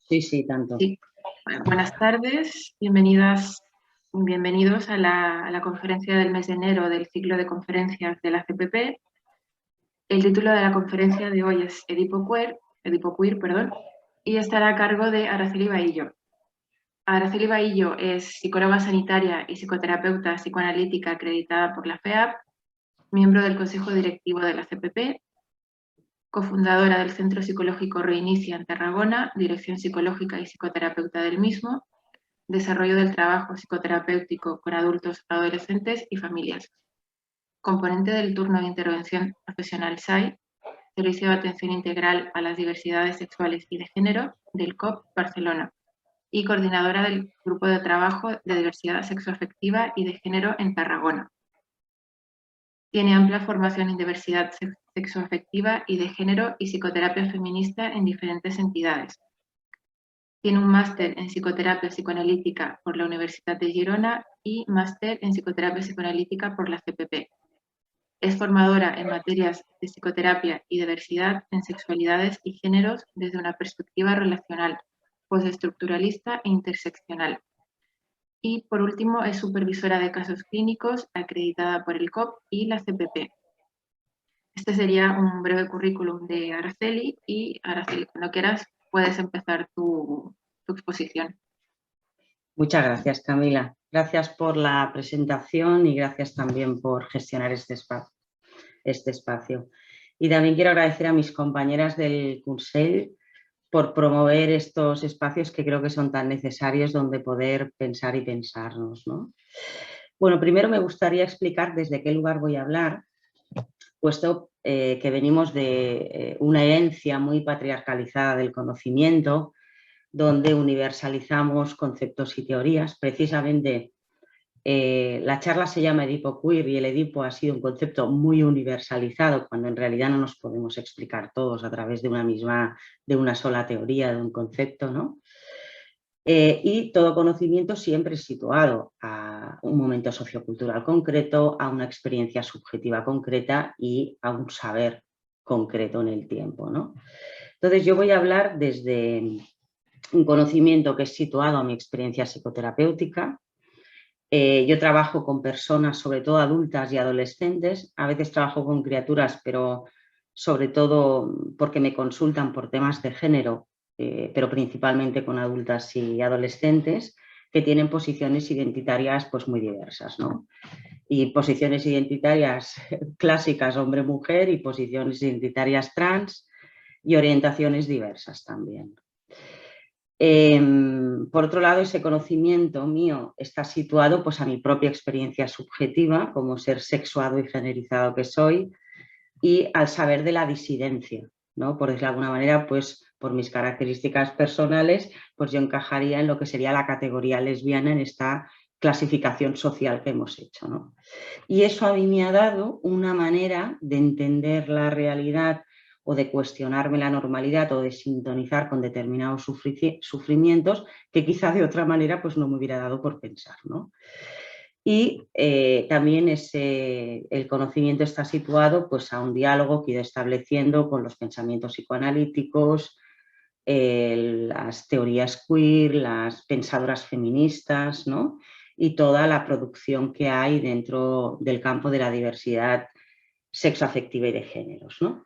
Sí, sí, tanto. Sí. Bueno, buenas tardes, bienvenidas, bienvenidos a la conferencia del mes de enero del ciclo de conferencias de la CPP. El título de la conferencia de hoy es Edipo Queer, y estará a cargo de Araceli Bahillo. Araceli Bahillo es psicóloga sanitaria y psicoterapeuta psicoanalítica acreditada por la FEAP, miembro del Consejo Directivo de la CPP, cofundadora del Centro Psicológico Reinicia en Tarragona, dirección psicológica y psicoterapeuta del mismo, desarrollo del trabajo psicoterapéutico con adultos, adolescentes y familias. Componente del turno de intervención profesional SAI, Servicio de Atención Integral a las Diversidades Sexuales y de Género, del COP Barcelona, y coordinadora del Grupo de Trabajo de Diversidad Sexoafectiva y de Género en Tarragona. Tiene amplia formación en diversidad sexoafectiva y de género y psicoterapia feminista en diferentes entidades. Tiene un máster en psicoterapia psicoanalítica por la Universidad de Girona y máster en psicoterapia psicoanalítica por la CPP. Es formadora en materias de psicoterapia y diversidad en sexualidades y géneros desde una perspectiva relacional, postestructuralista e interseccional. Y por último, es supervisora de casos clínicos acreditada por el COP y la CPP. Este sería un breve currículum de Araceli y Araceli, cuando quieras puedes empezar tu exposición. Muchas gracias, Camila. Gracias por la presentación y gracias también por gestionar este espacio. Y también quiero agradecer a mis compañeras del Consell por promover estos espacios que creo que son tan necesarios donde poder pensar y pensarnos, ¿no? Bueno, primero me gustaría explicar desde qué lugar voy a hablar, puesto que venimos de una herencia muy patriarcalizada del conocimiento, donde universalizamos conceptos y teorías. Precisamente la charla se llama Edipo Queer y el Edipo ha sido un concepto muy universalizado cuando en realidad no nos podemos explicar todos a través de una sola teoría, de un concepto, ¿no? Y todo conocimiento siempre es situado a un momento sociocultural concreto, a una experiencia subjetiva concreta y a un saber concreto en el tiempo, ¿no? Entonces yo voy a hablar desde un conocimiento que es situado a mi experiencia psicoterapéutica. Yo trabajo con personas, sobre todo adultas y adolescentes. A veces trabajo con criaturas, pero sobre todo porque me consultan por temas de género, pero principalmente con adultas y adolescentes que tienen posiciones identitarias pues, muy diversas, ¿no? Y posiciones identitarias clásicas hombre-mujer y posiciones identitarias trans y orientaciones diversas también. Por otro lado, ese conocimiento mío está situado pues, a mi propia experiencia subjetiva como ser sexuado y generizado que soy y al saber de la disidencia, ¿no? Por decirlo de alguna manera, pues por mis características personales, pues yo encajaría en lo que sería la categoría lesbiana en esta clasificación social que hemos hecho, ¿no? Y eso a mí me ha dado una manera de entender la realidad o de cuestionarme la normalidad o de sintonizar con determinados sufrimientos que quizá de otra manera pues no me hubiera dado por pensar, ¿no? Y también el conocimiento está situado pues, a un diálogo que he ido estableciendo con los pensamientos psicoanalíticos, las teorías queer, las pensadoras feministas, ¿no? Y toda la producción que hay dentro del campo de la diversidad sexoafectiva y de géneros, ¿no?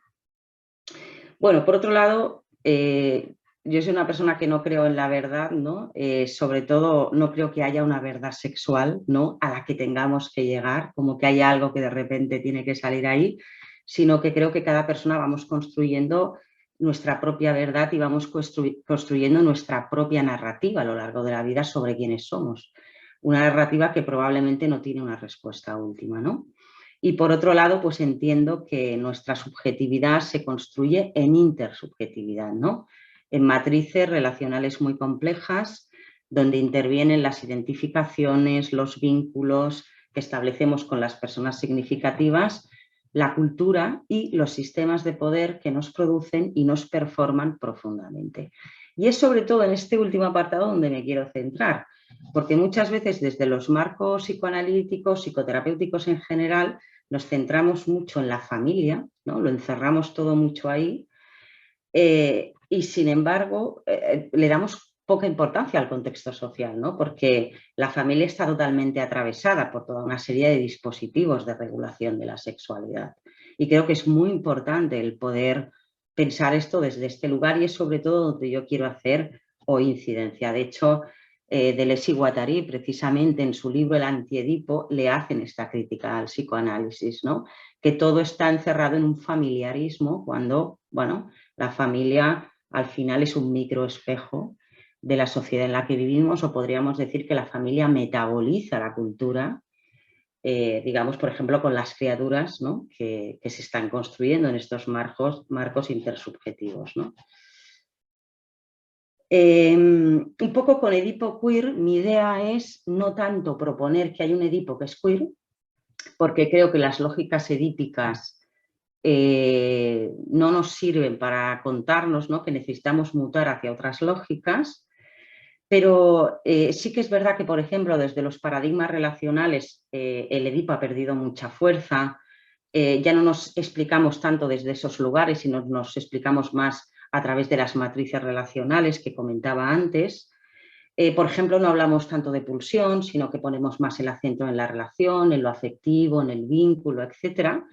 Bueno, por otro lado, yo soy una persona que no creo en la verdad, ¿no? Sobre todo no creo que haya una verdad sexual, ¿no? A la que tengamos que llegar, como que haya algo que de repente tiene que salir ahí, sino que creo que cada persona vamos construyendo nuestra propia verdad y vamos construyendo nuestra propia narrativa a lo largo de la vida sobre quiénes somos. Una narrativa que probablemente no tiene una respuesta última, ¿no? Y por otro lado, pues entiendo que nuestra subjetividad se construye en intersubjetividad, ¿no? En matrices relacionales muy complejas, donde intervienen las identificaciones, los vínculos que establecemos con las personas significativas, la cultura y los sistemas de poder que nos producen y nos performan profundamente. Y es sobre todo en este último apartado donde me quiero centrar, porque muchas veces desde los marcos psicoanalíticos, psicoterapéuticos en general, nos centramos mucho en la familia, ¿no? Lo encerramos todo mucho ahí, y sin embargo le damos poca importancia al contexto social, ¿no? Porque la familia está totalmente atravesada por toda una serie de dispositivos de regulación de la sexualidad. Y creo que es muy importante el poder pensar esto desde este lugar, y es sobre todo donde yo quiero hacer hoy incidencia. De hecho, Deleuze y Guattari, precisamente en su libro El Antiedipo, le hacen esta crítica al psicoanálisis, ¿no? Que todo está encerrado en un familiarismo cuando, bueno, la familia al final es un microespejo de la sociedad en la que vivimos, o podríamos decir que la familia metaboliza la cultura, digamos, por ejemplo, con las criaturas, ¿no? que se están construyendo en estos marcos intersubjetivos, ¿no? Un poco con Edipo queer, mi idea es no tanto proponer que hay un Edipo que es queer, porque creo que las lógicas edípicas no nos sirven para contarnos, ¿no? que necesitamos mutar hacia otras lógicas, pero sí que es verdad que, por ejemplo, desde los paradigmas relacionales el Edipo ha perdido mucha fuerza, ya no nos explicamos tanto desde esos lugares, sino nos explicamos más a través de las matrices relacionales que comentaba antes. Por ejemplo, no hablamos tanto de pulsión, sino que ponemos más el acento en la relación, en lo afectivo, en el vínculo, etc.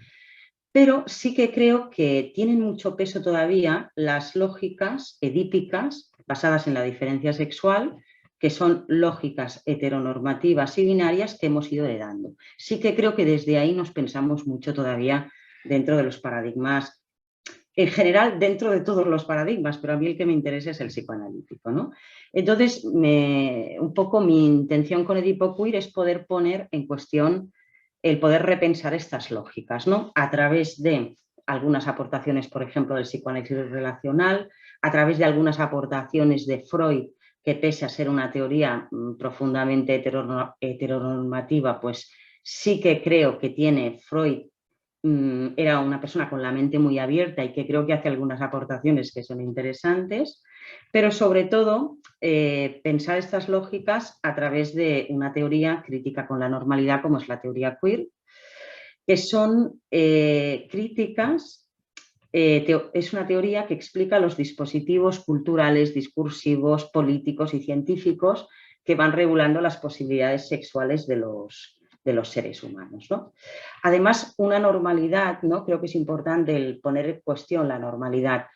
Pero sí que creo que tienen mucho peso todavía las lógicas edípicas basadas en la diferencia sexual, que son lógicas heteronormativas y binarias que hemos ido heredando. Sí que creo que desde ahí nos pensamos mucho todavía dentro de los paradigmas, en general dentro de todos los paradigmas, pero a mí el que me interesa es el psicoanalítico, ¿no? Entonces, un poco mi intención con Edipo queer es poder poner en cuestión el poder repensar estas lógicas, ¿no? A través de algunas aportaciones, por ejemplo, del psicoanálisis relacional, a través de algunas aportaciones de Freud, que pese a ser una teoría profundamente heteronormativa, pues sí que creo que tiene Freud, era una persona con la mente muy abierta y que creo que hace algunas aportaciones que son interesantes, pero sobre todo pensar estas lógicas a través de una teoría crítica con la normalidad como es la teoría queer, que son críticas, es una teoría que explica los dispositivos culturales, discursivos, políticos y científicos que van regulando las posibilidades sexuales de los seres humanos, ¿no? Además, una normalidad, ¿no? Creo que es importante el poner en cuestión la normalidad,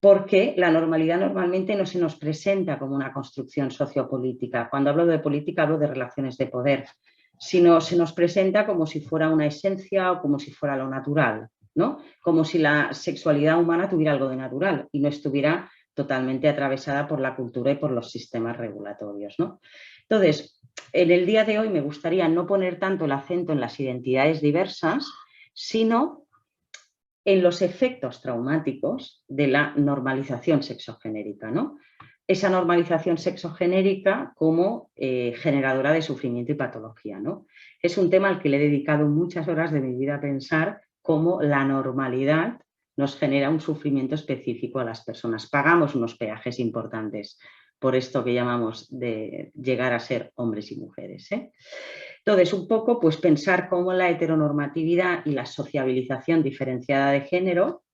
porque la normalidad normalmente no se nos presenta como una construcción sociopolítica. Cuando hablo de política hablo de relaciones de poder, sino se nos presenta como si fuera una esencia o como si fuera lo natural, ¿no? Como si la sexualidad humana tuviera algo de natural y no estuviera totalmente atravesada por la cultura y por los sistemas regulatorios, ¿no? Entonces, en el día de hoy me gustaría no poner tanto el acento en las identidades diversas, sino en los efectos traumáticos de la normalización sexogenérica, ¿no? Esa normalización sexogenérica como generadora de sufrimiento y patología, ¿no? Es un tema al que le he dedicado muchas horas de mi vida a pensar cómo la normalidad nos genera un sufrimiento específico a las personas. Pagamos unos peajes importantes por esto que llamamos de llegar a ser hombres y mujeres, ¿eh? Entonces, un poco pues pensar cómo la heteronormatividad y la sociabilización diferenciada de género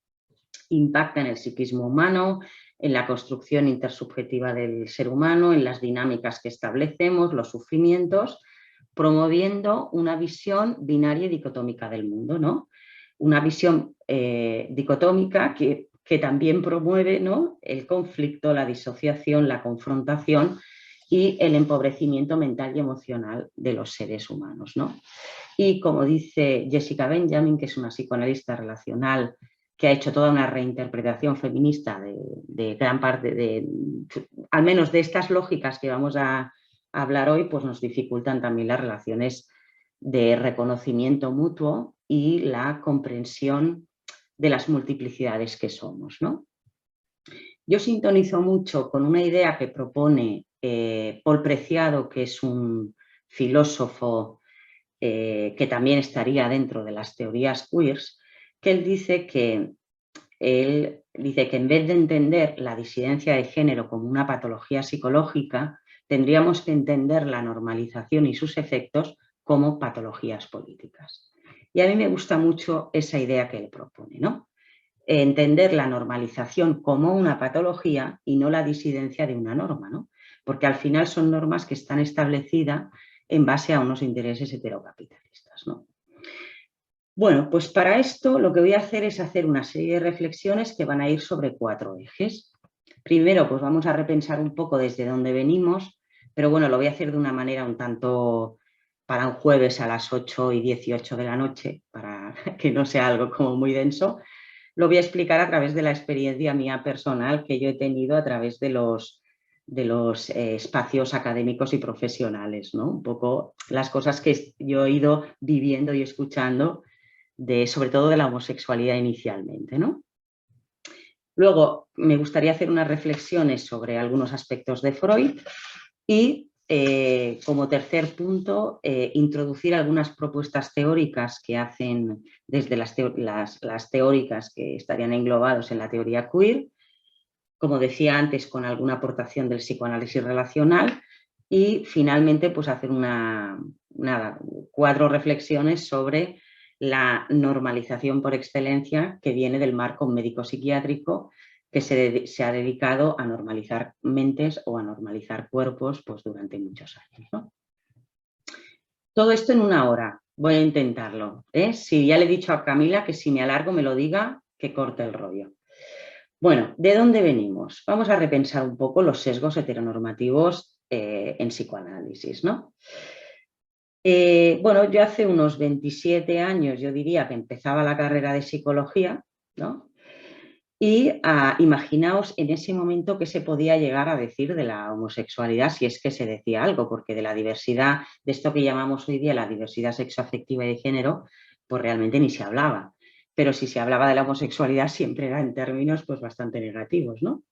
impacta en el psiquismo humano, en la construcción intersubjetiva del ser humano, en las dinámicas que establecemos, los sufrimientos, promoviendo una visión binaria y dicotómica del mundo, ¿no? Una visión dicotómica que también promueve, ¿no? El conflicto, la disociación, la confrontación y el empobrecimiento mental y emocional de los seres humanos, ¿no? Y como dice Jessica Benjamin, que es una psicoanalista relacional que ha hecho toda una reinterpretación feminista de gran parte, al menos de estas lógicas que vamos a hablar hoy, pues nos dificultan también las relaciones de reconocimiento mutuo y la comprensión de las multiplicidades que somos, ¿no? Yo sintonizo mucho con una idea que propone Paul Preciado, que es un filósofo que también estaría dentro de las teorías queers, que él dice que en vez de entender la disidencia de género como una patología psicológica, tendríamos que entender la normalización y sus efectos como patologías políticas. Y a mí me gusta mucho esa idea que él propone, ¿no? entender la normalización como una patología y no la disidencia de una norma, ¿no? Porque al final son normas que están establecidas en base a unos intereses heterocapitalistas, ¿no? Bueno, pues para esto lo que voy a hacer es hacer una serie de reflexiones que van a ir sobre 4 ejes. Primero, pues vamos a repensar un poco desde dónde venimos, pero bueno, lo voy a hacer de una manera un tanto para un jueves a las 8:18 de la noche, para que no sea algo como muy denso. Lo voy a explicar a través de la experiencia mía personal que yo he tenido a través de los espacios académicos y profesionales, ¿no? Un poco las cosas que yo he ido viviendo y escuchando, sobre todo de la homosexualidad inicialmente, ¿no? Luego me gustaría hacer unas reflexiones sobre algunos aspectos de Freud y como tercer punto introducir algunas propuestas teóricas que hacen desde las teóricas que estarían englobados en la teoría queer, como decía antes, con alguna aportación del psicoanálisis relacional y finalmente pues hacer 4 reflexiones sobre la normalización por excelencia que viene del marco médico-psiquiátrico que se ha dedicado a normalizar mentes o a normalizar cuerpos pues, durante muchos años, ¿no? Todo esto en 1 hora. Voy a intentarlo. Si ya le he dicho a Camila que si me alargo me lo diga, que corte el rollo. Bueno, ¿de dónde venimos? Vamos a repensar un poco los sesgos heteronormativos en psicoanálisis, ¿no? Bueno, yo hace unos 27 años, yo diría que empezaba la carrera de psicología, ¿no? Y imaginaos en ese momento qué se podía llegar a decir de la homosexualidad, si es que se decía algo, porque de la diversidad, de esto que llamamos hoy día la diversidad sexoafectiva y de género, pues realmente ni se hablaba. Pero si se hablaba de la homosexualidad siempre era en términos pues bastante negativos, ¿no?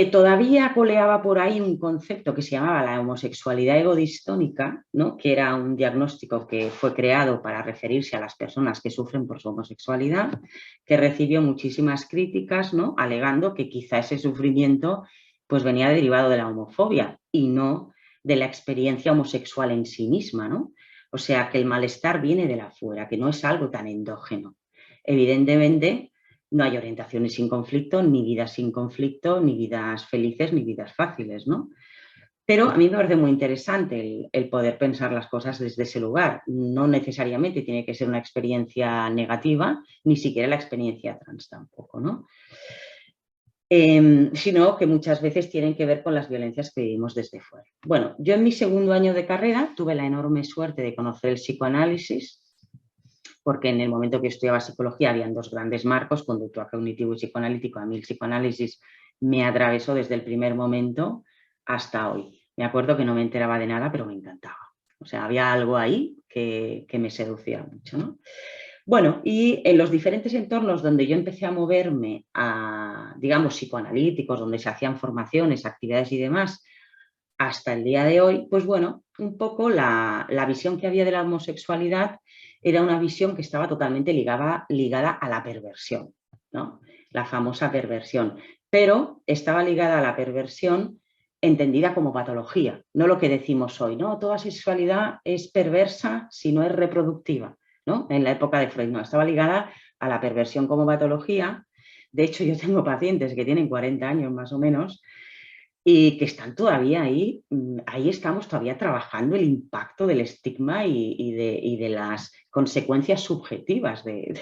Todavía coleaba por ahí un concepto que se llamaba la homosexualidad egodistónica, ¿no? Que era un diagnóstico que fue creado para referirse a las personas que sufren por su homosexualidad, que recibió muchísimas críticas, ¿no? Alegando que quizá ese sufrimiento pues, venía derivado de la homofobia y no de la experiencia homosexual en sí misma, ¿no? O sea, que el malestar viene de afuera, que no es algo tan endógeno. Evidentemente, no hay orientaciones sin conflicto, ni vidas sin conflicto, ni vidas felices, ni vidas fáciles, ¿no? Pero a mí me parece muy interesante el poder pensar las cosas desde ese lugar. No necesariamente tiene que ser una experiencia negativa, ni siquiera la experiencia trans tampoco, ¿no? Sino que muchas veces tienen que ver con las violencias que vivimos desde fuera. Bueno, yo en mi 2.º año de carrera tuve la enorme suerte de conocer el psicoanálisis, porque en el momento que estudiaba psicología habían 2 grandes marcos, conductual cognitivo y psicoanalítico. A mí el psicoanálisis me atravesó desde el primer momento hasta hoy. Me acuerdo que no me enteraba de nada, pero me encantaba. O sea, había algo ahí que me seducía mucho, ¿no? Bueno, y en los diferentes entornos donde yo empecé a moverme, digamos, psicoanalíticos, donde se hacían formaciones, actividades y demás, hasta el día de hoy, pues bueno, un poco la visión que había de la homosexualidad era una visión que estaba totalmente ligada a la perversión, ¿no? La famosa perversión, pero estaba ligada a la perversión entendida como patología, no lo que decimos hoy, ¿no? Toda sexualidad es perversa si no es reproductiva, ¿no? En la época de Freud no, estaba ligada a la perversión como patología. De hecho, yo tengo pacientes que tienen 40 años más o menos y que están todavía ahí, ahí estamos todavía trabajando el impacto del estigma y de las consecuencias subjetivas de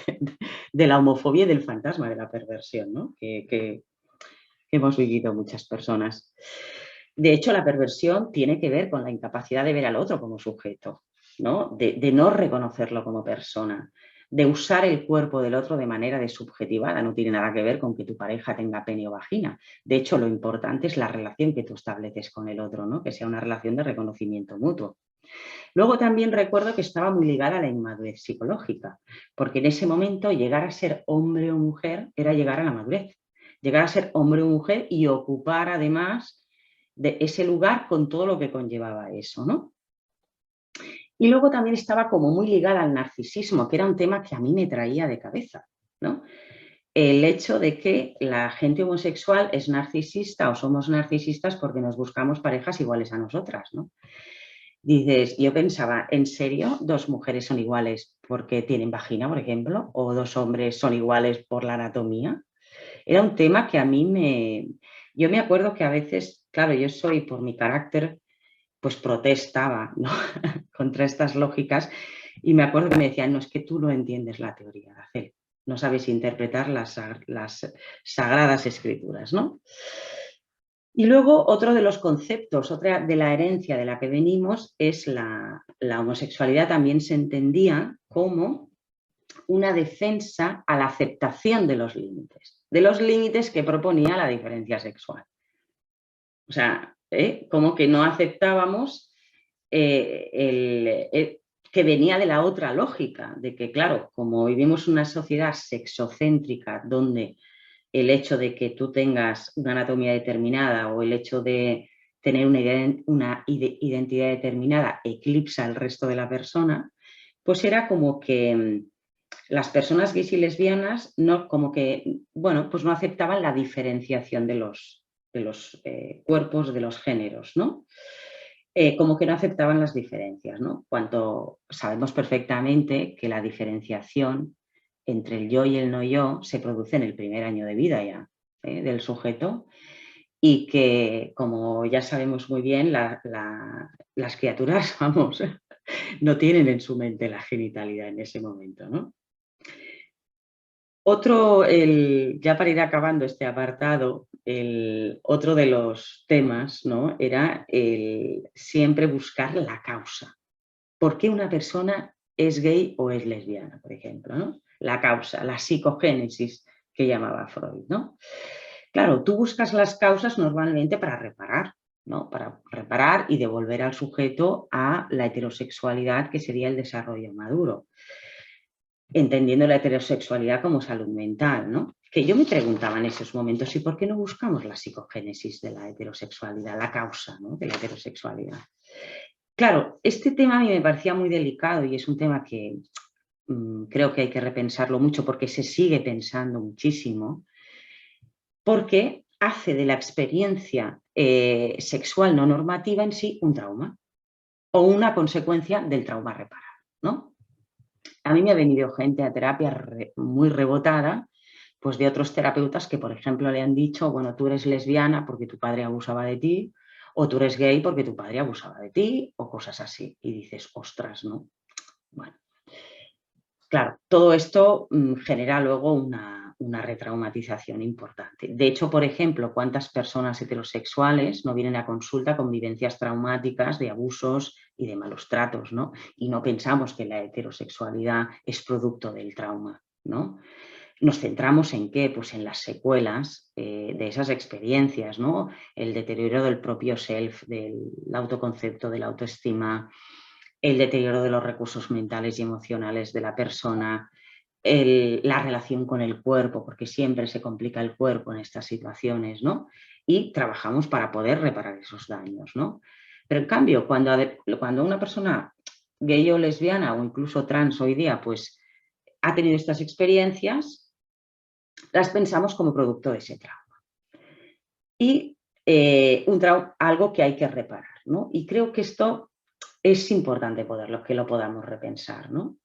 la homofobia y del fantasma de la perversión, ¿no? que hemos vivido muchas personas. De hecho, la perversión tiene que ver con la incapacidad de ver al otro como sujeto, ¿no? De no reconocerlo como persona, de usar el cuerpo del otro de manera desubjetivada. No tiene nada que ver con que tu pareja tenga pene o vagina. De hecho, lo importante es la relación que tú estableces con el otro, ¿no? Que sea una relación de reconocimiento mutuo. Luego también recuerdo que estaba muy ligada a la inmadurez psicológica, porque en ese momento llegar a ser hombre o mujer era llegar a la madurez. Llegar a ser hombre o mujer y ocupar además de ese lugar con todo lo que conllevaba eso, ¿no? Y luego también estaba como muy ligada al narcisismo, que era un tema que a mí me traía de cabeza, ¿no? El hecho de que la gente homosexual es narcisista o somos narcisistas porque nos buscamos parejas iguales a nosotras, ¿no? Dices, yo pensaba, ¿en serio 2 mujeres son iguales porque tienen vagina, por ejemplo, o 2 hombres son iguales por la anatomía. Era un tema que a mí yo me acuerdo que a veces, claro, yo soy por mi carácter, pues protestaba, ¿no? contra estas lógicas, y me acuerdo que me decían, no, es que tú no entiendes la teoría, Araceli, no sabes interpretar las sagradas escrituras, ¿no? Y luego otro de los conceptos, otra de la herencia de la que venimos es la homosexualidad también se entendía como una defensa a la aceptación de los límites que proponía la diferencia sexual. O sea, como que no aceptábamos que venía de la otra lógica, de que, claro, como vivimos una sociedad sexocéntrica donde el hecho de que tú tengas una anatomía determinada o el hecho de tener una identidad determinada eclipsa el resto de la persona, pues era como que las personas gays y lesbianas no, como que, bueno, pues no aceptaban la diferenciación de los cuerpos, de los géneros, ¿no? Como que no aceptaban las diferencias, ¿no? Cuando sabemos perfectamente que la diferenciación entre el yo y el no yo se produce en el primer año de vida ya del sujeto y que, como ya sabemos muy bien, las criaturas, vamos, no tienen en su mente la genitalidad en ese momento, ¿no? Otro, ya para ir acabando este apartado, otro de los temas, ¿no? Era siempre buscar la causa. ¿Por qué una persona es gay o es lesbiana, por ejemplo, ¿no? La causa, la psicogénesis que llamaba Freud, ¿no? Claro, tú buscas las causas normalmente para reparar, ¿no? Para reparar y devolver al sujeto a la heterosexualidad, que sería el desarrollo maduro, entendiendo la heterosexualidad como salud mental, ¿no? Que yo me preguntaba en esos momentos, ¿y por qué no buscamos la psicogénesis de la heterosexualidad, la causa, ¿no? de la heterosexualidad? Claro, este tema a mí me parecía muy delicado y es un tema que creo que hay que repensarlo mucho porque se sigue pensando muchísimo, porque hace de la experiencia sexual no normativa en sí un trauma o una consecuencia del trauma reparado, ¿no? A mí me ha venido gente a terapia muy rebotada, pues de otros terapeutas que, por ejemplo, le han dicho, bueno, tú eres lesbiana porque tu padre abusaba de ti, o tú eres gay porque tu padre abusaba de ti, o cosas así. Y dices, ostras, ¿no? Bueno, claro, todo esto genera luego una retraumatización importante. De hecho, por ejemplo, ¿cuántas personas heterosexuales no vienen a consulta con vivencias traumáticas de abusos y de malos tratos, ¿no? Y no pensamos que la heterosexualidad es producto del trauma, ¿no? Nos centramos en qué, pues en las secuelas de esas experiencias, ¿no? El deterioro del propio self, del autoconcepto, de la autoestima, el deterioro de los recursos mentales y emocionales de la persona, la relación con el cuerpo, porque siempre se complica el cuerpo en estas situaciones, ¿no? Y trabajamos para poder reparar esos daños, ¿no? Pero en cambio, cuando una persona gay o lesbiana o incluso trans hoy día, pues ha tenido estas experiencias, las pensamos como producto de ese trauma. Y algo que hay que reparar, ¿no? Y creo que esto es importante que lo podamos repensar, ¿no?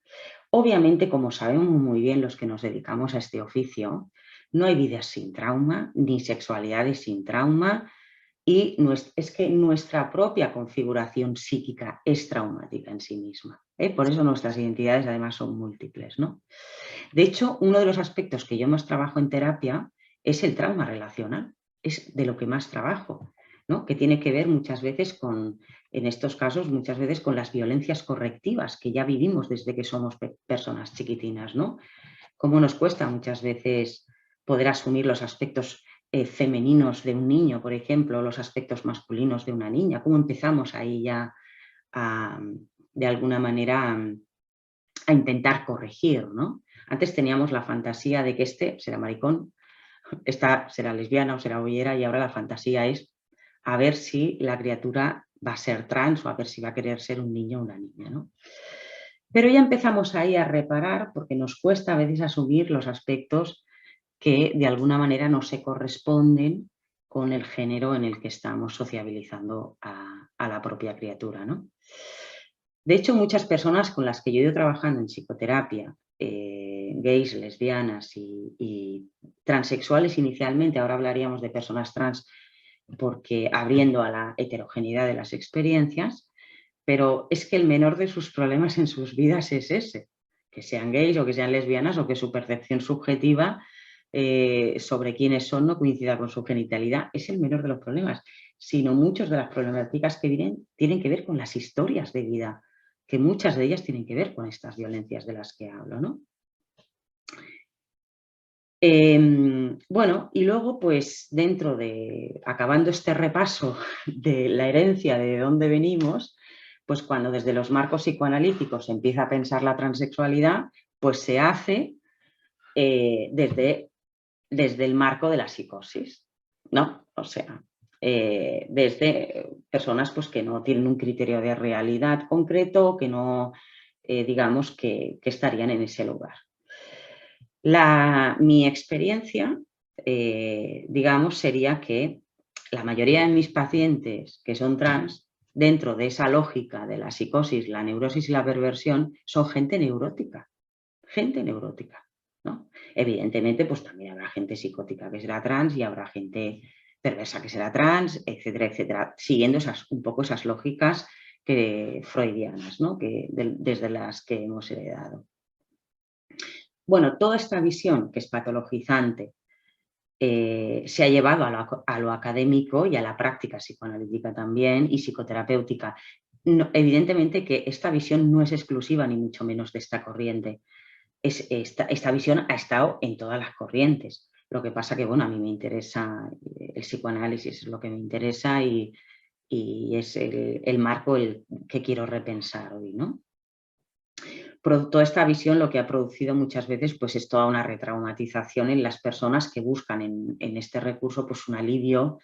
Obviamente, como sabemos muy bien los que nos dedicamos a este oficio, no hay vidas sin trauma, ni sexualidades sin trauma, y es que nuestra propia configuración psíquica es traumática en sí misma. Por eso nuestras identidades además son múltiples, ¿no? De hecho, uno de los aspectos que yo más trabajo en terapia es el trauma relacional, es de lo que más trabajo, ¿no? Que tiene que ver muchas veces en estos casos, muchas veces con las violencias correctivas que ya vivimos desde que somos personas chiquitinas, ¿no? Cómo nos cuesta muchas veces poder asumir los aspectos femeninos de un niño, por ejemplo, los aspectos masculinos de una niña, cómo empezamos ahí ya de alguna manera a intentar corregir, ¿no? Antes teníamos la fantasía de que este será maricón, esta será lesbiana o será boyera, y ahora la fantasía es a ver si la criatura va a ser trans o a ver si va a querer ser un niño o una niña, ¿no? Pero ya empezamos ahí a reparar porque nos cuesta a veces asumir los aspectos que de alguna manera no se corresponden con el género en el que estamos sociabilizando a la propia criatura, ¿no? De hecho, muchas personas con las que yo he ido trabajando en psicoterapia, gays, lesbianas y transexuales inicialmente, ahora hablaríamos de personas trans porque abriendo a la heterogeneidad de las experiencias, pero es que el menor de sus problemas en sus vidas es ese, que sean gays o que sean lesbianas o que su percepción subjetiva sobre quiénes son no coincida con su genitalidad, es el menor de los problemas, sino muchas de las problemáticas que vienen tienen que ver con las historias de vida, que muchas de ellas tienen que ver con estas violencias de las que hablo, ¿no? Bueno, y luego, pues dentro de, acabando este repaso de la herencia de dónde venimos, pues cuando desde los marcos psicoanalíticos se empieza a pensar la transexualidad, pues se hace desde el marco de la psicosis, ¿no? O sea, desde personas pues, que no tienen un criterio de realidad concreto, que no, digamos, que estarían en ese lugar. Mi experiencia, digamos, sería que la mayoría de mis pacientes que son trans, dentro de esa lógica de la psicosis, la neurosis y la perversión, son gente neurótica, ¿no? Evidentemente, pues también habrá gente psicótica que será trans y habrá gente perversa que será trans, etcétera, etcétera, siguiendo un poco esas lógicas freudianas, ¿no? Desde las que hemos heredado. Bueno, toda esta visión que es patologizante se ha llevado a lo académico y a la práctica psicoanalítica también y psicoterapéutica. No, evidentemente que esta visión no es exclusiva ni mucho menos de esta corriente. Esta visión ha estado en todas las corrientes. Lo que pasa que, bueno, a mí me interesa, el psicoanálisis es lo que me interesa y es el marco el que quiero repensar hoy, ¿no? Toda esta visión lo que ha producido muchas veces pues, es toda una retraumatización en las personas que buscan en este recurso pues, un alivio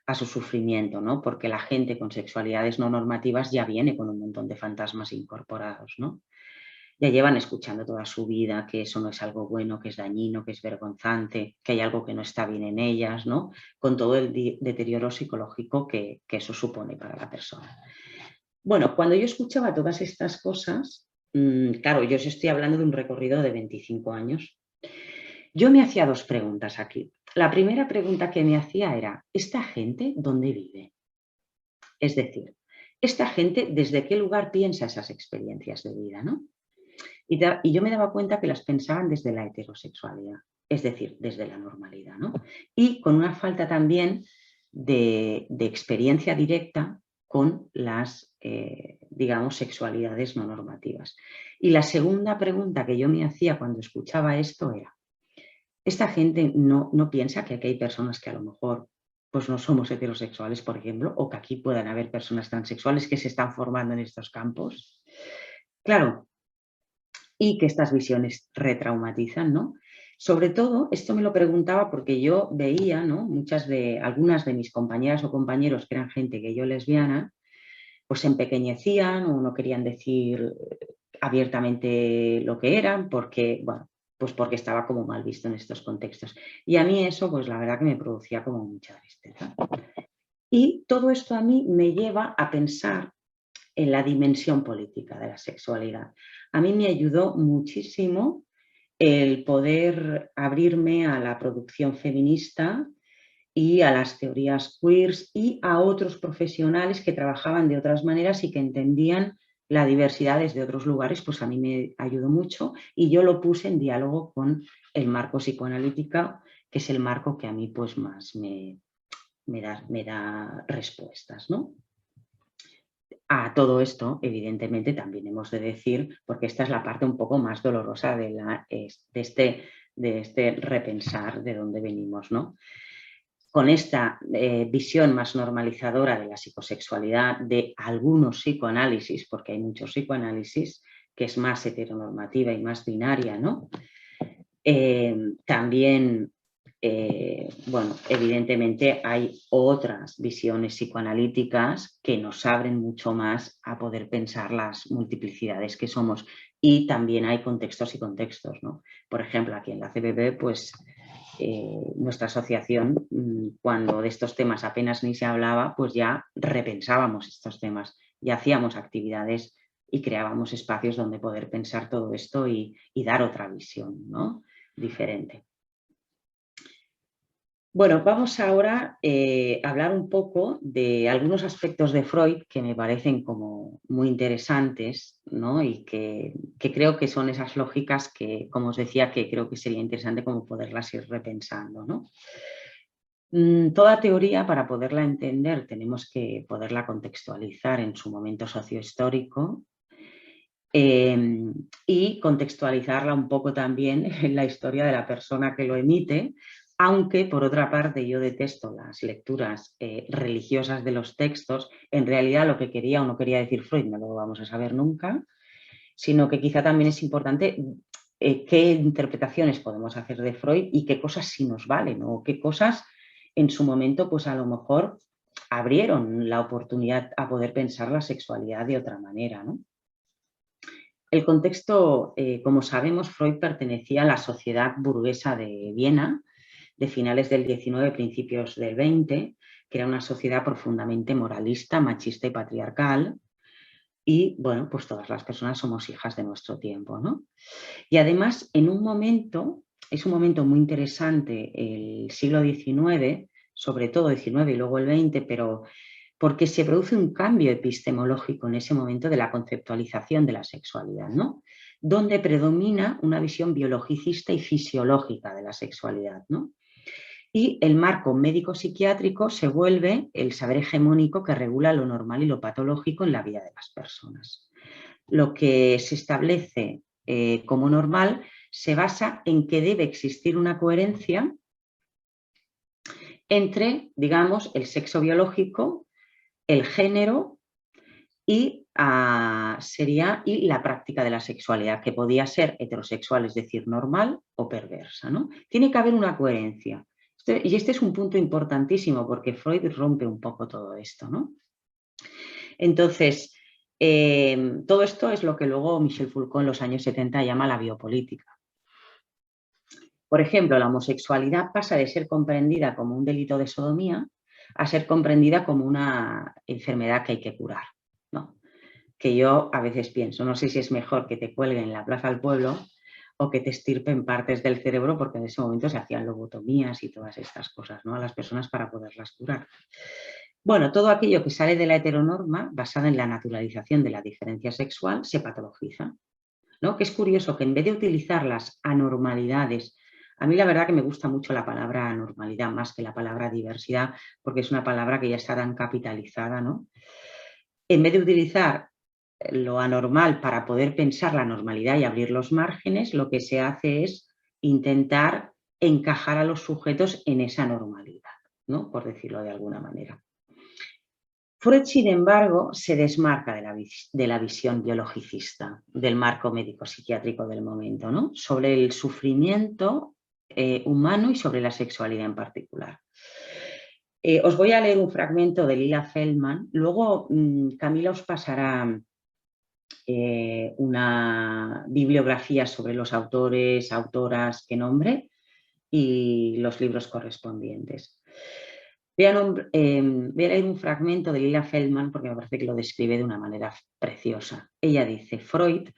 a su sufrimiento, ¿no? Porque la gente con sexualidades no normativas ya viene con un montón de fantasmas incorporados, ¿no? Ya llevan escuchando toda su vida que eso no es algo bueno, que es dañino, que es vergonzante, que hay algo que no está bien en ellas, ¿no? Con todo el deterioro psicológico que eso supone para la persona. Bueno, cuando yo escuchaba todas estas cosas, claro, yo os estoy hablando de un recorrido de 25 años. Yo me hacía dos preguntas aquí. La primera pregunta que me hacía era, ¿esta gente dónde vive? Es decir, ¿esta gente desde qué lugar piensa esas experiencias de vida, ¿no? Y yo me daba cuenta que las pensaban desde la heterosexualidad, es decir, desde la normalidad, ¿no? Y con una falta también de experiencia directa con las, digamos, sexualidades no normativas. Y la segunda pregunta que yo me hacía cuando escuchaba esto era, ¿esta gente no piensa que aquí hay personas que a lo mejor pues no somos heterosexuales, por ejemplo, o que aquí puedan haber personas transexuales que se están formando en estos campos? Claro, y que estas visiones retraumatizan, ¿no? Sobre todo, esto me lo preguntaba porque yo veía, ¿no? Algunas de mis compañeras o compañeros que eran gente gay o lesbiana, pues se empequeñecían o no querían decir abiertamente lo que eran porque, bueno, pues porque estaba como mal visto en estos contextos. Y a mí eso, pues la verdad que me producía como mucha tristeza. Y todo esto a mí me lleva a pensar en la dimensión política de la sexualidad. A mí me ayudó muchísimo el poder abrirme a la producción feminista y a las teorías queers y a otros profesionales que trabajaban de otras maneras y que entendían la diversidad desde otros lugares, pues a mí me ayudó mucho y yo lo puse en diálogo con el marco psicoanalítico, que es el marco que a mí pues más me da respuestas, ¿no? A todo esto, evidentemente, también hemos de decir, porque esta es la parte un poco más dolorosa de este repensar de dónde venimos, ¿no? Con esta visión más normalizadora de la psicosexualidad, de algunos psicoanálisis, porque hay muchos psicoanálisis, que es más heteronormativa y más binaria, ¿no? También, bueno, evidentemente hay otras visiones psicoanalíticas que nos abren mucho más a poder pensar las multiplicidades que somos y también hay contextos y contextos, ¿no? Por ejemplo, aquí en la CPP, pues nuestra asociación, cuando de estos temas apenas ni se hablaba, pues ya repensábamos estos temas y hacíamos actividades y creábamos espacios donde poder pensar todo esto y dar otra visión, ¿no? Diferente. Bueno, vamos ahora a hablar un poco de algunos aspectos de Freud que me parecen como muy interesantes, ¿no? Y que creo que son esas lógicas que, como os decía, que creo que sería interesante como poderlas ir repensando, ¿no? Toda teoría, para poderla entender, tenemos que poderla contextualizar en su momento sociohistórico y contextualizarla un poco también en la historia de la persona que lo emite, aunque por otra parte yo detesto las lecturas religiosas de los textos. En realidad lo que quería o no quería decir Freud no lo vamos a saber nunca, sino que quizá también es importante qué interpretaciones podemos hacer de Freud y qué cosas sí nos valen, o qué cosas en su momento pues a lo mejor abrieron la oportunidad a poder pensar la sexualidad de otra manera, ¿no? El contexto, como sabemos, Freud pertenecía a la sociedad burguesa de Viena de finales del 19, principios del 20, que era una sociedad profundamente moralista, machista y patriarcal. Y, bueno, pues todas las personas somos hijas de nuestro tiempo, ¿no? Y además, es un momento muy interesante, el siglo XIX, sobre todo el XIX y luego el XX, pero porque se produce un cambio epistemológico en ese momento de la conceptualización de la sexualidad, ¿no? Donde predomina una visión biologicista y fisiológica de la sexualidad, ¿no? Y el marco médico-psiquiátrico se vuelve el saber hegemónico que regula lo normal y lo patológico en la vida de las personas. Lo que se establece como normal se basa en que debe existir una coherencia entre, digamos, el sexo biológico, el género y la práctica de la sexualidad, que podía ser heterosexual, es decir, normal o perversa, ¿no? Tiene que haber una coherencia. Y este es un punto importantísimo porque Freud rompe un poco todo esto, ¿no? Entonces, todo esto es lo que luego Michel Foucault en los años 70 llama la biopolítica. Por ejemplo, la homosexualidad pasa de ser comprendida como un delito de sodomía a ser comprendida como una enfermedad que hay que curar, ¿no? Que yo a veces pienso, no sé si es mejor que te cuelguen en la plaza del pueblo o que te estirpen partes del cerebro, porque en ese momento se hacían lobotomías y todas estas cosas, ¿no? A las personas para poderlas curar. Bueno, todo aquello que sale de la heteronorma, basada en la naturalización de la diferencia sexual, se patologiza, ¿no? Que es curioso que en vez de utilizar las anormalidades, a mí la verdad que me gusta mucho la palabra anormalidad más que la palabra diversidad, porque es una palabra que ya está tan capitalizada, ¿no? En vez de utilizar lo anormal para poder pensar la normalidad y abrir los márgenes, lo que se hace es intentar encajar a los sujetos en esa normalidad, ¿no? Por decirlo de alguna manera. Freud, sin embargo, se desmarca de la visión biologicista del marco médico-psiquiátrico del momento, ¿no? Sobre el sufrimiento humano y sobre la sexualidad en particular. Os voy a leer un fragmento de Lila Feldman, luego Camila os pasará una bibliografía sobre los autores, autoras que nombre y los libros correspondientes. Voy a leer un fragmento de Lila Feldman porque me parece que lo describe de una manera preciosa. Ella dice, Freud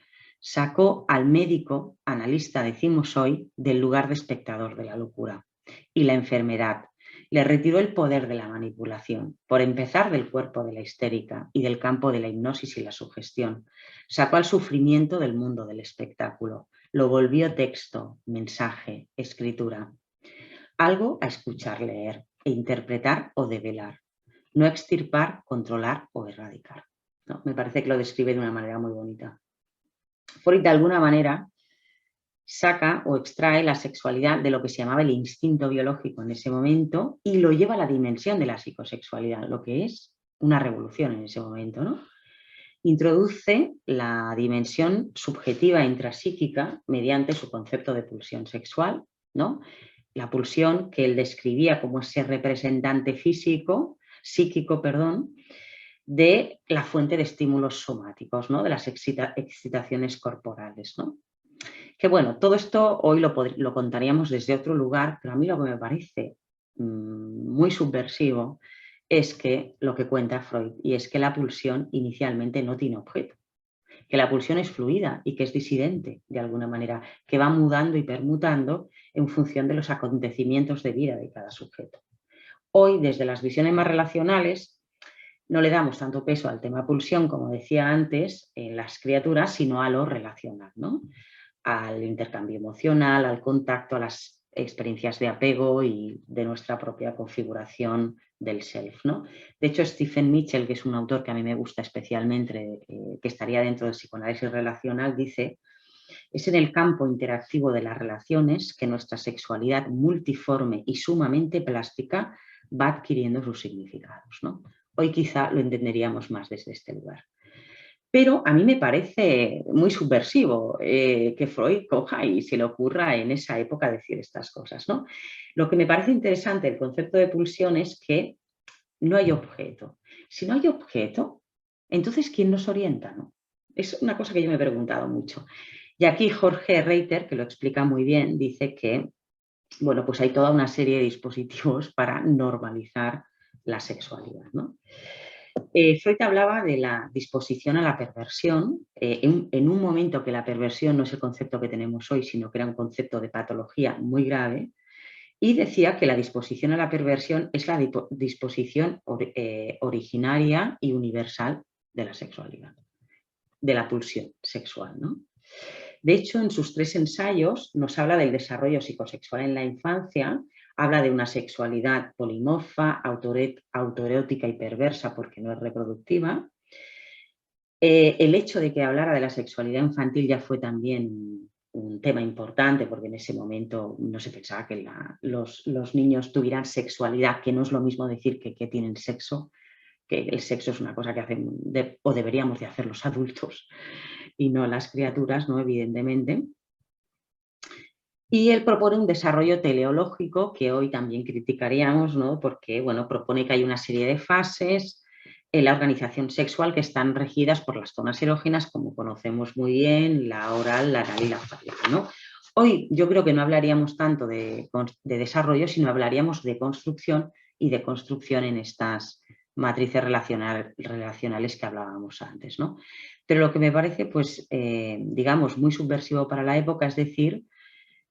sacó al médico, analista decimos hoy, del lugar de espectador de la locura y la enfermedad. Le retiró el poder de la manipulación, por empezar del cuerpo de la histérica y del campo de la hipnosis y la sugestión. Sacó al sufrimiento del mundo del espectáculo. Lo volvió texto, mensaje, escritura. Algo a escuchar, leer e interpretar o develar. No extirpar, controlar o erradicar. ¿No? Me parece que lo describe de una manera muy bonita. Freud, de alguna manera, saca o extrae la sexualidad de lo que se llamaba el instinto biológico en ese momento y lo lleva a la dimensión de la psicosexualidad, lo que es una revolución en ese momento, ¿no? Introduce la dimensión subjetiva e intrapsíquica mediante su concepto de pulsión sexual, ¿no? La pulsión que él describía como ese representante psíquico, de la fuente de estímulos somáticos, ¿no? De las excitaciones corporales, ¿no? Que bueno, todo esto hoy lo contaríamos desde otro lugar, pero a mí lo que me parece muy subversivo es que lo que cuenta Freud, y es que la pulsión inicialmente no tiene objeto, que la pulsión es fluida y que es disidente de alguna manera, que va mudando y permutando en función de los acontecimientos de vida de cada sujeto. Hoy, desde las visiones más relacionales, no le damos tanto peso al tema pulsión, como decía antes, en las criaturas, sino a lo relacional, ¿no? Al intercambio emocional, al contacto, a las experiencias de apego y de nuestra propia configuración del self, ¿no? De hecho, Stephen Mitchell, que es un autor que a mí me gusta especialmente, que estaría dentro del psicoanálisis relacional, dice: es en el campo interactivo de las relaciones que nuestra sexualidad multiforme y sumamente plástica va adquiriendo sus significados, ¿no? Hoy quizá lo entenderíamos más desde este lugar. Pero a mí me parece muy subversivo que Freud coja y se le ocurra en esa época decir estas cosas, ¿no? Lo que me parece interesante del concepto de pulsión es que no hay objeto. Si no hay objeto, entonces ¿quién nos orienta, no? Es una cosa que yo me he preguntado mucho. Y aquí Jorge Reiter, que lo explica muy bien, dice que, bueno, pues hay toda una serie de dispositivos para normalizar la sexualidad, ¿no? Freud hablaba de la disposición a la perversión, en un momento que la perversión no es el concepto que tenemos hoy, sino que era un concepto de patología muy grave, y decía que la disposición a la perversión es la disposición originaria y universal de la sexualidad, de la pulsión sexual, ¿no? De hecho, en sus 3 ensayos nos habla del desarrollo psicosexual en la infancia, habla de una sexualidad polimorfa, autoerótica y perversa porque no es reproductiva. El hecho de que hablara de la sexualidad infantil ya fue también un tema importante porque en ese momento no se pensaba que los niños tuvieran sexualidad, que no es lo mismo decir que tienen sexo, que el sexo es una cosa que hacen o deberíamos de hacer los adultos y no las criaturas, ¿no? Evidentemente. Y él propone un desarrollo teleológico que hoy también criticaríamos, ¿no? Porque, bueno, propone que hay una serie de fases en la organización sexual que están regidas por las zonas erógenas, como conocemos muy bien, la oral, la anal y la fálica, ¿no? Hoy yo creo que no hablaríamos tanto de desarrollo, sino hablaríamos de construcción y de construcción en estas matrices relacionales que hablábamos antes, ¿no? Pero lo que me parece, pues, digamos, muy subversivo para la época, es decir,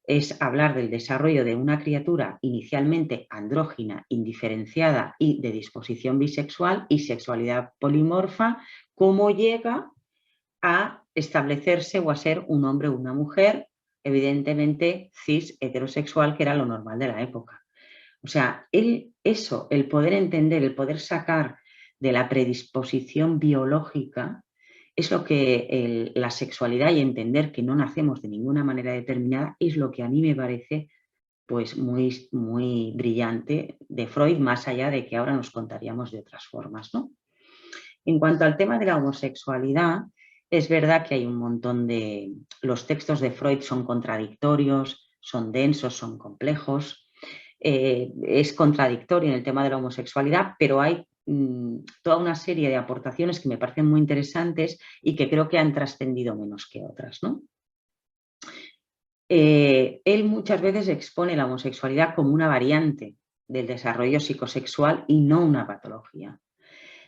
es hablar del desarrollo de una criatura inicialmente andrógina, indiferenciada y de disposición bisexual y sexualidad polimorfa, cómo llega a establecerse o a ser un hombre o una mujer, evidentemente cis heterosexual, que era lo normal de la época. O sea, el poder entender, el poder sacar de la predisposición biológica, es lo que la sexualidad y entender que no nacemos de ninguna manera determinada es lo que a mí me parece pues muy, muy brillante de Freud, más allá de que ahora nos contaríamos de otras formas, ¿no? En cuanto al tema de la homosexualidad, es verdad que hay un montón de... Los textos de Freud son contradictorios, son densos, son complejos. Es contradictorio en el tema de la homosexualidad, pero hay toda una serie de aportaciones que me parecen muy interesantes y que creo que han trascendido menos que otras, ¿no? Él muchas veces expone la homosexualidad como una variante del desarrollo psicosexual y no una patología.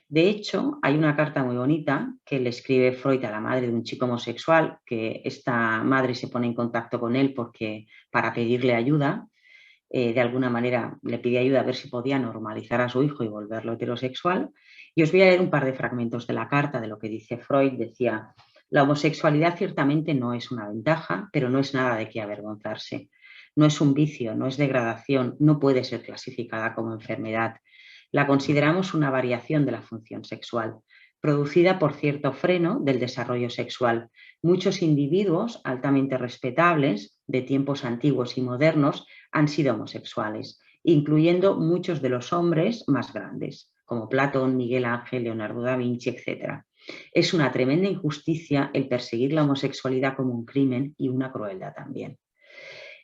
De hecho, hay una carta muy bonita que le escribe Freud a la madre de un chico homosexual, que esta madre se pone en contacto con él para pedirle ayuda. De alguna manera le pide ayuda a ver si podía normalizar a su hijo y volverlo heterosexual. Y os voy a leer un par de fragmentos de la carta de lo que dice Freud. Decía: la homosexualidad ciertamente no es una ventaja, pero no es nada de qué avergonzarse. No es un vicio, no es degradación, no puede ser clasificada como enfermedad. La consideramos una variación de la función sexual, producida por cierto freno del desarrollo sexual. Muchos individuos altamente respetables, de tiempos antiguos y modernos, han sido homosexuales, incluyendo muchos de los hombres más grandes, como Platón, Miguel Ángel, Leonardo da Vinci, etc. Es una tremenda injusticia el perseguir la homosexualidad como un crimen y una crueldad también.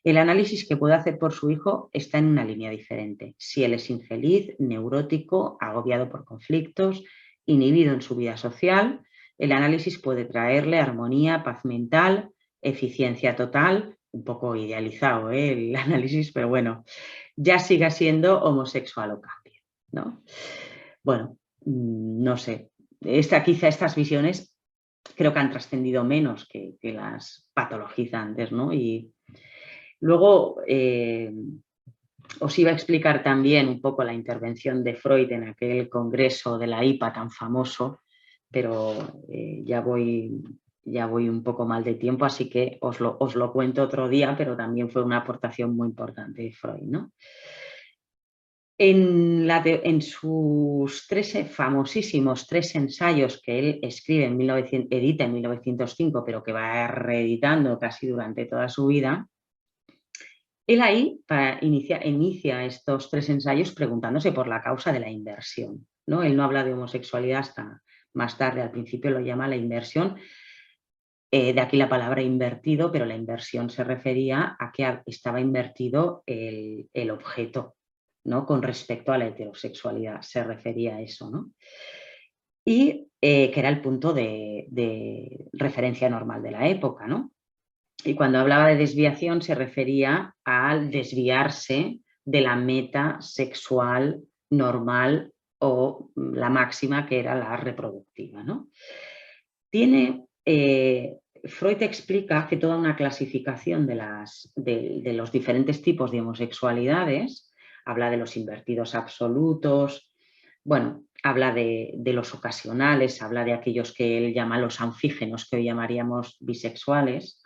El análisis que puede hacer por su hijo está en una línea diferente. Si él es infeliz, neurótico, agobiado por conflictos, inhibido en su vida social, el análisis puede traerle armonía, paz mental, eficiencia total, un poco idealizado el análisis, pero bueno, ya siga siendo homosexual o cambie, ¿no? Bueno, no sé, quizá estas visiones creo que han trascendido menos que las patologizantes, ¿no? Y luego os iba a explicar también un poco la intervención de Freud en aquel congreso de la IPA tan famoso, pero ya voy un poco mal de tiempo, así que os lo cuento otro día, pero también fue una aportación muy importante de Freud, ¿no? En sus famosísimos tres ensayos que él escribe edita en 1905, pero que va reeditando casi durante toda su vida, él ahí inicia estos tres ensayos preguntándose por la causa de la inversión, ¿no? Él no habla de homosexualidad hasta más tarde, al principio lo llama la inversión, de aquí la palabra invertido, pero la inversión se refería a que estaba invertido el objeto, ¿no? Con respecto a la heterosexualidad, se refería a eso, ¿no? Y que era el punto de referencia normal de la época, ¿no? Y cuando hablaba de desviación se refería al desviarse de la meta sexual normal o la máxima, que era la reproductiva, ¿no? Freud explica, hace toda una clasificación de los diferentes tipos de homosexualidades, habla de los invertidos absolutos, bueno, habla de los ocasionales, habla de aquellos que él llama los anfígenos, que hoy llamaríamos bisexuales,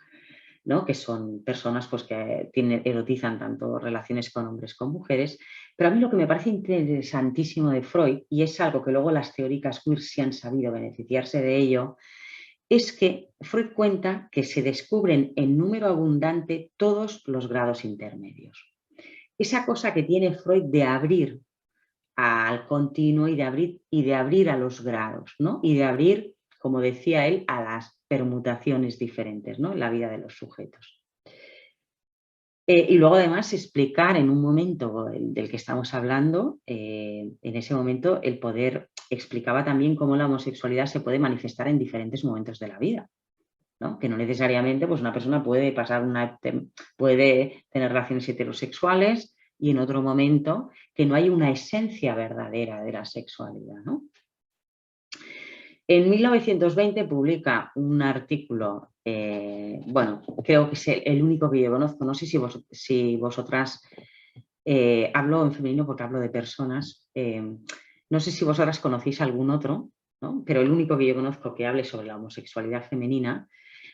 ¿no? Que son personas pues, que erotizan tanto relaciones con hombres como mujeres. Pero a mí lo que me parece interesantísimo de Freud, y es algo que luego las teóricas queer sí han sabido beneficiarse de ello, es que Freud cuenta que se descubren en número abundante todos los grados intermedios. Esa cosa que tiene Freud de abrir al continuo y de abrir a los grados, ¿no? Y de abrir, como decía él, a las permutaciones diferentes, ¿no? En la vida de los sujetos. Y luego además explicar en un momento del que estamos hablando, en ese momento el poder explicaba también cómo la homosexualidad se puede manifestar en diferentes momentos de la vida, ¿no? Que no necesariamente pues una persona puede puede tener relaciones heterosexuales y en otro momento que no hay una esencia verdadera de la sexualidad, ¿no? En 1920 publica un artículo, bueno, creo que es el único que yo conozco, no sé si vosotras, hablo en femenino porque hablo de personas, no sé si vosotras conocéis algún otro, ¿no? Pero el único que yo conozco que hable sobre la homosexualidad femenina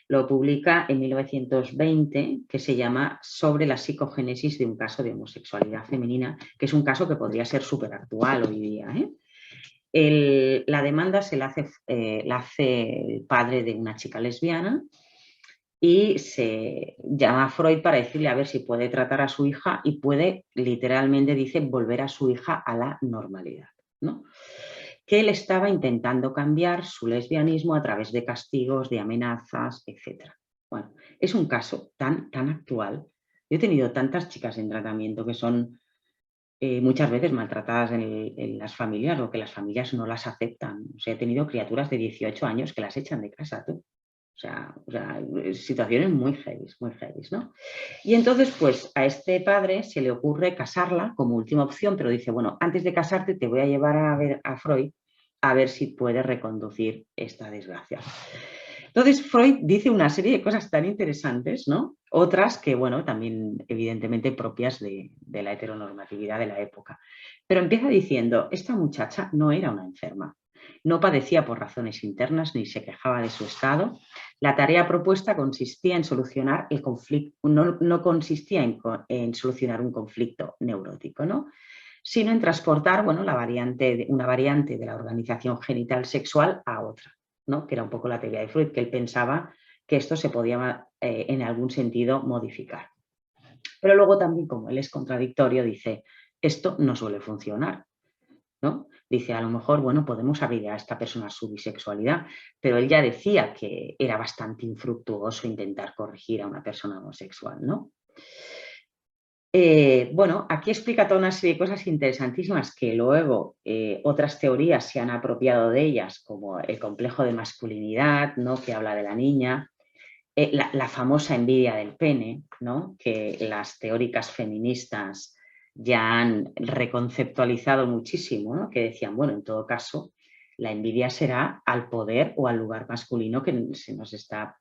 lo publica en 1920, que se llama Sobre la psicogénesis de un caso de homosexualidad femenina, que es un caso que podría ser súper actual hoy día, ¿eh? La demanda la hace el padre de una chica lesbiana y se llama a Freud para decirle a ver si puede tratar a su hija y puede, literalmente dice, volver a su hija a la normalidad, ¿no? Que él estaba intentando cambiar su lesbianismo a través de castigos, de amenazas, etc. Bueno, es un caso tan actual. Yo he tenido tantas chicas en tratamiento que son muchas veces maltratadas en las familias o que las familias no las aceptan. O sea, he tenido criaturas de 18 años que las echan de casa, tú. O sea, situaciones muy heavy, ¿no? Y entonces, pues a este padre se le ocurre casarla como última opción, pero dice, bueno, antes de casarte te voy a llevar a ver a Freud a ver si puede reconducir esta desgracia. Entonces, Freud dice una serie de cosas tan interesantes, ¿no? Otras que, bueno, también evidentemente propias de la heteronormatividad de la época. Pero empieza diciendo, esta muchacha no era una enferma, no padecía por razones internas ni se quejaba de su estado. La tarea propuesta consistía en solucionar el conflicto, no consistía en solucionar un conflicto neurótico, ¿no? Sino en transportar, bueno, una variante de la organización genital sexual a otra, ¿no? Que era un poco la teoría de Freud, que él pensaba que esto se podía en algún sentido modificar. Pero luego también, como él es contradictorio, dice, esto no suele funcionar, ¿no? Dice, a lo mejor, bueno, podemos abrir a esta persona su bisexualidad, pero él ya decía que era bastante infructuoso intentar corregir a una persona homosexual, ¿no? Bueno, aquí explica toda una serie de cosas interesantísimas que luego otras teorías se han apropiado de ellas, como el complejo de masculinidad, ¿no? Que habla de la niña, la famosa envidia del pene, ¿no? Que las teóricas feministas ya han reconceptualizado muchísimo, ¿no? Que decían, bueno, en todo caso, La envidia será al poder o al lugar masculino que se nos está...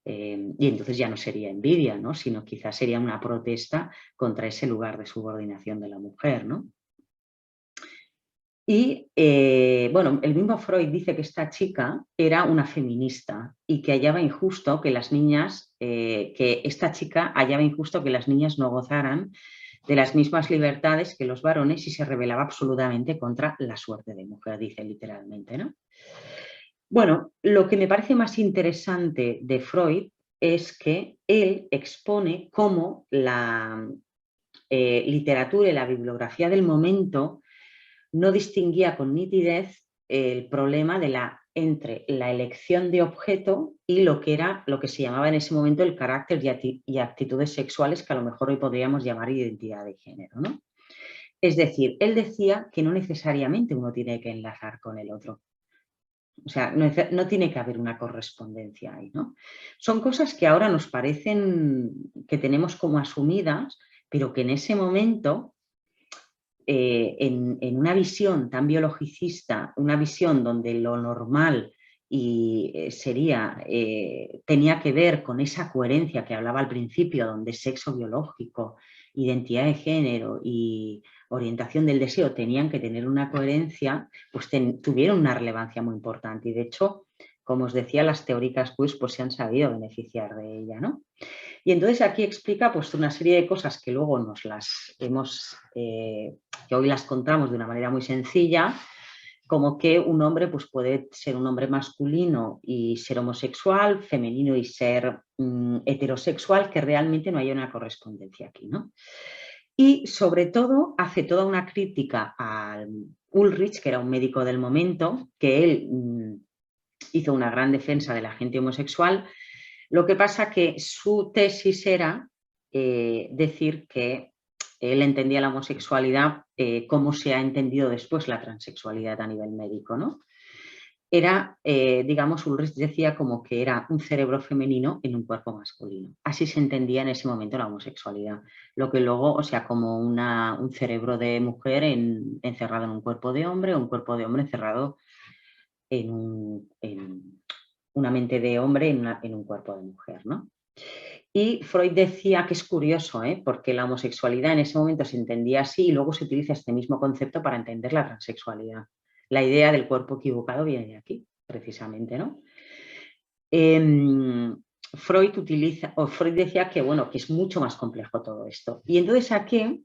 y entonces ya no sería envidia, ¿no? Sino quizás sería una protesta contra ese lugar de subordinación de la mujer, ¿no? Y bueno, el mismo Freud dice que esta chica era una feminista y que hallaba injusto que las niñas, que esta chica hallaba injusto que las niñas no gozaran de las mismas libertades que los varones y se rebelaba absolutamente contra la suerte de mujer, dice literalmente, ¿no? Bueno, lo que me parece más interesante de Freud es que él expone cómo la literatura y la bibliografía del momento no distinguía con nitidez el problema entre la elección de objeto y lo que se llamaba en ese momento el carácter y actitudes sexuales, que a lo mejor hoy podríamos llamar identidad de género, ¿no? Es decir, él decía que no necesariamente uno tiene que enlazar con el otro. O sea, no tiene que haber una correspondencia ahí, ¿no? Son cosas que ahora nos parecen que tenemos como asumidas, pero que en ese momento, en una visión tan biologicista, una visión donde lo normal tenía que ver con esa coherencia que hablaba al principio, donde sexo biológico, identidad de género y orientación del deseo tenían que tener una coherencia, pues tuvieron una relevancia muy importante. Y de hecho, como os decía, las teóricas queer pues se han sabido beneficiar de ella, ¿no? Y entonces aquí explica pues una serie de cosas que luego que hoy las contamos de una manera muy sencilla, como que un hombre pues puede ser un hombre masculino y ser homosexual, femenino y ser heterosexual, que realmente no haya una correspondencia aquí, ¿no? Y sobre todo hace toda una crítica a Ulrich, que era un médico del momento, que él hizo una gran defensa de la gente homosexual. Lo que pasa que su tesis era decir que él entendía la homosexualidad como se ha entendido después la transexualidad a nivel médico, ¿no? Era, digamos, Ulrich decía como que era un cerebro femenino en un cuerpo masculino. Así se entendía en ese momento la homosexualidad. Lo que luego, o sea, como un cerebro de mujer encerrado en un cuerpo de hombre o un cuerpo de hombre encerrado en una mente de hombre en un cuerpo de mujer, ¿no? Y Freud decía que es curioso, porque la homosexualidad en ese momento se entendía así y luego se utiliza este mismo concepto para entender la transexualidad. La idea del cuerpo equivocado viene de aquí, precisamente, ¿no? Freud decía que, bueno, que es mucho más complejo todo esto. Y entonces aquí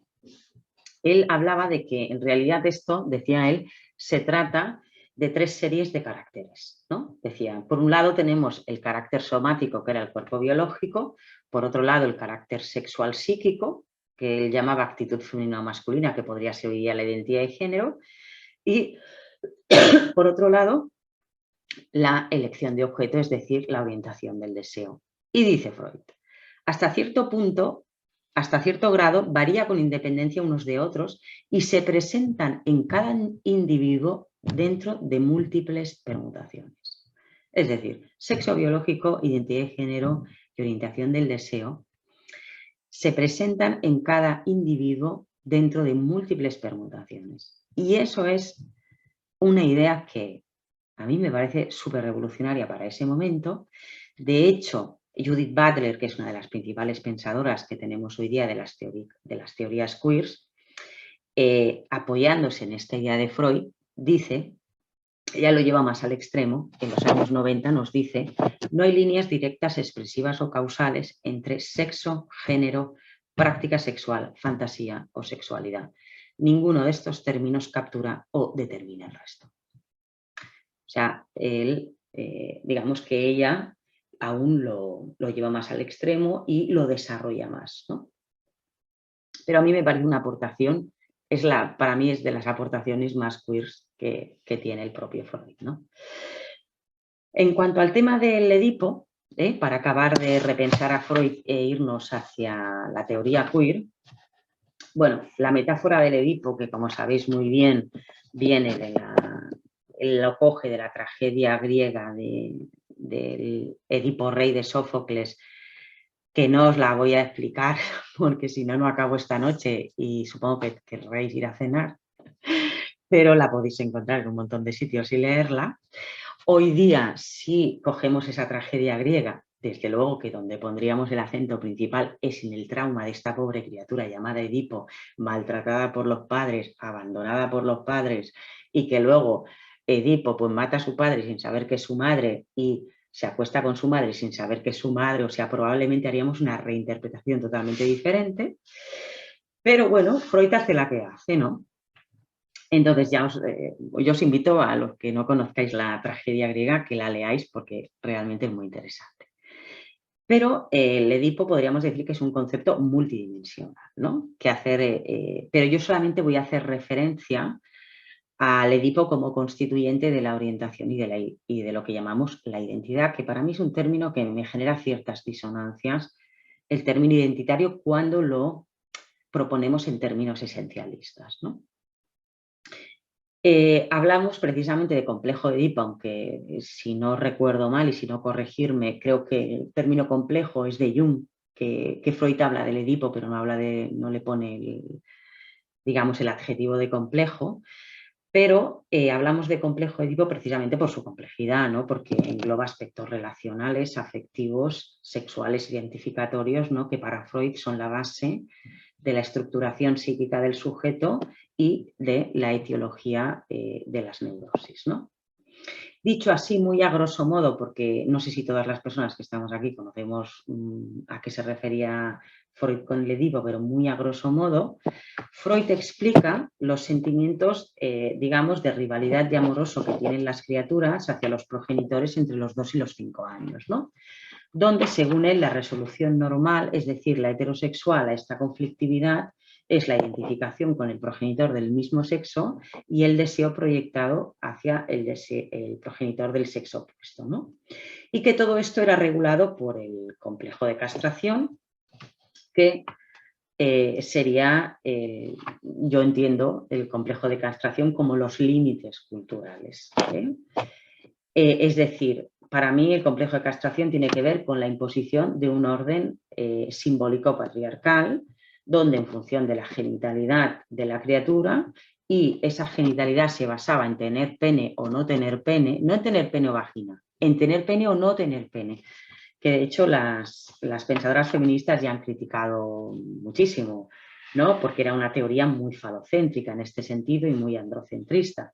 él hablaba de que en realidad esto, decía él, se trata de 3 series de caracteres, ¿no? Decía, por un lado tenemos el carácter somático, que era el cuerpo biológico, por otro lado el carácter sexual psíquico, que él llamaba actitud femenina o masculina, que podría ser hoy día la identidad de género, y por otro lado la elección de objeto, es decir, la orientación del deseo. Y dice Freud, hasta cierto punto, hasta cierto grado, varía con independencia unos de otros y se presentan en cada individuo dentro de múltiples permutaciones. Es decir, sexo biológico, identidad de género y orientación del deseo se presentan en cada individuo dentro de múltiples permutaciones. Y eso es una idea que a mí me parece súper revolucionaria para ese momento. De hecho, Judith Butler, que es una de las principales pensadoras que tenemos hoy día de las teorías queers, apoyándose en esta idea de Freud, dice, ella lo lleva más al extremo, en los años 90 nos dice, no hay líneas directas expresivas o causales entre sexo, género, práctica sexual, fantasía o sexualidad. Ninguno de estos términos captura o determina el resto. O sea, digamos que ella aún lo lleva más al extremo y lo desarrolla más, ¿no? Pero a mí me parece una aportación, para mí es de las aportaciones más queers que tiene el propio Freud, ¿no? En cuanto al tema del Edipo, para acabar de repensar a Freud e irnos hacia la teoría queer, bueno, la metáfora del Edipo, que como sabéis muy bien, viene lo coge de la tragedia griega del Edipo rey de Sófocles, que no os la voy a explicar porque si no, no acabo esta noche y supongo que querréis ir a cenar. pero la podéis encontrar en un montón de sitios y leerla. Hoy día, si cogemos esa tragedia griega, desde luego que donde pondríamos el acento principal es en el trauma de esta pobre criatura llamada Edipo, maltratada por los padres, abandonada por los padres, y que luego Edipo pues mata a su padre sin saber que es su madre y se acuesta con su madre sin saber que es su madre. O sea, probablemente haríamos una reinterpretación totalmente diferente. Pero bueno, Freud hace la que hace, ¿no? Entonces yo os invito a los que no conozcáis la tragedia griega que la leáis porque realmente es muy interesante. Pero el Edipo podríamos decir que es un concepto multidimensional, ¿no? Pero yo solamente voy a hacer referencia al Edipo como constituyente de la orientación y de lo que llamamos la identidad, que para mí es un término que me genera ciertas disonancias, el término identitario, cuando lo proponemos en términos esencialistas, ¿no? Hablamos precisamente de complejo de Edipo, aunque si no recuerdo mal y si no corregirme, creo que el término complejo es de Jung, que Freud habla del Edipo, pero no le pone digamos, el adjetivo de complejo. Pero hablamos de complejo de Edipo precisamente por su complejidad, ¿no? Porque engloba aspectos relacionales, afectivos, sexuales, identificatorios, ¿no? Que para Freud son la base de la estructuración psíquica del sujeto y de la etiología de las neurosis, ¿no? Dicho así muy a grosso modo, porque no sé si todas las personas que estamos aquí conocemos a qué se refería Freud con el Edipo, pero muy a grosso modo, Freud explica los sentimientos, digamos, de rivalidad y amoroso que tienen las criaturas hacia los progenitores entre los 2 y los 5 años, ¿no? Donde, según él, la resolución normal, es decir, la heterosexual a esta conflictividad, es la identificación con el progenitor del mismo sexo y el deseo proyectado hacia el progenitor del sexo opuesto, ¿no? Y que todo esto era regulado por el complejo de castración, que sería, yo entiendo, el complejo de castración como los límites culturales. Es decir, para mí el complejo de castración tiene que ver con la imposición de un orden simbólico patriarcal, donde en función de la genitalidad de la criatura, y esa genitalidad se basaba en tener pene o no tener pene, no en tener pene o vagina, en tener pene o no tener pene, que de hecho las pensadoras feministas ya han criticado muchísimo, ¿no? Porque era una teoría muy falocéntrica en este sentido y muy androcentrista.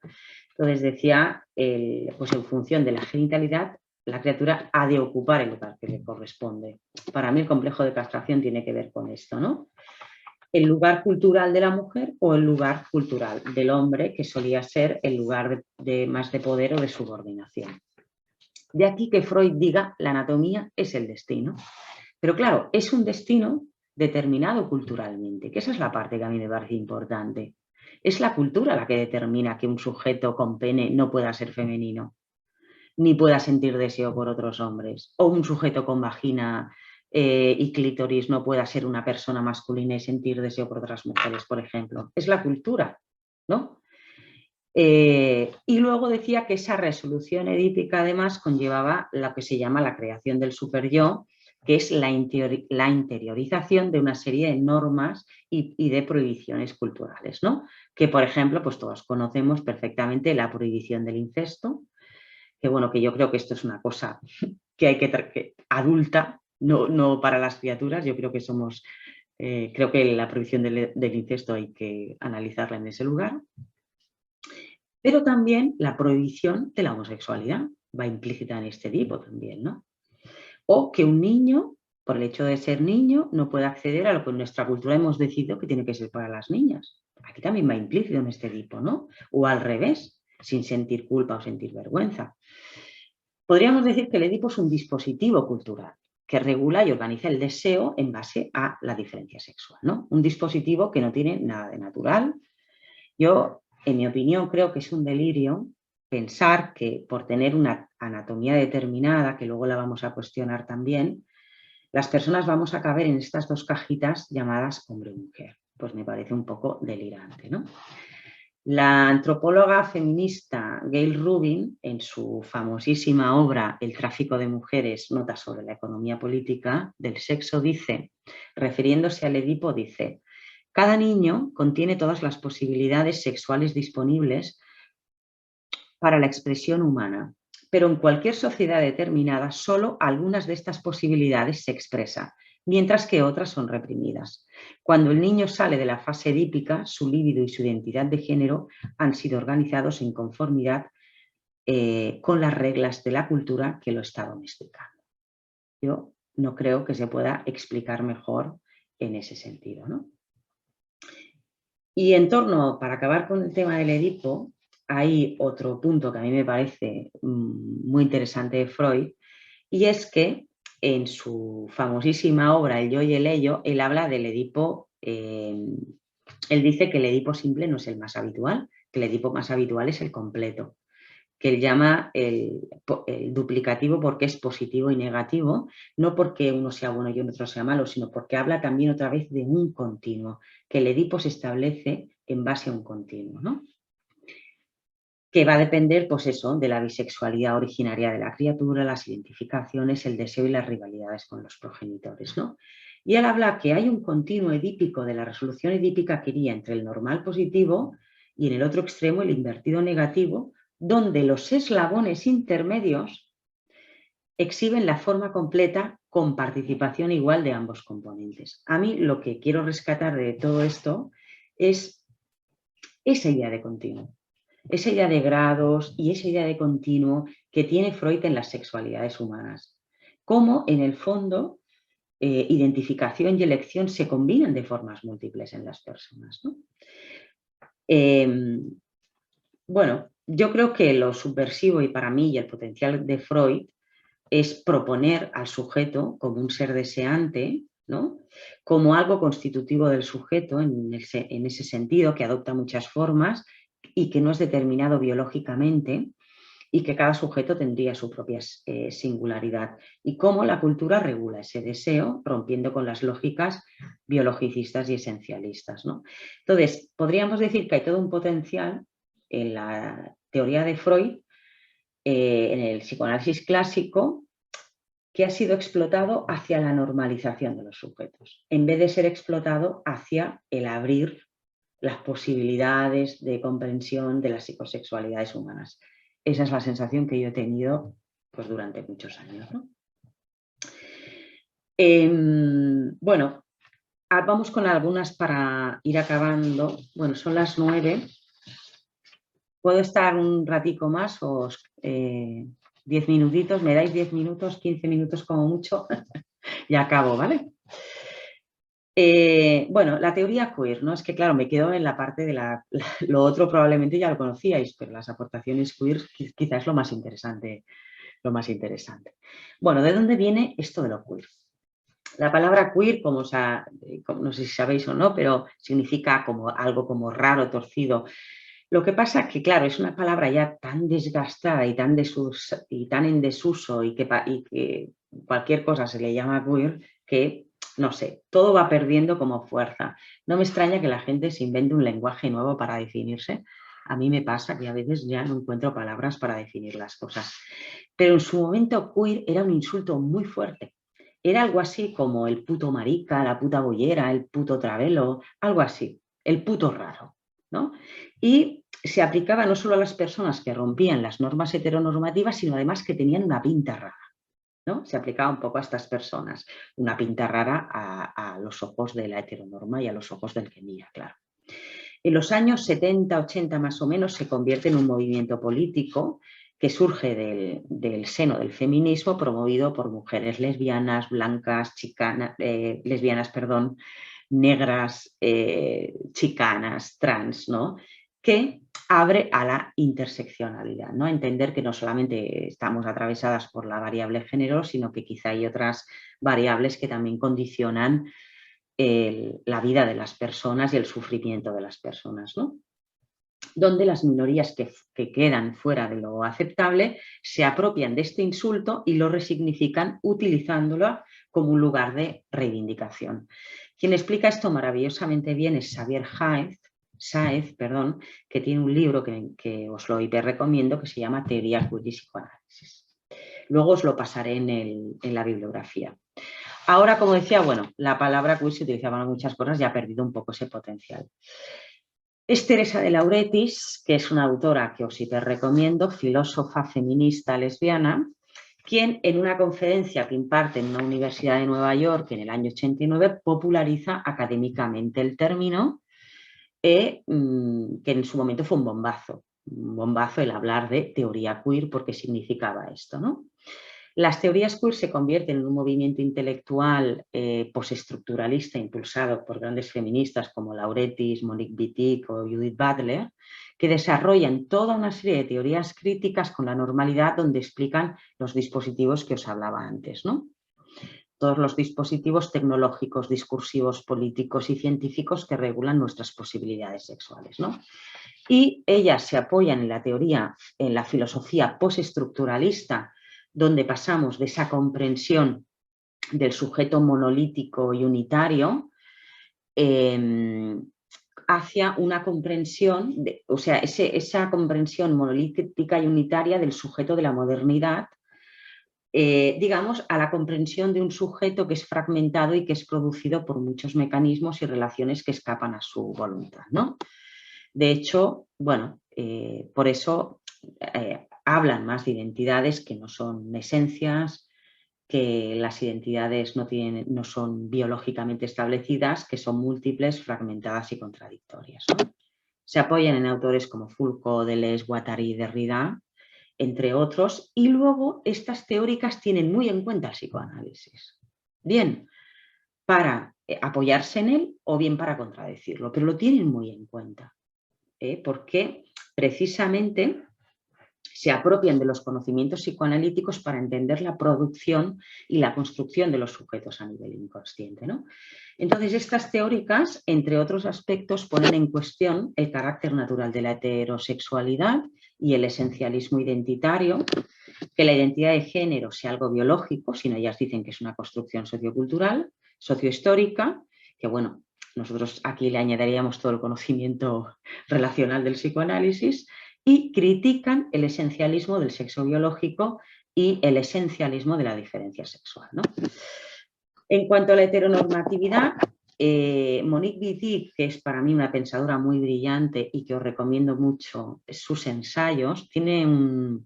Entonces decía, pues en función de la genitalidad, la criatura ha de ocupar el lugar que le corresponde. Para mí el complejo de castración tiene que ver con esto, ¿no? El lugar cultural de la mujer o el lugar cultural del hombre, que solía ser el lugar más de poder o de subordinación. De aquí que Freud diga la anatomía es el destino. Pero claro, es un destino determinado culturalmente, que esa es la parte que a mí me parece importante. Es la cultura la que determina que un sujeto con pene no pueda ser femenino, ni pueda sentir deseo por otros hombres, o un sujeto con vagina y clítoris no pueda ser una persona masculina y sentir deseo por otras mujeres, por ejemplo. Es la cultura, ¿no? Y luego decía que esa resolución edípica además conllevaba lo que se llama la creación del superyo, que es la interiorización de una serie de normas y de prohibiciones culturales, ¿no? Que, por ejemplo, pues todos conocemos perfectamente la prohibición del incesto, que bueno, que yo creo que esto es una cosa que hay que adulta, no para las criaturas. Yo creo que creo que la prohibición del incesto hay que analizarla en ese lugar. Pero también la prohibición de la homosexualidad va implícita en este tipo también, ¿no? O que un niño, por el hecho de ser niño, no puede acceder a lo que en nuestra cultura hemos decidido que tiene que ser para las niñas. Aquí también va implícito en este tipo, ¿no? O al revés, sin sentir culpa o sentir vergüenza. Podríamos decir que el Edipo es un dispositivo cultural que regula y organiza el deseo en base a la diferencia sexual, ¿no? Un dispositivo que no tiene nada de natural. Yo, en mi opinión, creo que es un delirio pensar que por tener una anatomía determinada, que luego la vamos a cuestionar también, las personas vamos a caber en estas dos cajitas llamadas hombre y mujer. Pues me parece un poco delirante, ¿no? La antropóloga feminista Gail Rubin, en su famosísima obra El tráfico de mujeres, notas sobre la economía política del sexo, dice, refiriéndose al Edipo, dice: Cada niño contiene todas las posibilidades sexuales disponibles para la expresión humana, pero en cualquier sociedad determinada solo algunas de estas posibilidades se expresan, mientras que otras son reprimidas. Cuando el niño sale de la fase edípica, su líbido y su identidad de género han sido organizados en conformidad con las reglas de la cultura que lo está domesticando. Yo no creo que se pueda explicar mejor en ese sentido, ¿no? Y en torno, para acabar con el tema del Edipo, hay otro punto que a mí me parece muy interesante de Freud, y es que en su famosísima obra El yo y el ello, él habla del Edipo, él dice que el Edipo simple no es el más habitual, que el Edipo más habitual es el completo, que él llama el duplicativo porque es positivo y negativo, no porque uno sea bueno y otro sea malo, sino porque habla también otra vez de un continuo, que el Edipo se establece en base a un continuo, ¿no? Que va a depender, pues eso, de la bisexualidad originaria de la criatura, las identificaciones, el deseo y las rivalidades con los progenitores, ¿no? Y él habla que hay un continuo edípico de la resolución edípica que iría entre el normal positivo y en el otro extremo el invertido negativo, donde los eslabones intermedios exhiben la forma completa con participación igual de ambos componentes. A mí lo que quiero rescatar de todo esto es esa idea de continuo, esa idea de grados y esa idea de continuo que tiene Freud en las sexualidades humanas. Cómo, en el fondo, identificación y elección se combinan de formas múltiples en las personas, ¿no? Bueno, yo creo que lo subversivo y para mí y el potencial de Freud es proponer al sujeto como un ser deseante, ¿no? Como algo constitutivo del sujeto en ese sentido, que adopta muchas formas y que no es determinado biológicamente y que cada sujeto tendría su propia singularidad. Y cómo la cultura regula ese deseo, rompiendo con las lógicas biologicistas y esencialistas, ¿no? Entonces, podríamos decir que hay todo un potencial en la teoría de Freud, en el psicoanálisis clásico, que ha sido explotado hacia la normalización de los sujetos, en vez de ser explotado hacia el abrir las posibilidades de comprensión de las psicosexualidades humanas. Esa es la sensación que yo he tenido pues, durante muchos años, ¿no? Bueno, vamos con algunas para ir acabando. Bueno, son las 9. ¿Puedo estar un ratico más o 10 minutitos? ¿Me dais 10 minutos, 15 minutos como mucho? Y acabo, ¿vale? Bueno, la teoría queer, ¿no? Es que, claro, me quedo en la parte de lo otro probablemente ya lo conocíais, pero las aportaciones queer quizás es lo más interesante, lo más interesante. Bueno, ¿de dónde viene esto de lo queer? La palabra queer, no sé si sabéis o no, pero significa como algo como raro, torcido. Lo que pasa es que, claro, es una palabra ya tan desgastada y tan en desuso y que cualquier cosa se le llama queer que, no sé, todo va perdiendo como fuerza. No me extraña que la gente se invente un lenguaje nuevo para definirse. A mí me pasa que a veces ya no encuentro palabras para definir las cosas. Pero en su momento queer era un insulto muy fuerte. Era algo así como el puto marica, la puta bollera, el puto travelo, algo así, el puto raro, ¿no? Y se aplicaba no solo a las personas que rompían las normas heteronormativas, sino además que tenían una pinta rara, ¿no? Se aplicaba un poco a estas personas, una pinta rara a los ojos de la heteronorma y a los ojos del que mira, claro. En los años 70, 80 más o menos se convierte en un movimiento político que surge del seno del feminismo promovido por mujeres lesbianas, blancas, negras, chicanas, trans, ¿no? Que abre a la interseccionalidad, ¿no? A entender que no solamente estamos atravesadas por la variable género, sino que quizá hay otras variables que también condicionan la vida de las personas y el sufrimiento de las personas, ¿no? Donde las minorías que quedan fuera de lo aceptable se apropian de este insulto y lo resignifican utilizándolo como un lugar de reivindicación. Quien explica esto maravillosamente bien es Xavier Sáez, que tiene un libro que os lo hiperrecomiendo que se llama Teoría Queer y Psicoanálisis. Luego os lo pasaré en la bibliografía. Ahora, como decía, bueno, la palabra queer se utilizaba en muchas cosas y ha perdido un poco ese potencial. Es Teresa de Lauretis, que es una autora que os hiper recomiendo, filósofa feminista lesbiana, quien en una conferencia que imparte en una universidad de Nueva York en el año 89 populariza académicamente el término, que en su momento fue un bombazo el hablar de teoría queer porque significaba esto, ¿no? Las teorías queer se convierten en un movimiento intelectual postestructuralista impulsado por grandes feministas como Lauretis, Monique Wittig o Judith Butler, que desarrollan toda una serie de teorías críticas con la normalidad donde explican los dispositivos que os hablaba antes, ¿no? Todos los dispositivos tecnológicos, discursivos, políticos y científicos que regulan nuestras posibilidades sexuales, ¿no? Y ellas se apoyan en la teoría, en la filosofía postestructuralista, donde pasamos de esa comprensión del sujeto monolítico y unitario hacia una comprensión, esa comprensión monolítica y unitaria del sujeto de la modernidad, digamos, a la comprensión de un sujeto que es fragmentado y que es producido por muchos mecanismos y relaciones que escapan a su voluntad, ¿no? De hecho, bueno, por eso hablan más de identidades que no son esencias, que las identidades no son biológicamente establecidas, que son múltiples, fragmentadas y contradictorias, ¿no? Se apoyan en autores como Foucault, Deleuze, Guattari y Derrida, entre otros, y luego estas teóricas tienen muy en cuenta el psicoanálisis. Bien, para apoyarse en él o bien para contradecirlo, pero lo tienen muy en cuenta, porque precisamente se apropian de los conocimientos psicoanalíticos para entender la producción y la construcción de los sujetos a nivel inconsciente, ¿no? Entonces, estas teóricas, entre otros aspectos, ponen en cuestión el carácter natural de la heterosexualidad y el esencialismo identitario, que la identidad de género sea algo biológico, sino ellas dicen que es una construcción sociocultural, sociohistórica, que bueno, nosotros aquí le añadiríamos todo el conocimiento relacional del psicoanálisis, y critican el esencialismo del sexo biológico y el esencialismo de la diferencia sexual, ¿no? En cuanto a la heteronormatividad, Monique Wittig, que es para mí una pensadora muy brillante y que os recomiendo mucho sus ensayos, tiene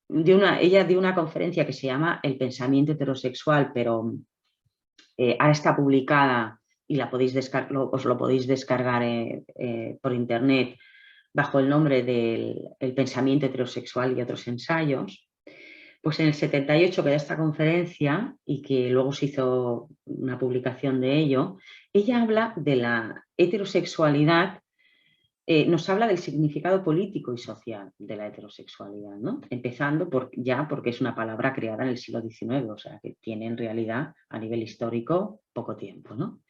ella dio una conferencia que se llama El pensamiento heterosexual, pero ahora está publicada y os lo podéis descargar por internet bajo el nombre del El pensamiento heterosexual y otros ensayos. Pues en el 78 que da esta conferencia y que luego se hizo una publicación de ello, ella habla de la heterosexualidad, nos habla del significado político y social de la heterosexualidad, ¿no? Empezando porque es una palabra creada en el siglo XIX, o sea que tiene en realidad a nivel histórico poco tiempo, ¿no?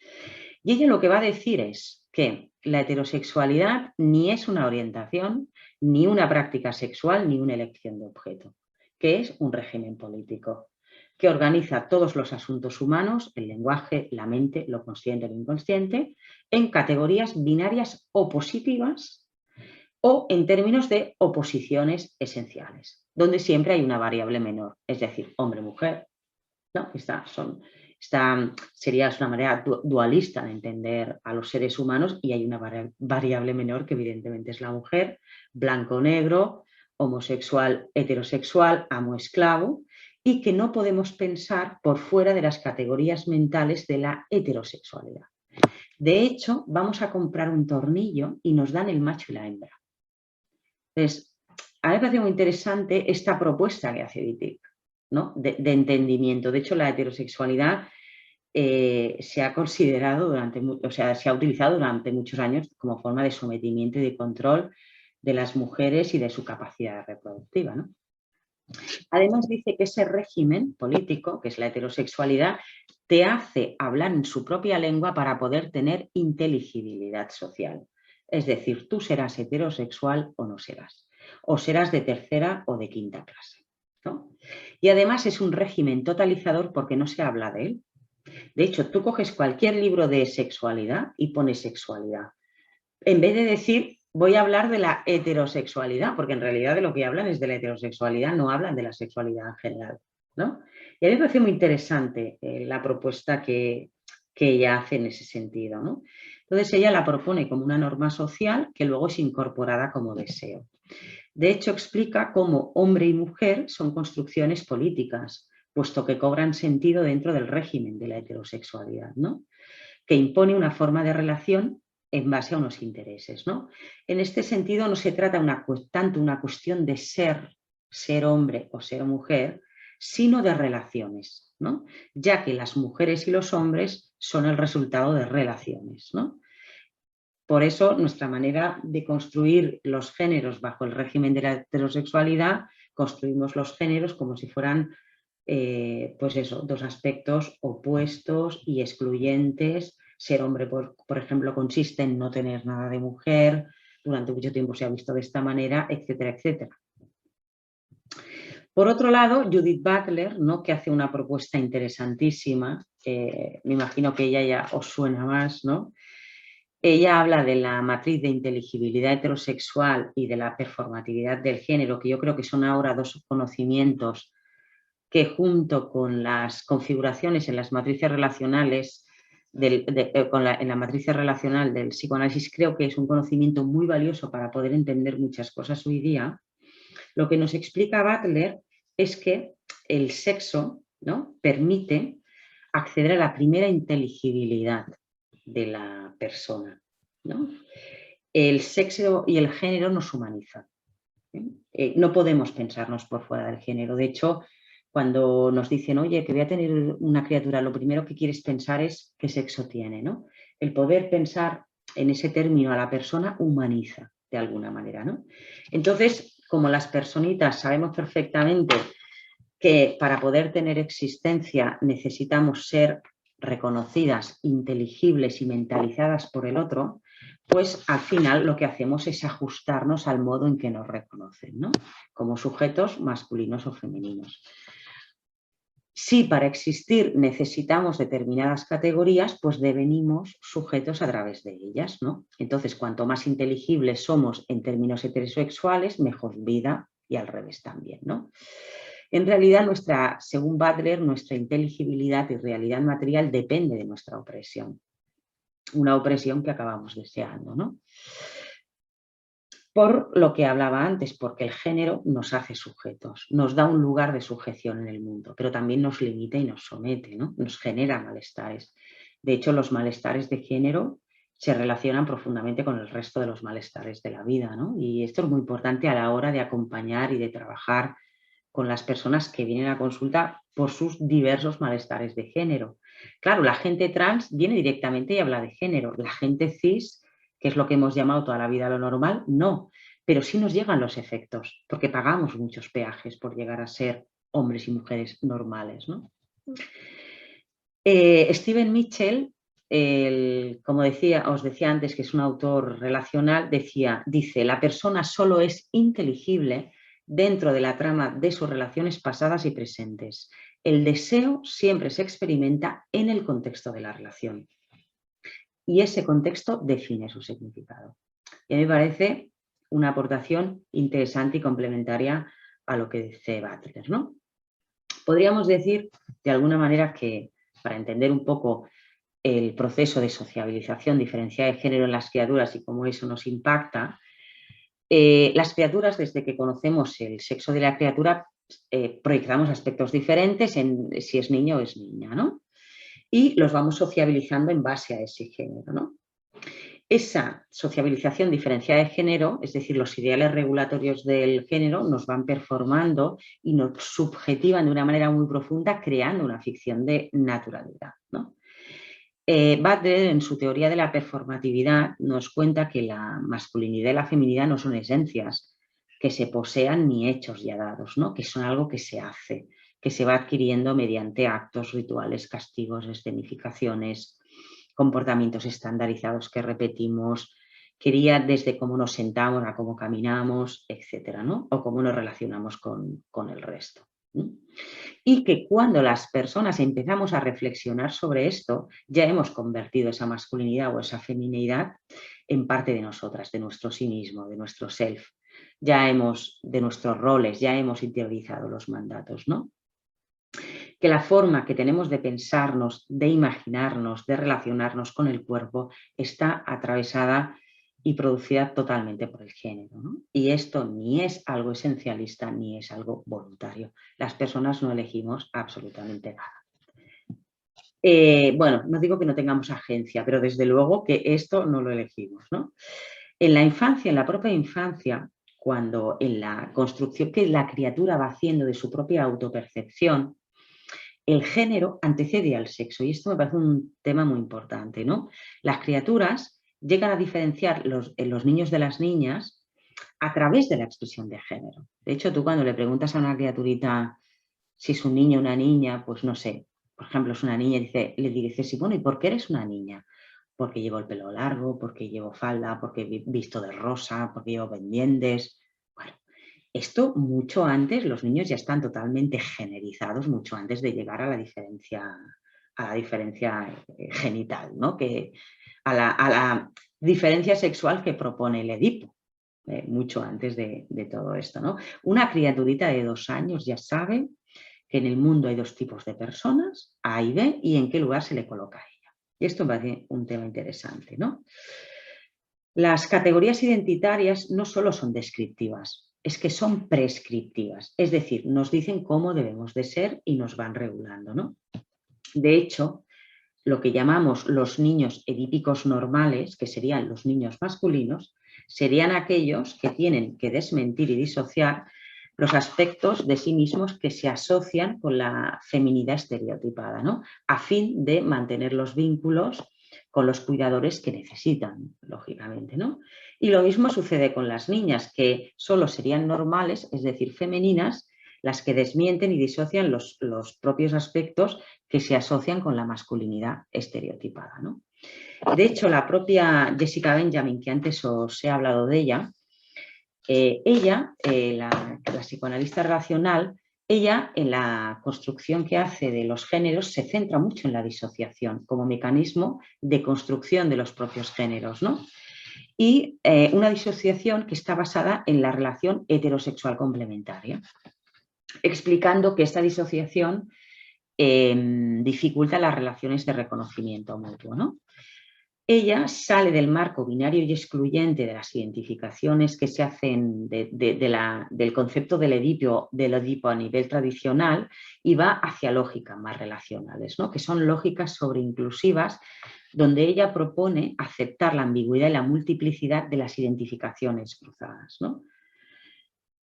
Y ella lo que va a decir es que la heterosexualidad ni es una orientación, ni una práctica sexual, ni una elección de objeto, que es un régimen político que organiza todos los asuntos humanos, el lenguaje, la mente, lo consciente, lo inconsciente, en categorías binarias opositivas o en términos de oposiciones esenciales, donde siempre hay una variable menor, es decir, hombre-mujer, ¿no? Sería una manera dualista de entender a los seres humanos y hay una variable menor que evidentemente es la mujer, blanco-negro, homosexual, heterosexual, amo-esclavo, y que no podemos pensar por fuera de las categorías mentales de la heterosexualidad. De hecho, vamos a comprar un tornillo y nos dan el macho y la hembra. Entonces, a mí me parece muy interesante esta propuesta que hace Wittig, ¿no? de entendimiento. De hecho, la heterosexualidad se ha considerado se ha utilizado durante muchos años como forma de sometimiento y de control de las mujeres y de su capacidad reproductiva, ¿no? Además dice que ese régimen político, que es la heterosexualidad, te hace hablar en su propia lengua para poder tener inteligibilidad social. Es decir, tú serás heterosexual o no serás. O serás de tercera o de quinta clase, ¿no? Y además es un régimen totalizador porque no se habla de él. De hecho, tú coges cualquier libro de sexualidad y pones sexualidad. En vez de decir, voy a hablar de la heterosexualidad, porque en realidad de lo que hablan es de la heterosexualidad, no hablan de la sexualidad en general. ¿no? Y a mí me parece muy interesante la propuesta que ella hace en ese sentido, ¿no? Entonces ella la propone como una norma social que luego es incorporada como deseo. De hecho, explica cómo hombre y mujer son construcciones políticas, puesto que cobran sentido dentro del régimen de la heterosexualidad, ¿no? Que impone una forma de relación en base a unos intereses, ¿no? En este sentido, no se trata tanto una cuestión de ser hombre o ser mujer, sino de relaciones, ¿no? Ya que las mujeres y los hombres son el resultado de relaciones, ¿no? Por eso, nuestra manera de construir los géneros bajo el régimen de la heterosexualidad, construimos los géneros como si fueran, pues eso, dos aspectos opuestos y excluyentes. Ser hombre, por ejemplo, consiste en no tener nada de mujer, durante mucho tiempo se ha visto de esta manera, etcétera, etcétera. Por otro lado, Judith Butler, ¿no?, que hace una propuesta interesantísima, me imagino que ella ya os suena más, ¿no? Ella habla de la matriz de inteligibilidad heterosexual y de la performatividad del género, que yo creo que son ahora dos conocimientos que junto con las configuraciones en las matrices relacionales, en la matriz relacional del psicoanálisis, creo que es un conocimiento muy valioso para poder entender muchas cosas hoy día. Lo que nos explica Butler es que el sexo, ¿no?, permite acceder a la primera inteligibilidad de la persona, ¿no? El sexo y el género nos humanizan. No podemos pensarnos por fuera del género. De hecho, cuando nos dicen, oye, que voy a tener una criatura, lo primero que quieres pensar es qué sexo tiene, ¿no? El poder pensar en ese término a la persona humaniza de alguna manera, ¿no? Entonces, como las personitas sabemos perfectamente que para poder tener existencia necesitamos ser reconocidas, inteligibles y mentalizadas por el otro, pues al final lo que hacemos es ajustarnos al modo en que nos reconocen, ¿no?, como sujetos masculinos o femeninos. Si para existir necesitamos determinadas categorías, pues devenimos sujetos a través de ellas, ¿no? Entonces, cuanto más inteligibles somos en términos heterosexuales, mejor vida, y al revés también, ¿no? En realidad, según Butler, nuestra inteligibilidad y realidad material depende de nuestra opresión. Una opresión que acabamos deseando, ¿no? Por lo que hablaba antes, porque el género nos hace sujetos, nos da un lugar de sujeción en el mundo, pero también nos limita y nos somete, ¿no? Nos genera malestares. De hecho, los malestares de género se relacionan profundamente con el resto de los malestares de la vida, ¿no? Y esto es muy importante a la hora de acompañar y de trabajar con las personas que vienen a consulta por sus diversos malestares de género. Claro, la gente trans viene directamente y habla de género. La gente cis, que es lo que hemos llamado toda la vida lo normal, no. Pero sí nos llegan los efectos, porque pagamos muchos peajes por llegar a ser hombres y mujeres normales, ¿no? Steven Mitchell, como os decía antes, que es un autor relacional, dice, la persona solo es inteligible dentro de la trama de sus relaciones pasadas y presentes. El deseo siempre se experimenta en el contexto de la relación. Y ese contexto define su significado. Y a mí me parece una aportación interesante y complementaria a lo que dice Butler, ¿no? Podríamos decir, de alguna manera, que para entender un poco el proceso de sociabilización diferenciada de género en las criaturas y cómo eso nos impacta, las criaturas, desde que conocemos el sexo de la criatura, proyectamos aspectos diferentes en si es niño o es niña, ¿no? Y los vamos sociabilizando en base a ese género, ¿no? Esa sociabilización diferenciada de género, es decir, los ideales regulatorios del género, nos van performando y nos subjetivan de una manera muy profunda, creando una ficción de naturalidad, ¿no? Butler, en su teoría de la performatividad, nos cuenta que la masculinidad y la feminidad no son esencias que se posean ni hechos ya dados, ¿no?, que son algo que se hace, que se va adquiriendo mediante actos, rituales, castigos, escenificaciones, comportamientos estandarizados que repetimos, que iría desde cómo nos sentamos a cómo caminamos, etcétera, ¿no?, o cómo nos relacionamos con el resto. Y que cuando las personas empezamos a reflexionar sobre esto, ya hemos convertido esa masculinidad o esa feminidad en parte de nosotras, de nuestro sí mismo, de nuestro self. De nuestros roles, ya hemos interiorizado los mandatos, ¿no? que la forma que tenemos de pensarnos, de imaginarnos, de relacionarnos con el cuerpo está atravesada y producida totalmente por el género, ¿no? Y esto ni es algo esencialista ni es algo voluntario. Las personas no elegimos absolutamente nada. Bueno, no digo que no tengamos agencia, pero desde luego que esto no lo elegimos, ¿no? En la infancia, en la propia infancia, cuando en la construcción que la criatura va haciendo de su propia autopercepción, el género antecede al sexo, y esto me parece un tema muy importante, ¿no? Las criaturas llegan a diferenciar los niños de las niñas a través de la expresión de género. De hecho, tú cuando le preguntas a una criaturita si es un niño o una niña, pues no sé, por ejemplo, es una niña, le dices, sí, bueno, ¿y por qué eres una niña? Porque llevo el pelo largo, porque llevo falda, porque he visto de rosa, porque llevo pendientes. Bueno, esto mucho antes, los niños ya están totalmente generizados, mucho antes de llegar a la diferencia genital, ¿no? A la diferencia sexual que propone el Edipo, mucho antes de todo esto, ¿no? Una criaturita de 2 años ya sabe que en el mundo hay 2 tipos de personas, A y B, y en qué lugar se le coloca a ella. Y esto me parece un tema interesante, ¿no? Las categorías identitarias no solo son descriptivas, es que son prescriptivas, es decir, nos dicen cómo debemos de ser y nos van regulando, ¿no? De hecho, lo que llamamos los niños edípicos normales, que serían los niños masculinos, serían aquellos que tienen que desmentir y disociar los aspectos de sí mismos que se asocian con la feminidad estereotipada, ¿no? A fin de mantener los vínculos con los cuidadores que necesitan, lógicamente, ¿no? Y lo mismo sucede con las niñas, que solo serían normales, es decir, femeninas, las que desmienten y disocian los propios aspectos que se asocian con la masculinidad estereotipada, ¿no? De hecho, la propia Jessica Benjamin, que antes os he hablado de ella, la psicoanalista relacional, ella en la construcción que hace de los géneros se centra mucho en la disociación como mecanismo de construcción de los propios géneros, ¿no? Y una disociación que está basada en la relación heterosexual complementaria, explicando que esta disociación dificulta las relaciones de reconocimiento mutuo, ¿no? Ella sale del marco binario y excluyente de las identificaciones que se hacen del concepto del Edipo a nivel tradicional y va hacia lógicas más relacionales, ¿no? Que son lógicas sobreinclusivas, donde ella propone aceptar la ambigüedad y la multiplicidad de las identificaciones cruzadas, ¿no?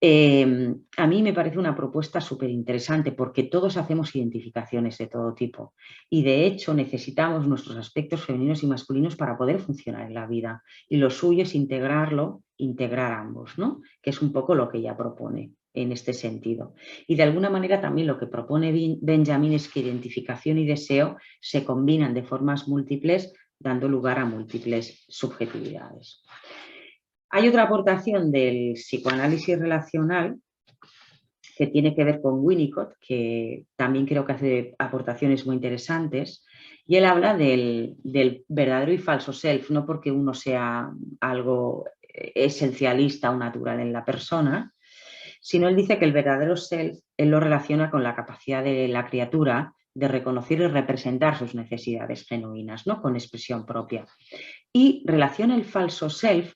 A mí me parece una propuesta súper interesante porque todos hacemos identificaciones de todo tipo y de hecho necesitamos nuestros aspectos femeninos y masculinos para poder funcionar en la vida, y lo suyo es integrar ambos, ¿no? Que es un poco lo que ella propone en este sentido. Y de alguna manera también lo que propone Benjamin es que identificación y deseo se combinan de formas múltiples, dando lugar a múltiples subjetividades. Hay otra aportación del psicoanálisis relacional que tiene que ver con Winnicott, que también creo que hace aportaciones muy interesantes, y él habla del verdadero y falso self, no porque uno sea algo esencialista o natural en la persona, sino él dice que el verdadero self, él lo relaciona con la capacidad de la criatura de reconocer y representar sus necesidades genuinas, ¿no? Con expresión propia. Y relaciona el falso self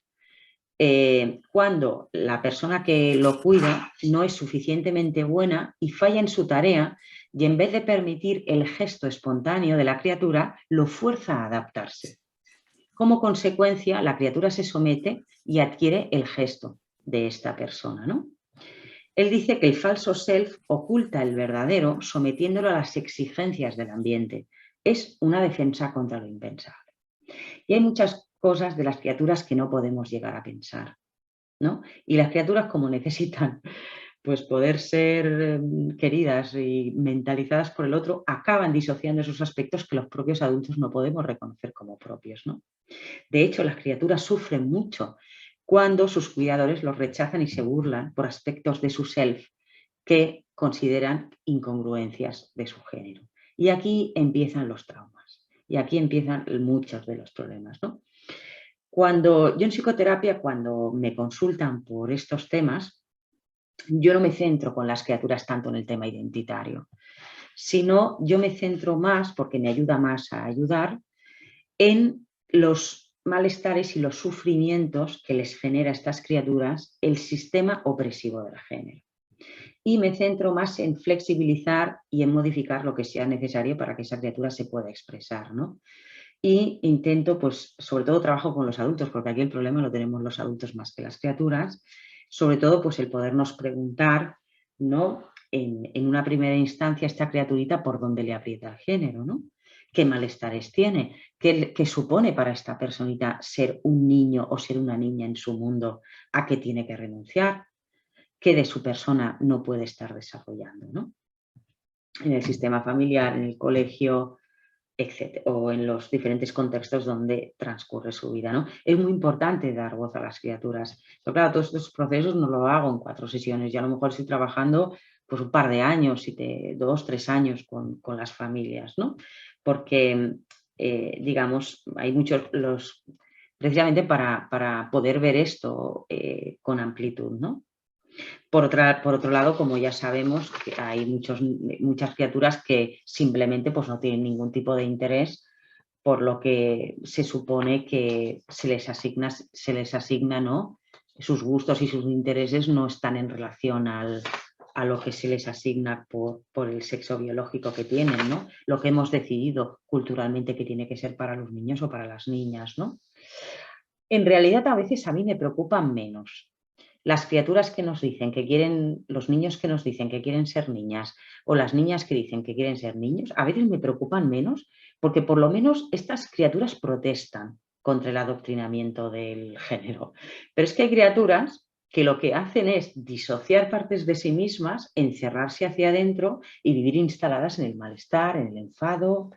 cuando la persona que lo cuida no es suficientemente buena y falla en su tarea, y en vez de permitir el gesto espontáneo de la criatura, lo fuerza a adaptarse. Como consecuencia, la criatura se somete y adquiere el gesto de esta persona, ¿no? Él dice que el falso self oculta el verdadero sometiéndolo a las exigencias del ambiente. Es una defensa contra lo impensable. Y hay muchas cosas de las criaturas que no podemos llegar a pensar, ¿no? Y las criaturas, como necesitan pues poder ser queridas y mentalizadas por el otro, acaban disociando esos aspectos que los propios adultos no podemos reconocer como propios, ¿no? De hecho, las criaturas sufren mucho cuando sus cuidadores los rechazan y se burlan por aspectos de su self que consideran incongruencias de su género. Y aquí empiezan los traumas y aquí empiezan muchos de los problemas, ¿no? Yo en psicoterapia, cuando me consultan por estos temas, yo no me centro con las criaturas tanto en el tema identitario, sino yo me centro más, porque me ayuda más a ayudar, en los malestares y los sufrimientos que les genera a estas criaturas el sistema opresivo del género. Y me centro más en flexibilizar y en modificar lo que sea necesario para que esa criatura se pueda expresar, ¿no? Y intento, pues, sobre todo trabajo con los adultos, porque aquí el problema lo tenemos los adultos más que las criaturas, sobre todo pues el podernos preguntar, ¿no? En una primera instancia esta criaturita por dónde le aprieta el género, ¿no? ¿Qué malestares tiene? ¿Qué supone para esta personita ser un niño o ser una niña en su mundo? ¿A qué tiene que renunciar? ¿Qué de su persona no puede estar desarrollando, ¿no? En el sistema familiar, en el colegio, etcétera, o en los diferentes contextos donde transcurre su vida, ¿no? Es muy importante dar voz a las criaturas. Pero claro, todos estos procesos no lo hago en 4 sesiones. Yo a lo mejor estoy trabajando pues un par de años, 2, 3 años con las familias, ¿no? Porque, digamos, hay muchos precisamente para poder ver esto con amplitud, ¿no? Por otro lado, como ya sabemos, que hay muchas criaturas que simplemente pues, no tienen ningún tipo de interés, por lo que se supone que se les asigna, ¿no? Sus gustos y sus intereses no están en relación a lo que se les asigna por el sexo biológico que tienen, ¿no? Lo que hemos decidido culturalmente que tiene que ser para los niños o para las niñas, ¿no? En realidad, a veces a mí me preocupan menos las criaturas que nos dicen que quieren, los niños que nos dicen que quieren ser niñas o las niñas que dicen que quieren ser niños, a veces me preocupan menos porque por lo menos estas criaturas protestan contra el adoctrinamiento del género. Pero es que hay criaturas que lo que hacen es disociar partes de sí mismas, encerrarse hacia adentro y vivir instaladas en el malestar, en el enfado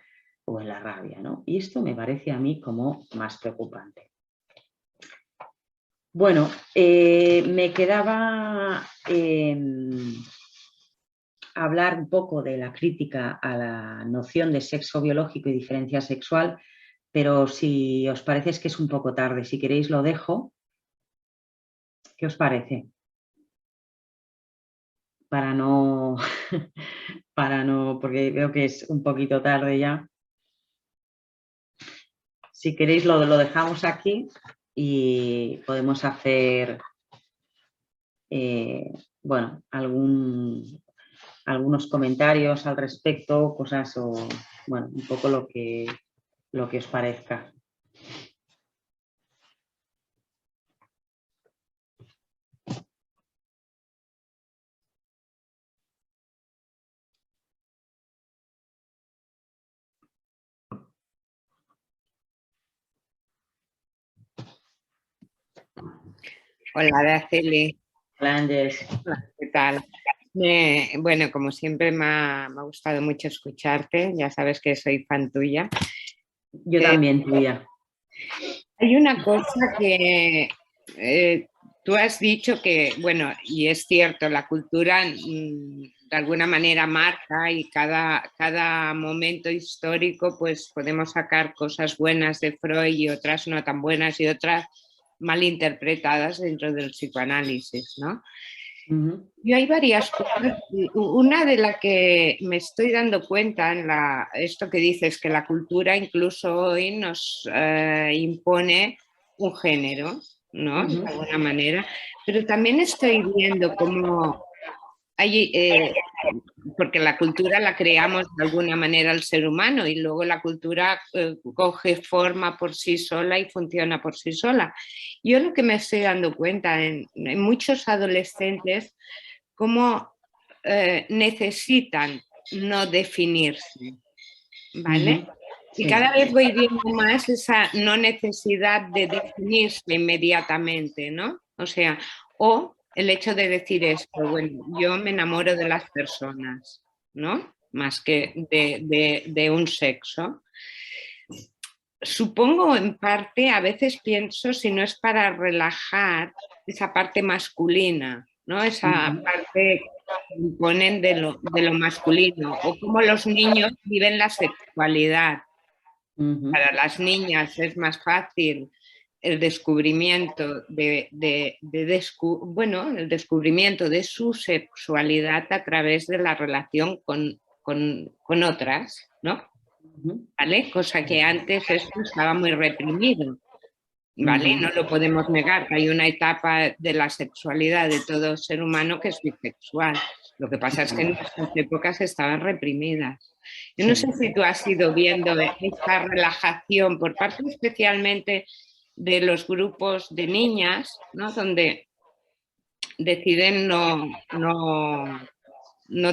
o en la rabia, ¿no? Y esto me parece a mí como más preocupante. Bueno, me quedaba hablar un poco de la crítica a la noción de sexo biológico y diferencia sexual, pero si os parece es que es un poco tarde. Si queréis lo dejo. ¿Qué os parece? Para no, porque veo que es un poquito tarde ya. Si queréis lo dejamos aquí y podemos hacer, bueno, algunos comentarios al respecto, cosas o, bueno, un poco lo que os parezca. Hola, Araceli. Hola, Andrés. ¿Qué tal? Bueno, como siempre me ha gustado mucho escucharte, ya sabes que soy fan tuya. Yo también, tuya. Hay una cosa que tú has dicho que, bueno, y es cierto, la cultura de alguna manera marca y cada momento histórico pues podemos sacar cosas buenas de Freud y otras no tan buenas y otras mal interpretadas dentro del psicoanálisis, ¿no? Yo hay varias cosas, una de las que me estoy dando cuenta en esto que dices, que la cultura incluso hoy nos impone un género, ¿no? De alguna manera, pero también estoy viendo cómo hay, porque la cultura la creamos de alguna manera el ser humano y luego la cultura coge forma por sí sola y funciona por sí sola. Yo lo que me estoy dando cuenta en muchos adolescentes cómo necesitan no definirse, ¿vale? Y cada vez voy viendo más esa no necesidad de definirse inmediatamente, ¿no? O sea, o el hecho de decir esto, bueno, yo me enamoro de las personas, ¿no? Más que de un sexo. Supongo en parte, a veces pienso, si no es para relajar esa parte masculina, ¿no? Esa parte que imponen de lo masculino, o cómo los niños viven la sexualidad. Para las niñas es más fácil el descubrimiento el descubrimiento de su sexualidad a través de la relación con con otras, ¿no? ¿Vale? Cosa que antes esto estaba muy reprimido, ¿vale? No lo podemos negar, que hay una etapa de la sexualidad de todo ser humano que es bisexual. Lo que pasa es que en estas épocas estaban reprimidas. Yo no sé si tú has ido viendo esta relajación por parte especialmente de los grupos de niñas, ¿no? Donde deciden no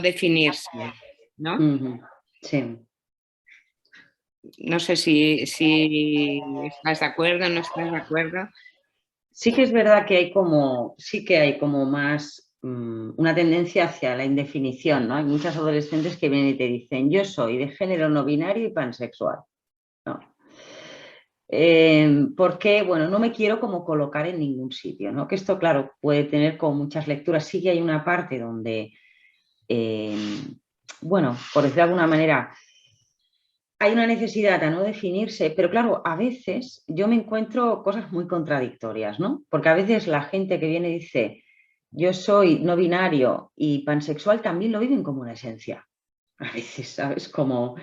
definirse, ¿no? Sí. No sé si estás de acuerdo o no estás de acuerdo. Sí que es verdad que hay como más una tendencia hacia la indefinición, ¿no? Hay muchas adolescentes que vienen y te dicen, yo soy de género no binario y pansexual, ¿no? Porque, bueno, no me quiero como colocar en ningún sitio, ¿no? Que esto, claro, puede tener como muchas lecturas. Sí que hay una parte donde, bueno, por decirlo de alguna manera, hay una necesidad a no definirse, pero claro, a veces yo me encuentro cosas muy contradictorias, ¿no? Porque a veces la gente que viene y dice, yo soy no binario y pansexual, también lo viven como una esencia. A veces, ¿sabes? Como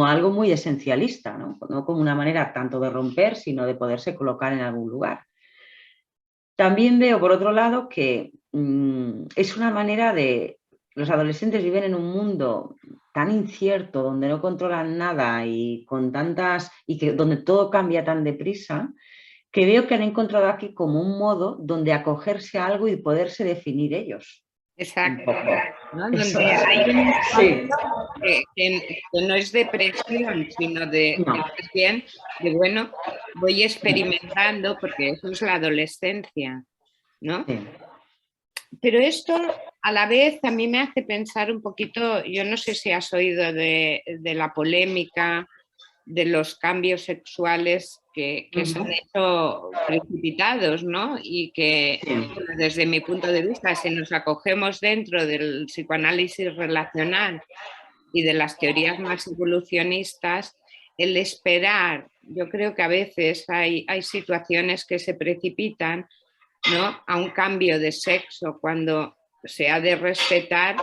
algo muy esencialista, ¿no? No como una manera tanto de romper, sino de poderse colocar en algún lugar. También veo, por otro lado, que es una manera de... Los adolescentes viven en un mundo tan incierto, donde no controlan nada y con tantas... y que, donde todo cambia tan deprisa, que veo que han encontrado aquí como un modo donde acogerse a algo y poderse definir ellos. Exacto, ¿no? Eso Donde es. hay un Sí. que no es depresión, sino de No. más bien de, bueno, voy experimentando, porque eso es la adolescencia, ¿no? Sí. Pero esto a la vez a mí me hace pensar un poquito, yo no sé si has oído de la polémica de los cambios sexuales que se han hecho precipitados, ¿no? Y que, bueno, desde mi punto de vista, si nos acogemos dentro del psicoanálisis relacional y de las teorías más evolucionistas, el esperar, yo creo que a veces hay situaciones que se precipitan, ¿no? A un cambio de sexo cuando se ha de respetar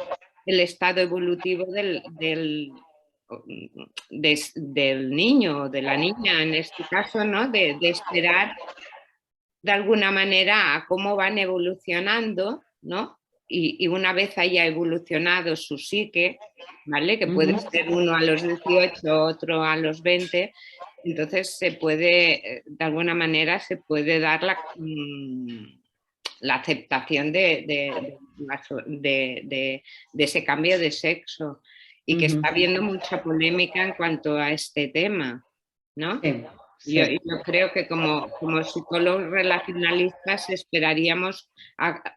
el estado evolutivo del niño o de la niña, en este caso, ¿no? De esperar de alguna manera a cómo van evolucionando, ¿no? Y una vez haya evolucionado su psique, ¿vale? Que puede ser uno a los 18, otro a los 20, entonces se puede, de alguna manera, se puede dar la aceptación de ese cambio de sexo y que está habiendo mucha polémica en cuanto a este tema, ¿no? Sí, Yo sí. creo que como psicólogos relacionalistas esperaríamos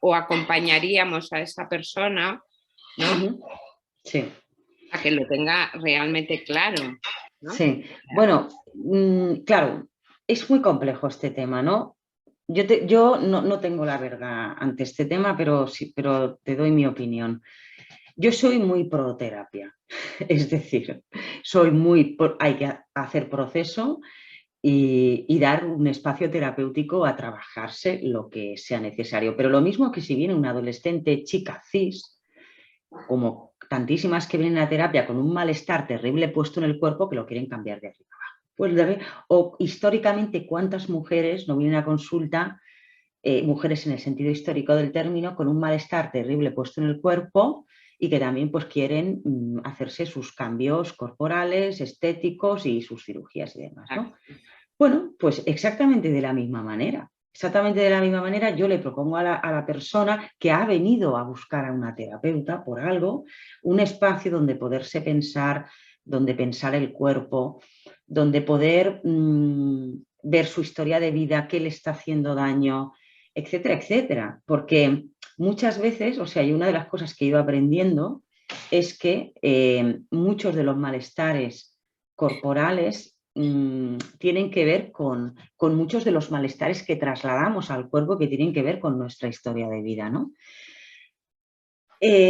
o acompañaríamos a esa persona, ¿no? Sí. A que lo tenga realmente claro, ¿no? Sí. Bueno, claro, es muy complejo este tema, ¿no? Yo no tengo la verdad ante este tema, pero sí, pero te doy mi opinión. Yo soy muy pro terapia, es decir, hay que hacer proceso y dar un espacio terapéutico a trabajarse lo que sea necesario. Pero lo mismo que si viene una adolescente chica cis, como tantísimas que vienen a terapia con un malestar terrible puesto en el cuerpo que lo quieren cambiar de arriba abajo. Pues o históricamente, ¿cuántas mujeres no vienen a consulta? Mujeres en el sentido histórico del término, con un malestar terrible puesto en el cuerpo y que también pues quieren hacerse sus cambios corporales, estéticos y sus cirugías y demás, ¿no? Bueno, pues exactamente de la misma manera. Exactamente de la misma manera yo le propongo a la persona que ha venido a buscar a una terapeuta por algo, un espacio donde poderse pensar, donde pensar el cuerpo, donde poder ver su historia de vida, qué le está haciendo daño, etcétera, etcétera. Porque muchas veces, o sea, y una de las cosas que he ido aprendiendo es que muchos de los malestares corporales tienen que ver con muchos de los malestares que trasladamos al cuerpo que tienen que ver con nuestra historia de vida, ¿no?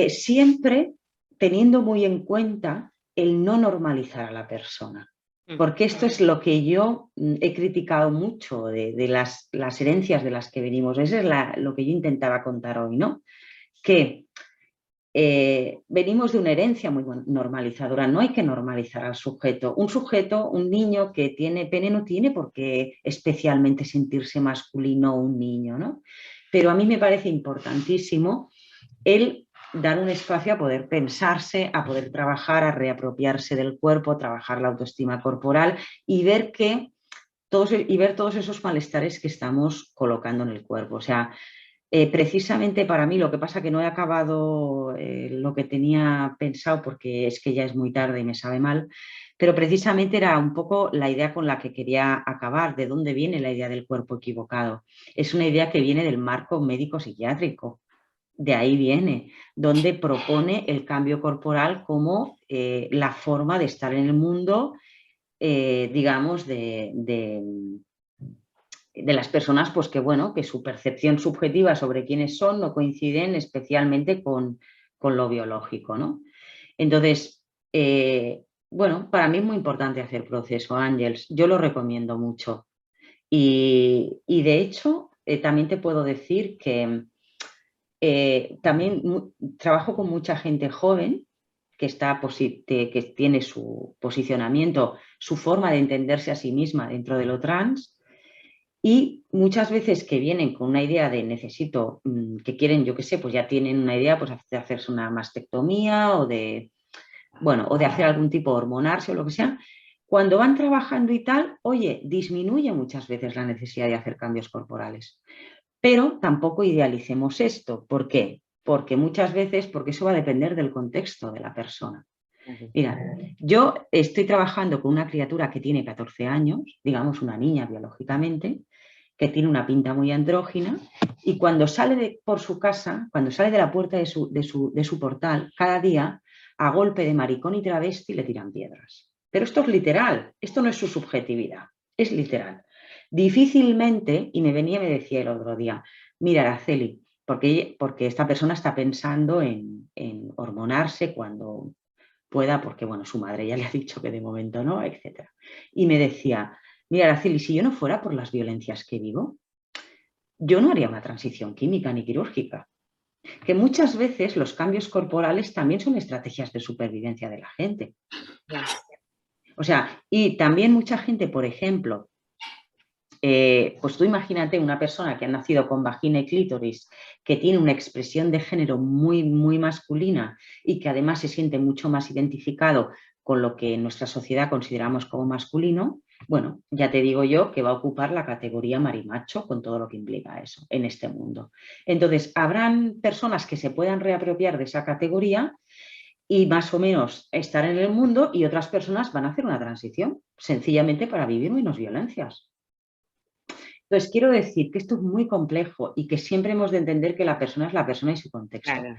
Siempre teniendo muy en cuenta el no normalizar a la persona. Porque esto es lo que yo he criticado mucho de las herencias de las que venimos. Eso es lo que yo intentaba contar hoy, ¿no? Que venimos de una herencia muy normalizadora, no hay que normalizar al sujeto. Un sujeto, un niño que tiene pene no tiene por qué especialmente sentirse masculino un niño, ¿no? Pero a mí me parece importantísimo el dar un espacio a poder pensarse, a poder trabajar, a reapropiarse del cuerpo, trabajar la autoestima corporal y ver todos esos malestares que estamos colocando en el cuerpo. O sea, precisamente para mí, lo que pasa que no he acabado lo que tenía pensado porque es que ya es muy tarde y me sabe mal, pero precisamente era un poco la idea con la que quería acabar, de dónde viene la idea del cuerpo equivocado. Es una idea que viene del marco médico-psiquiátrico, de ahí viene, donde propone el cambio corporal como la forma de estar en el mundo, digamos, de las personas, pues que bueno, que su percepción subjetiva sobre quiénes son no coinciden especialmente con lo biológico, ¿no? Entonces, bueno, para mí es muy importante hacer proceso, Ángels, yo lo recomiendo mucho. Y de hecho, también te puedo decir que también trabajo con mucha gente joven que tiene su posicionamiento, su forma de entenderse a sí misma dentro de lo trans. Y muchas veces que vienen con una idea de necesito, que quieren, yo qué sé, pues ya tienen una idea pues, de hacerse una mastectomía o de, bueno, o de hacer algún tipo de hormonarse o lo que sea. Cuando van trabajando y tal, oye, disminuye muchas veces la necesidad de hacer cambios corporales. Pero tampoco idealicemos esto. ¿Por qué? Porque muchas veces, porque eso va a depender del contexto de la persona. Mira, yo estoy trabajando con una criatura que tiene 14 años, digamos una niña biológicamente, que tiene una pinta muy andrógina y cuando sale por su casa, cuando sale de la puerta de su portal, cada día, a golpe de maricón y travesti, le tiran piedras. Pero esto es literal, esto no es su subjetividad, es literal. Difícilmente, y me decía el otro día, mira, Araceli, porque esta persona está pensando en hormonarse cuando pueda, porque bueno, su madre ya le ha dicho que de momento no, etc. Y me decía, mira, Araceli, si yo no fuera por las violencias que vivo, yo no haría una transición química ni quirúrgica. Que muchas veces los cambios corporales también son estrategias de supervivencia de la gente. O sea, y también mucha gente, por ejemplo, pues tú imagínate una persona que ha nacido con vagina y clítoris, que tiene una expresión de género muy, muy masculina y que además se siente mucho más identificado con lo que en nuestra sociedad consideramos como masculino, bueno, ya te digo yo que va a ocupar la categoría marimacho con todo lo que implica eso en este mundo. Entonces, habrán personas que se puedan reapropiar de esa categoría y más o menos estar en el mundo y otras personas van a hacer una transición, sencillamente para vivir menos violencias. Entonces, quiero decir que esto es muy complejo y que siempre hemos de entender que la persona es la persona y su contexto. Claro.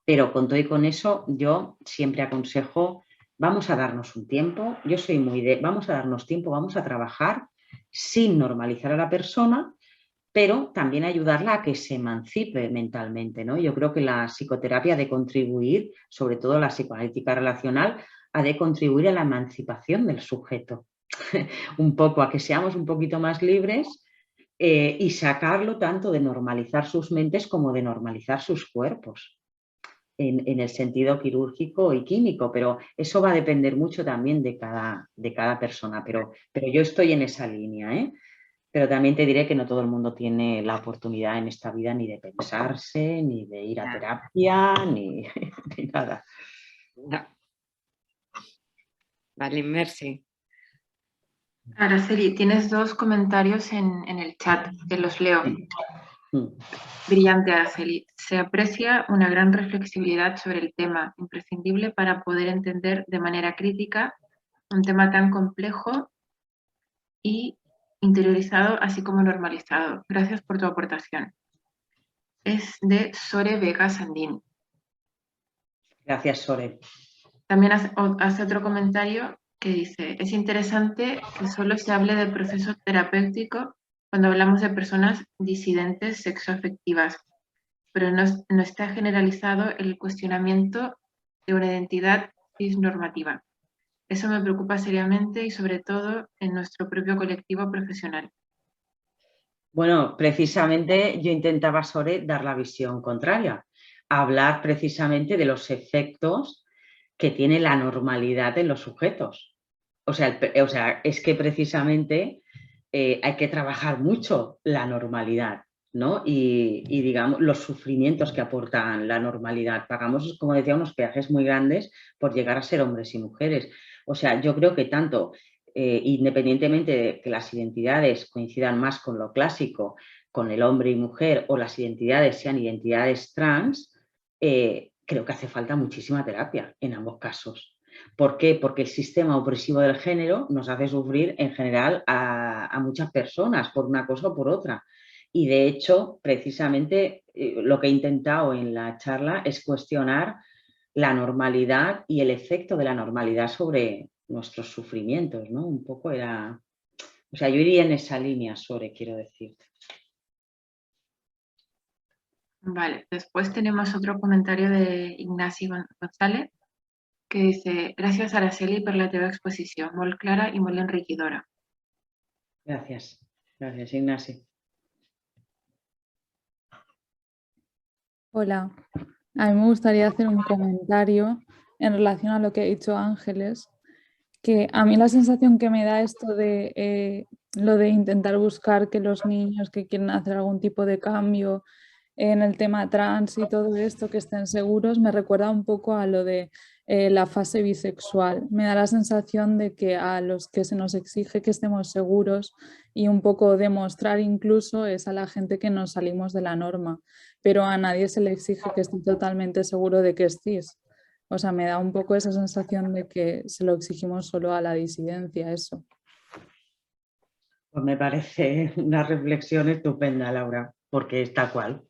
Pero con todo y con eso, yo siempre aconsejo, vamos a darnos un tiempo. Yo soy muy de, vamos a darnos tiempo, vamos a trabajar sin normalizar a la persona, pero también ayudarla a que se emancipe mentalmente, ¿no? Yo creo que la psicoterapia ha de contribuir, sobre todo la psicoanalítica relacional, ha de contribuir a la emancipación del sujeto. Un poco, a que seamos un poquito más libres. Y sacarlo tanto de normalizar sus mentes como de normalizar sus cuerpos, en el sentido quirúrgico y químico, pero eso va a depender mucho también de cada persona, pero yo estoy en esa línea, ¿eh? Pero también te diré que no todo el mundo tiene la oportunidad en esta vida ni de pensarse, ni de ir a terapia, ni nada. No. Vale, Mercy. Araceli, tienes dos comentarios en el chat, que los leo. Brillante, Araceli. Se aprecia una gran reflexibilidad sobre el tema, imprescindible para poder entender de manera crítica un tema tan complejo y interiorizado, así como normalizado. Gracias por tu aportación. Es de Sore Vega Sandín. Gracias, Sore. También hace otro comentario que dice, es interesante que solo se hable del proceso terapéutico cuando hablamos de personas disidentes sexoafectivas, pero no está generalizado el cuestionamiento de una identidad cisnormativa. Eso me preocupa seriamente y sobre todo en nuestro propio colectivo profesional. Bueno, precisamente yo intentaba, Sore, dar la visión contraria, hablar precisamente de los efectos que tiene la normalidad en los sujetos. O sea, es que precisamente hay que trabajar mucho la normalidad, ¿no? Y digamos, los sufrimientos que aportan la normalidad. Pagamos, como decía, unos peajes muy grandes por llegar a ser hombres y mujeres. O sea, yo creo que tanto, independientemente de que las identidades coincidan más con lo clásico, con el hombre y mujer, o las identidades sean identidades trans, creo que hace falta muchísima terapia en ambos casos. ¿Por qué? Porque el sistema opresivo del género nos hace sufrir en general a muchas personas por una cosa o por otra. Y de hecho, precisamente lo que he intentado en la charla es cuestionar la normalidad y el efecto de la normalidad sobre nuestros sufrimientos, ¿no? Un poco era... O sea, yo iría en esa línea, Sore, quiero decir. Vale, después tenemos otro comentario de Ignasi González que dice: gràcies Araceli per la teva exposició, molt clara i molt enriquidora. Gracias, gracias Ignasi. Hola, a mí me gustaría hacer un comentario en relación a lo que ha dicho Ángeles, que a mí la sensación que me da esto de lo de intentar buscar que los niños que quieren hacer algún tipo de cambio en el tema trans y todo esto, que estén seguros, me recuerda un poco a lo de la fase bisexual. Me da la sensación de que a los que se nos exige que estemos seguros y un poco demostrar incluso es a la gente que nos salimos de la norma, pero a nadie se le exige que esté totalmente seguro de que es cis. O sea, me da un poco esa sensación de que se lo exigimos solo a la disidencia, eso. Pues me parece una reflexión estupenda, Laura, porque es tal cual,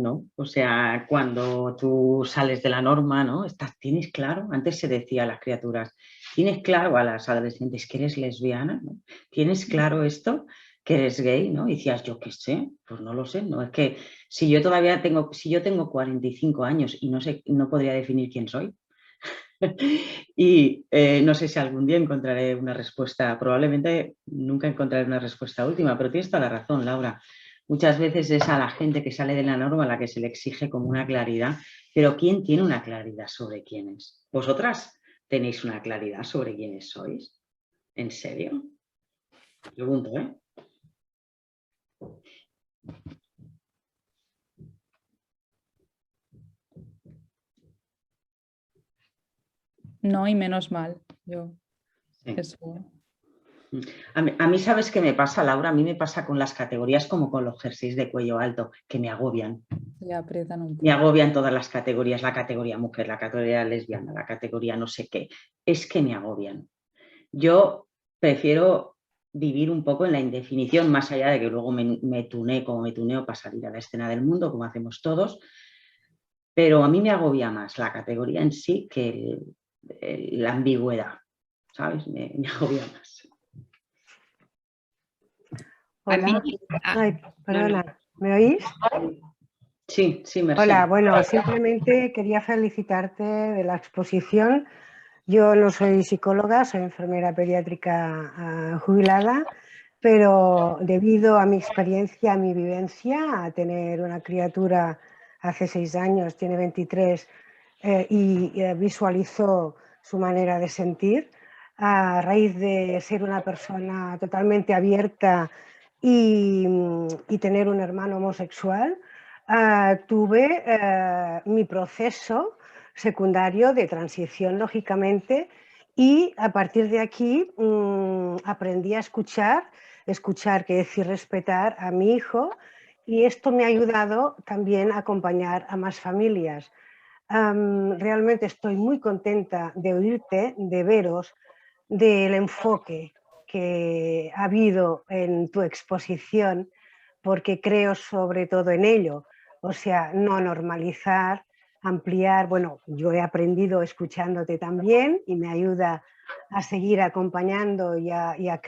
¿no? O sea, cuando tú sales de la norma, ¿no? Tienes claro, antes se decía a las criaturas, tienes claro a las adolescentes que eres lesbiana, ¿no? ¿Tienes claro esto? Que eres gay, ¿no? Y decías, yo qué sé, pues no lo sé, ¿no? Es que si yo tengo 45 años y no sé, no podría definir quién soy. Y no sé si algún día encontraré una respuesta, probablemente nunca encontraré una respuesta última, pero tienes toda la razón, Laura. Muchas veces es a la gente que sale de la norma a la que se le exige como una claridad, pero ¿quién tiene una claridad sobre quién es? ¿Vosotras tenéis una claridad sobre quiénes sois? ¿En serio? Pregunto, ¿eh? No, y menos mal, yo. Sí. Eso. A mí, ¿sabes qué me pasa, Laura? A mí me pasa con las categorías como con los jerseys de cuello alto, que me agobian. Se aprietan un poco. Me agobian todas las categorías, la categoría mujer, la categoría lesbiana, la categoría no sé qué. Es que me agobian. Yo prefiero vivir un poco en la indefinición, más allá de que luego me tunee como me tuneo para salir a la escena del mundo, como hacemos todos. Pero a mí me agobia más la categoría en sí que la ambigüedad, ¿sabes? Me agobia más. Hola. Ay, perdona, ¿me oís? Sí, sí, Merced. Hola, bueno, simplemente quería felicitarte de la exposición. Yo no soy psicóloga, soy enfermera pediátrica jubilada, pero debido a mi experiencia, a mi vivencia, a tener una criatura hace 6 años, tiene 23, y visualizo su manera de sentir, a raíz de ser una persona totalmente abierta y tener un hermano homosexual, tuve mi proceso secundario de transición, lógicamente, y a partir de aquí aprendí a escuchar, que decir respetar a mi hijo, y esto me ha ayudado también a acompañar a más familias. Realmente estoy muy contenta de oírte, de veros, del enfoque que ha habido en tu exposición, porque creo sobre todo en ello, o sea, no normalizar, ampliar. Bueno, yo he aprendido escuchándote también y me ayuda a seguir acompañando y a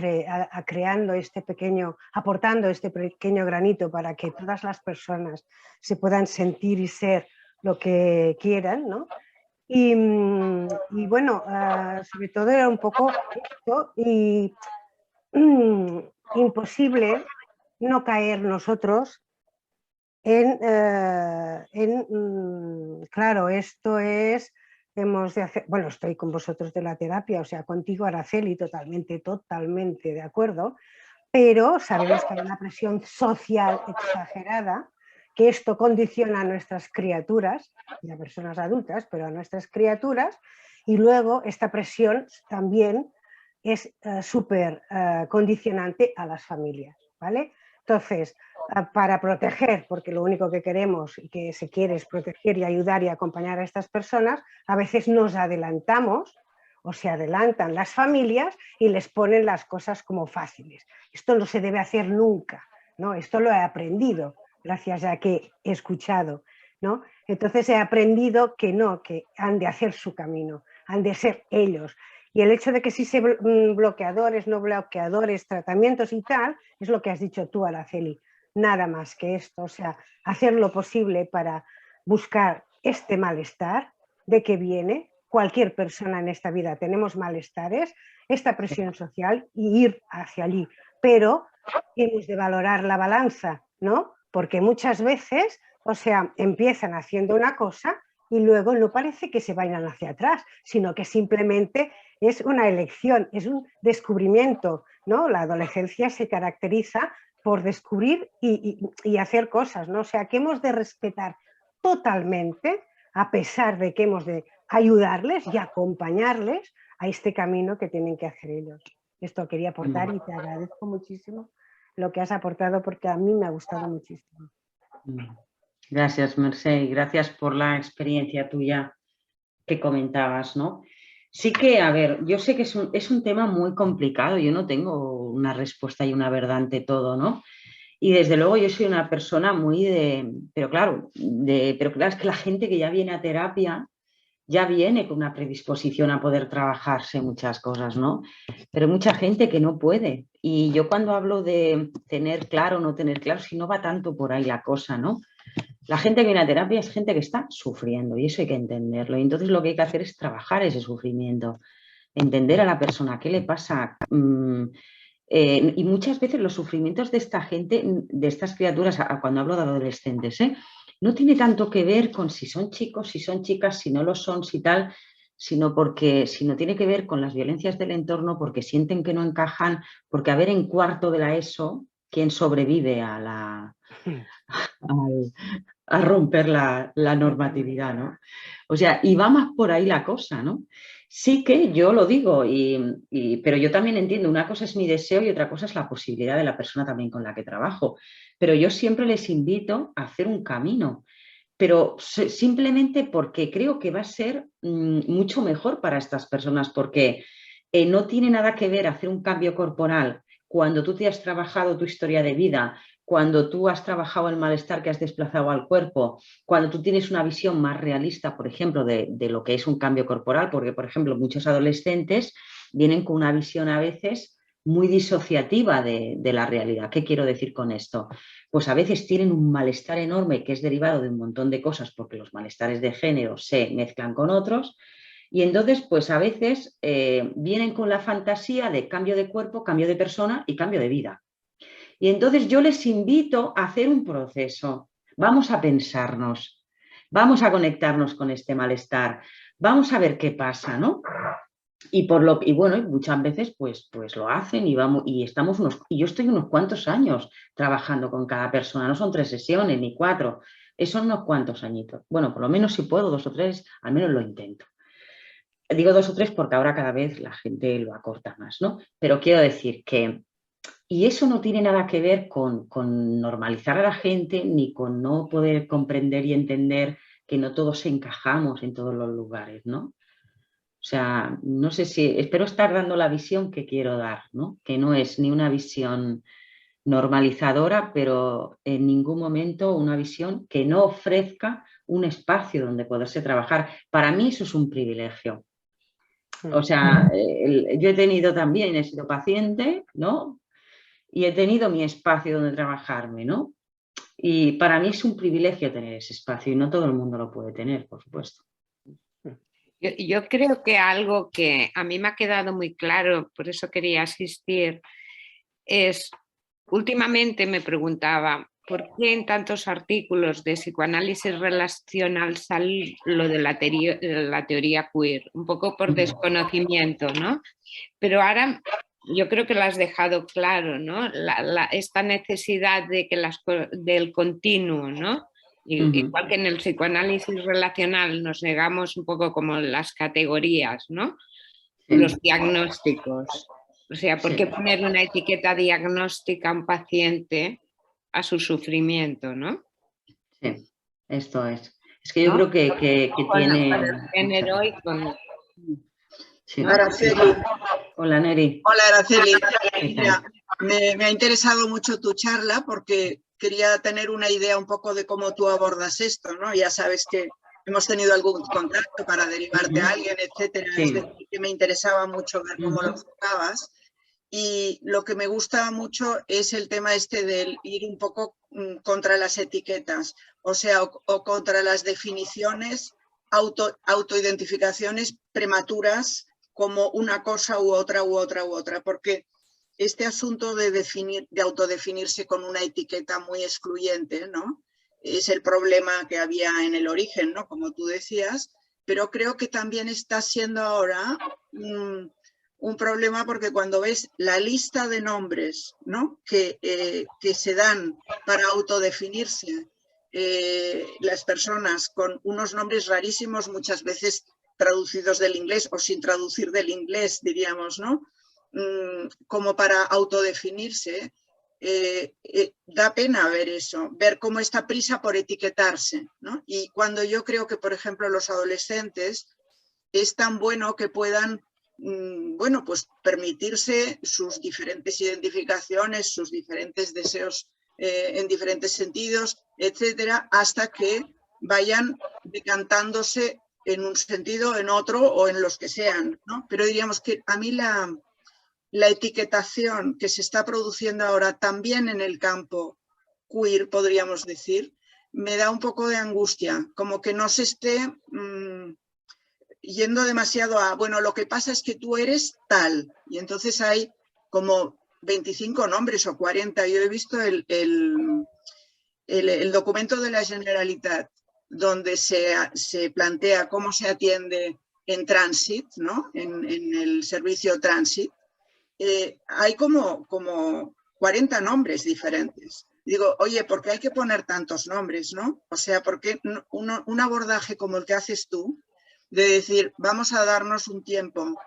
creando este pequeño, aportando este pequeño granito para que todas las personas se puedan sentir y ser lo que quieran, ¿no? Y bueno, sobre todo era un poco esto, y imposible no caer nosotros claro, esto es, hemos de hacer, bueno, estoy con vosotros de la terapia, o sea, contigo, Araceli, totalmente de acuerdo, pero sabemos que hay una presión social exagerada, que esto condiciona a nuestras criaturas, y a personas adultas, pero a nuestras criaturas, y luego esta presión también es súper condicionante a las familias, ¿vale? Entonces, para proteger, porque lo único que queremos y que se quiere es proteger y ayudar y acompañar a estas personas, a veces nos adelantamos o se adelantan las familias y les ponen las cosas como fáciles. Esto no se debe hacer nunca, ¿no? Esto lo he aprendido gracias a que he escuchado, ¿no? Entonces he aprendido que no, que han de hacer su camino, han de ser ellos. Y el hecho de que sí se bloqueadores, no bloqueadores, tratamientos y tal, es lo que has dicho tú, Araceli, nada más que esto, o sea, hacer lo posible para buscar este malestar de que viene. Cualquier persona en esta vida tenemos malestares, esta presión social y ir hacia allí, pero hemos de valorar la balanza, ¿no? Porque muchas veces, o sea, empiezan haciendo una cosa y luego no parece que se vayan hacia atrás, sino que simplemente es una elección, es un descubrimiento, ¿no? La adolescencia se caracteriza por descubrir y hacer cosas, ¿no? O sea, que hemos de respetar totalmente, a pesar de que hemos de ayudarles y acompañarles a este camino que tienen que hacer ellos. Esto quería aportar y te agradezco muchísimo lo que has aportado porque a mí me ha gustado muchísimo. Gracias, Mercè, y gracias por la experiencia tuya que comentabas, ¿no? Sí que, a ver, yo sé que es un tema muy complicado, yo no tengo una respuesta y una verdad ante todo, ¿no? Y desde luego yo soy una persona muy pero claro, es que la gente que ya viene a terapia ya viene con una predisposición a poder trabajarse muchas cosas, ¿no? Pero hay mucha gente que no puede. Y yo cuando hablo de tener claro o no tener claro, si no va tanto por ahí la cosa, ¿no? La gente que viene a terapia es gente que está sufriendo y eso hay que entenderlo. Y entonces lo que hay que hacer es trabajar ese sufrimiento, entender a la persona qué le pasa. Y muchas veces los sufrimientos de esta gente, de estas criaturas, cuando hablo de adolescentes, no tiene tanto que ver con si son chicos, si son chicas, si no lo son, si tal, sino tiene que ver con las violencias del entorno, porque sienten que no encajan, porque a ver en cuarto de la ESO, ¿quién sobrevive a romper la normatividad, ¿no? O sea, y va más por ahí la cosa, ¿no? Sí que yo lo digo, pero yo también entiendo, una cosa es mi deseo y otra cosa es la posibilidad de la persona también con la que trabajo. Pero yo siempre les invito a hacer un camino, pero simplemente porque creo que va a ser mucho mejor para estas personas, porque no tiene nada que ver hacer un cambio corporal cuando tú te has trabajado tu historia de vida, cuando tú has trabajado el malestar que has desplazado al cuerpo, cuando tú tienes una visión más realista, por ejemplo, de lo que es un cambio corporal, porque, por ejemplo, muchos adolescentes vienen con una visión a veces muy disociativa de la realidad. ¿Qué quiero decir con esto? Pues a veces tienen un malestar enorme que es derivado de un montón de cosas, porque los malestares de género se mezclan con otros, y entonces, pues a veces vienen con la fantasía de cambio de cuerpo, cambio de persona y cambio de vida. Y entonces yo les invito a hacer un proceso. Vamos a pensarnos, vamos a conectarnos con este malestar, vamos a ver qué pasa, ¿no? Y bueno, muchas veces pues lo hacen y yo estoy unos cuantos años trabajando con cada persona, no son 3 sesiones ni 4, son unos cuantos añitos. Bueno, por lo menos si puedo 2 o 3, al menos lo intento. Digo 2 o 3 porque ahora cada vez la gente lo acorta más, ¿no? Pero quiero decir que y eso no tiene nada que ver con normalizar a la gente ni con no poder comprender y entender que no todos encajamos en todos los lugares, ¿no? O sea, no sé si, espero estar dando la visión que quiero dar, ¿no? Que no es ni una visión normalizadora, pero en ningún momento una visión que no ofrezca un espacio donde poderse trabajar. Para mí eso es un privilegio. O sea, yo he tenido también, he sido paciente, ¿no? Y he tenido mi espacio donde trabajarme, ¿no? Y para mí es un privilegio tener ese espacio y no todo el mundo lo puede tener, por supuesto. Yo creo que algo que a mí me ha quedado muy claro, por eso quería asistir, es, últimamente me preguntaba, ¿por qué en tantos artículos de psicoanálisis relacional sale lo de la teoría queer? Un poco por desconocimiento, ¿no? Pero ahora yo creo que lo has dejado claro, ¿no? Esta necesidad de que del continuo, ¿no? Igual que en el psicoanálisis relacional nos negamos un poco como las categorías, ¿no? Los diagnósticos. O sea, ¿por qué poner una etiqueta diagnóstica a un paciente a su sufrimiento, ¿no? Sí, esto es. Es que yo creo que tiene... Con el género y con... Sí. ¿No? Araceli. Hola, Neri. Hola, Araceli. Mira, me ha interesado mucho tu charla porque quería tener una idea un poco de cómo tú abordas esto, ¿no? Ya sabes que hemos tenido algún contacto para derivarte a alguien, etcétera. Es decir, que me interesaba mucho ver cómo lo enfocabas. Y lo que me gusta mucho es el tema este del ir un poco contra las etiquetas, o sea, o contra las definiciones, autoidentificaciones prematuras como una cosa u otra, porque este asunto de autodefinirse con una etiqueta muy excluyente, ¿no? Es el problema que había en el origen, ¿no? Como tú decías, pero creo que también está siendo ahora un problema porque cuando ves la lista de nombres, ¿no? que se dan para autodefinirse las personas con unos nombres rarísimos, muchas veces traducidos del inglés o sin traducir del inglés, diríamos, ¿no? Como para autodefinirse, da pena ver eso, ver cómo esta prisa por etiquetarse, ¿no? Y cuando yo creo que, por ejemplo, los adolescentes es tan bueno que puedan, bueno, pues permitirse sus diferentes identificaciones, sus diferentes deseos en diferentes sentidos, etcétera, hasta que vayan decantándose en un sentido, en otro o en los que sean, ¿no? Pero diríamos que a mí la etiquetación que se está produciendo ahora también en el campo queer, podríamos decir, me da un poco de angustia, como que no se esté yendo demasiado a, bueno, lo que pasa es que tú eres tal, y entonces hay como 25 nombres o 40. Yo he visto el documento de la Generalitat, donde se plantea cómo se atiende en Transit, ¿no? En el servicio Transit. Hay como 40 nombres diferentes. Digo, oye, ¿por qué hay que poner tantos nombres, no? O sea, ¿por qué un abordaje como el que haces tú, de decir, vamos a darnos un tiempo,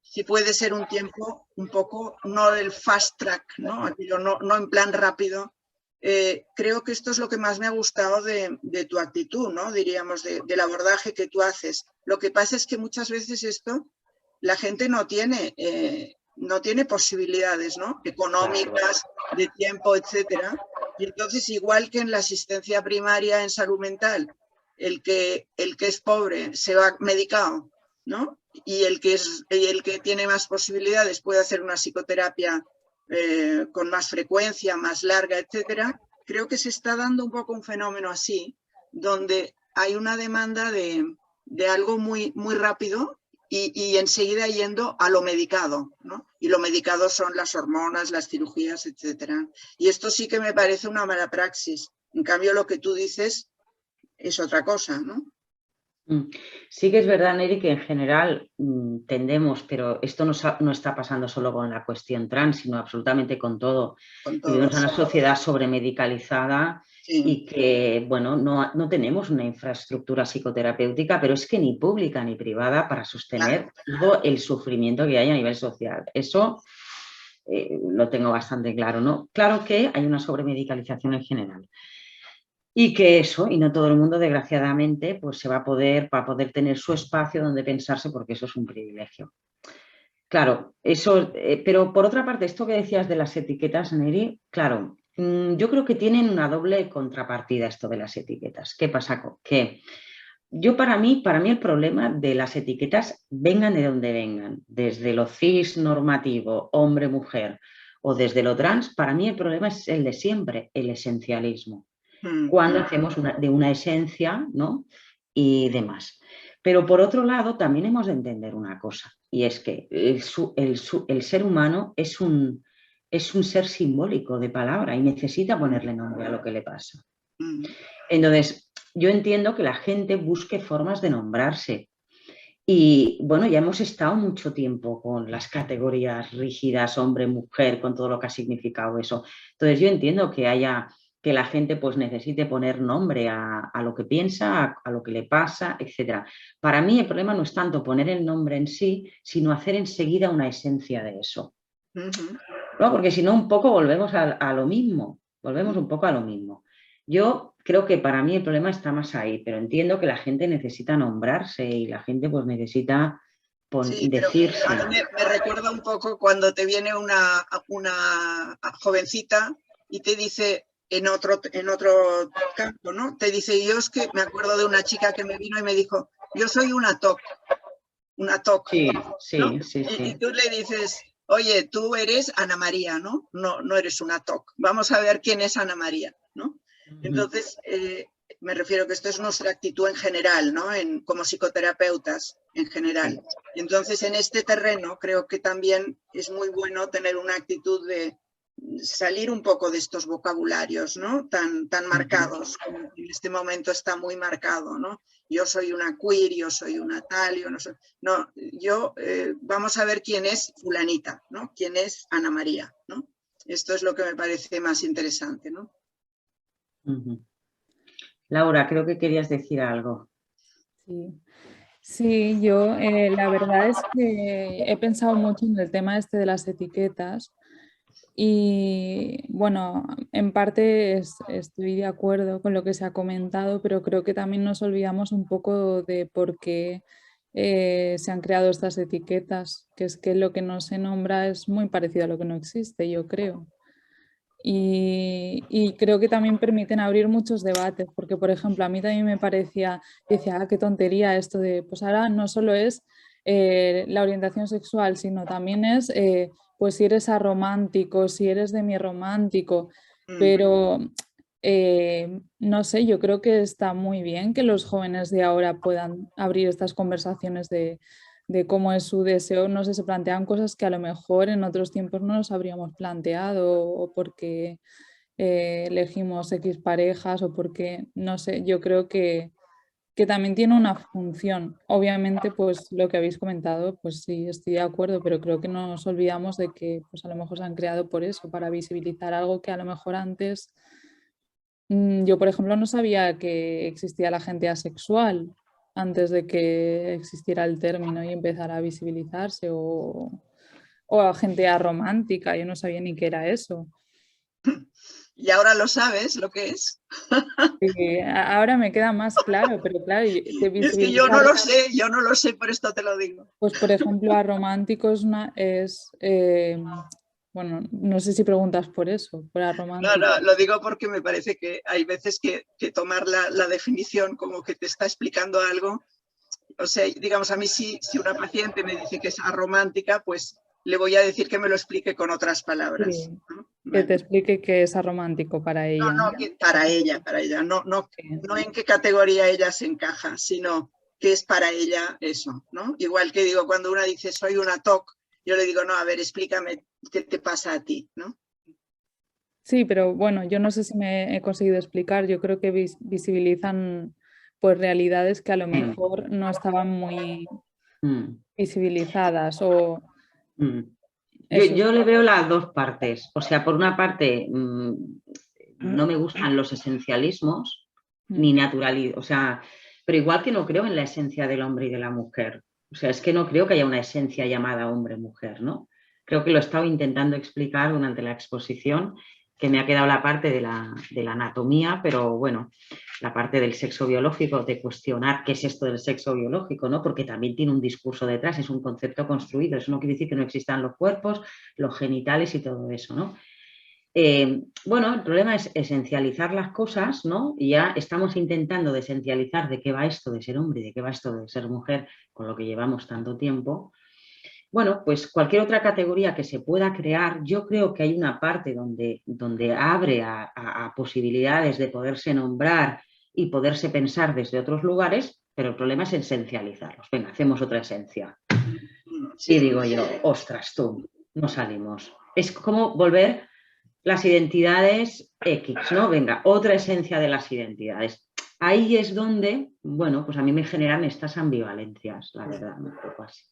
si puede ser un tiempo un poco, no el fast track, ¿no? No en plan rápido. Creo que esto es lo que más me ha gustado de tu actitud, ¿no? Diríamos, del abordaje que tú haces. Lo que pasa es que muchas veces esto, la gente no tiene posibilidades, ¿no? Económicas, de tiempo, etcétera. Y entonces, igual que en la asistencia primaria en salud mental, el que es pobre se va medicado, ¿no? Y el que tiene más posibilidades puede hacer una psicoterapia con más frecuencia, más larga, etcétera. Creo que se está dando un poco un fenómeno así, donde hay una demanda de algo muy, muy rápido y enseguida yendo a lo medicado, ¿no? Y lo medicado son las hormonas, las cirugías, etcétera. Y esto sí que me parece una mala praxis. En cambio, lo que tú dices es otra cosa, ¿no? Sí que es verdad, Neri, que en general tendemos, pero esto no está pasando solo con la cuestión trans, sino absolutamente con todo. Vivimos en una sociedad sobremedicalizada y que, bueno, no tenemos una infraestructura psicoterapéutica, pero es que ni pública ni privada para sostener todo el sufrimiento que hay a nivel social. Eso lo tengo bastante claro, ¿no? Claro que hay una sobremedicalización en general. Y que eso, y no todo el mundo, desgraciadamente, pues va a poder tener su espacio donde pensarse, porque eso es un privilegio. Claro, eso, pero por otra parte, esto que decías de las etiquetas, Neri, claro, yo creo que tienen una doble contrapartida esto de las etiquetas. ¿Qué pasa? Que para mí el problema de las etiquetas, vengan de donde vengan, desde lo cis normativo, hombre, mujer, o desde lo trans, para mí el problema es el de siempre, el esencialismo. Cuando hacemos de una esencia, ¿no? Y demás. Pero por otro lado, también hemos de entender una cosa, y es que el ser humano es un es un ser simbólico de palabra y necesita ponerle nombre a lo que le pasa. Entonces, yo entiendo que la gente busque formas de nombrarse. Y bueno, ya hemos estado mucho tiempo con las categorías rígidas, hombre, mujer, con todo lo que ha significado eso. Entonces yo entiendo que la gente pues necesite poner nombre a lo que piensa, a lo que le pasa, etc. Para mí el problema no es tanto poner el nombre en sí, sino hacer enseguida una esencia de eso. ¿No? Porque si no, un poco volvemos a lo mismo, volvemos un poco a lo mismo. Yo creo que para mí el problema está más ahí, pero entiendo que la gente necesita nombrarse y la gente pues necesita decirse. A mí me recuerda un poco cuando te viene una jovencita y te dice en otro campo, ¿no? Te dice, yo es que me acuerdo de una chica que me vino y me dijo, yo soy una TOC. Sí, ¿no? sí. Y tú le dices, oye, tú eres Ana María, ¿no? No eres una TOC. Vamos a ver quién es Ana María, ¿no? Entonces, me refiero que esto es nuestra actitud en general, ¿no? Como psicoterapeutas en general. Y entonces, en este terreno, creo que también es muy bueno tener una actitud de salir un poco de estos vocabularios, ¿no? Tan marcados, como en este momento está muy marcado, ¿no? Yo soy una queer, yo soy una tal, yo no soy... No, vamos a ver quién es fulanita, ¿no? Quién es Ana María, ¿no? Esto es lo que me parece más interesante, ¿no? Laura, creo que querías decir algo. Sí, yo la verdad es que he pensado mucho en el tema este de las etiquetas y bueno, en parte estoy de acuerdo con lo que se ha comentado, pero creo que también nos olvidamos un poco de por qué se han creado estas etiquetas, que es que lo que no se nombra es muy parecido a lo que no existe, yo creo. Y creo que también permiten abrir muchos debates, porque por ejemplo a mí también me decía, qué tontería esto de, pues ahora no solo es la orientación sexual, sino también es, pues si eres aromántico, si eres demirromántico, pero no sé, yo creo que está muy bien que los jóvenes de ahora puedan abrir estas conversaciones de cómo es su deseo, no sé, se plantean cosas que a lo mejor en otros tiempos no nos habríamos planteado o porque elegimos X parejas o porque, no sé, yo creo que también tiene una función. Obviamente, pues lo que habéis comentado, pues sí, estoy de acuerdo, pero creo que no nos olvidamos de que pues a lo mejor se han creado por eso, para visibilizar algo que a lo mejor antes... Yo, por ejemplo, no sabía que existía la gente asexual antes de que existiera el término y empezara a visibilizarse, o a gente aromántica, yo no sabía ni qué era eso. Y ahora lo sabes lo que es. Ahora me queda más claro, pero claro, Es que yo no lo sé, por esto te lo digo. Pues por ejemplo, aromántico bueno, no sé si preguntas por eso, por aromántico. No, lo digo porque me parece que hay veces que tomar la definición como que te está explicando algo. O sea, digamos, a mí si una paciente me dice que es aromántica, pues le voy a decir que me lo explique con otras palabras. Sí, ¿no? Que te explique que es aromántico para ella. No, para ella. No en qué categoría ella se encaja, sino que es para ella eso, ¿no? Igual que digo, cuando una dice soy una TOC, yo le digo, no, a ver, explícame qué te pasa a ti, ¿no? Sí, pero bueno, yo no sé si me he conseguido explicar. Yo creo que visibilizan pues realidades que a lo mejor no estaban muy visibilizadas o... Yo le veo las dos partes. O sea, por una parte, no me gustan los esencialismos ni naturalidad. O sea, pero igual que no creo en la esencia del hombre y de la mujer. O sea, es que no creo que haya una esencia llamada hombre-mujer, ¿no? Creo que lo he estado intentando explicar durante la exposición, que me ha quedado la parte de la anatomía, pero bueno, la parte del sexo biológico, de cuestionar qué es esto del sexo biológico, ¿no? Porque también tiene un discurso detrás, es un concepto construido, eso no quiere decir que no existan los cuerpos, los genitales y todo eso, ¿no? Bueno, el problema es esencializar las cosas, ¿no? Y ya estamos intentando desesencializar de qué va esto de ser hombre y de qué va esto de ser mujer, con lo que llevamos tanto tiempo. Bueno, pues cualquier otra categoría que se pueda crear, yo creo que hay una parte donde abre a posibilidades de poderse nombrar y poderse pensar desde otros lugares, pero el problema es esencializarlos. Venga, hacemos otra esencia. Sí, digo yo, ostras, tú, no salimos. es como volver las identidades X, ¿no? Venga, otra esencia de las identidades. Ahí es donde, bueno, pues a mí me generan estas ambivalencias, la verdad, un poco así.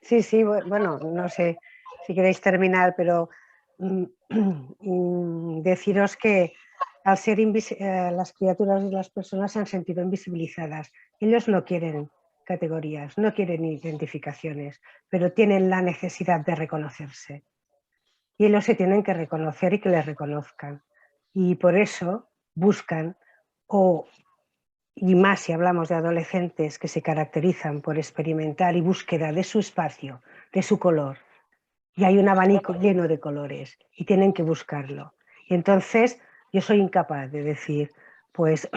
Sí, sí, bueno, no sé si queréis terminar, pero deciros que al ser las criaturas y las personas se han sentido invisibilizadas. Ellos no quieren categorías, no quieren identificaciones, pero tienen la necesidad de reconocerse. Y ellos se tienen que reconocer y que les reconozcan. Y por eso buscan, y más si hablamos de adolescentes que se caracterizan por experimentar y búsqueda de su espacio, de su color. Y hay un abanico lleno de colores y tienen que buscarlo. Y entonces yo soy incapaz de decir, pues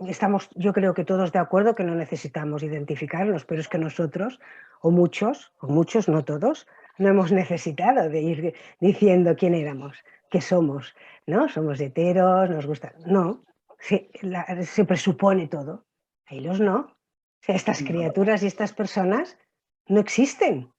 estamos, yo creo que todos de acuerdo que no necesitamos identificarnos, pero es que nosotros, o muchos, no todos, no hemos necesitado de ir diciendo quién éramos, qué somos, ¿no? Somos heteros, nos gusta. No, se presupone todo. Ellos no. O sea, estas criaturas y estas personas no existen.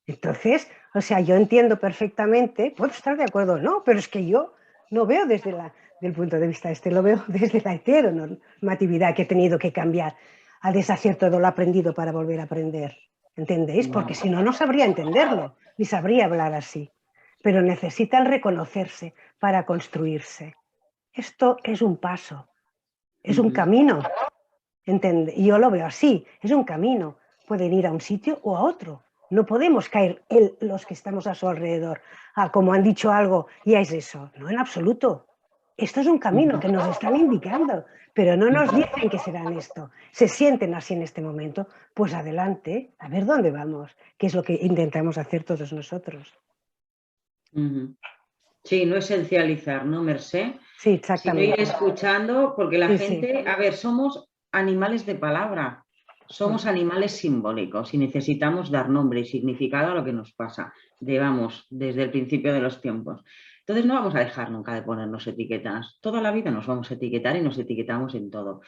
Entonces, o sea, yo entiendo perfectamente, puedo estar de acuerdo, no, pero es que yo no veo desde del punto de vista lo veo desde la heteronormatividad que he tenido que cambiar al deshacer todo lo aprendido para volver a aprender. ¿Entendéis? Porque si no, no sabría entenderlo, ni sabría hablar así. Pero necesitan reconocerse para construirse. Esto es un paso, es un camino. Y yo lo veo así, es un camino. Pueden ir a un sitio o a otro. No podemos caer los que estamos a su alrededor. Como han dicho algo, ya es eso. No, en absoluto. Esto es un camino que nos están indicando, pero no nos dicen que serán esto. Se sienten así en este momento, pues adelante, a ver dónde vamos, que es lo que intentamos hacer todos nosotros. Sí, no esencializar, ¿no, Mercé? Sí, exactamente. Sino ir escuchando, porque la gente, a ver, somos animales de palabra. Somos animales simbólicos y necesitamos dar nombre y significado a lo que nos pasa. Llevamos desde el principio de los tiempos. Entonces no vamos a dejar nunca de ponernos etiquetas. Toda la vida nos vamos a etiquetar y nos etiquetamos en todo.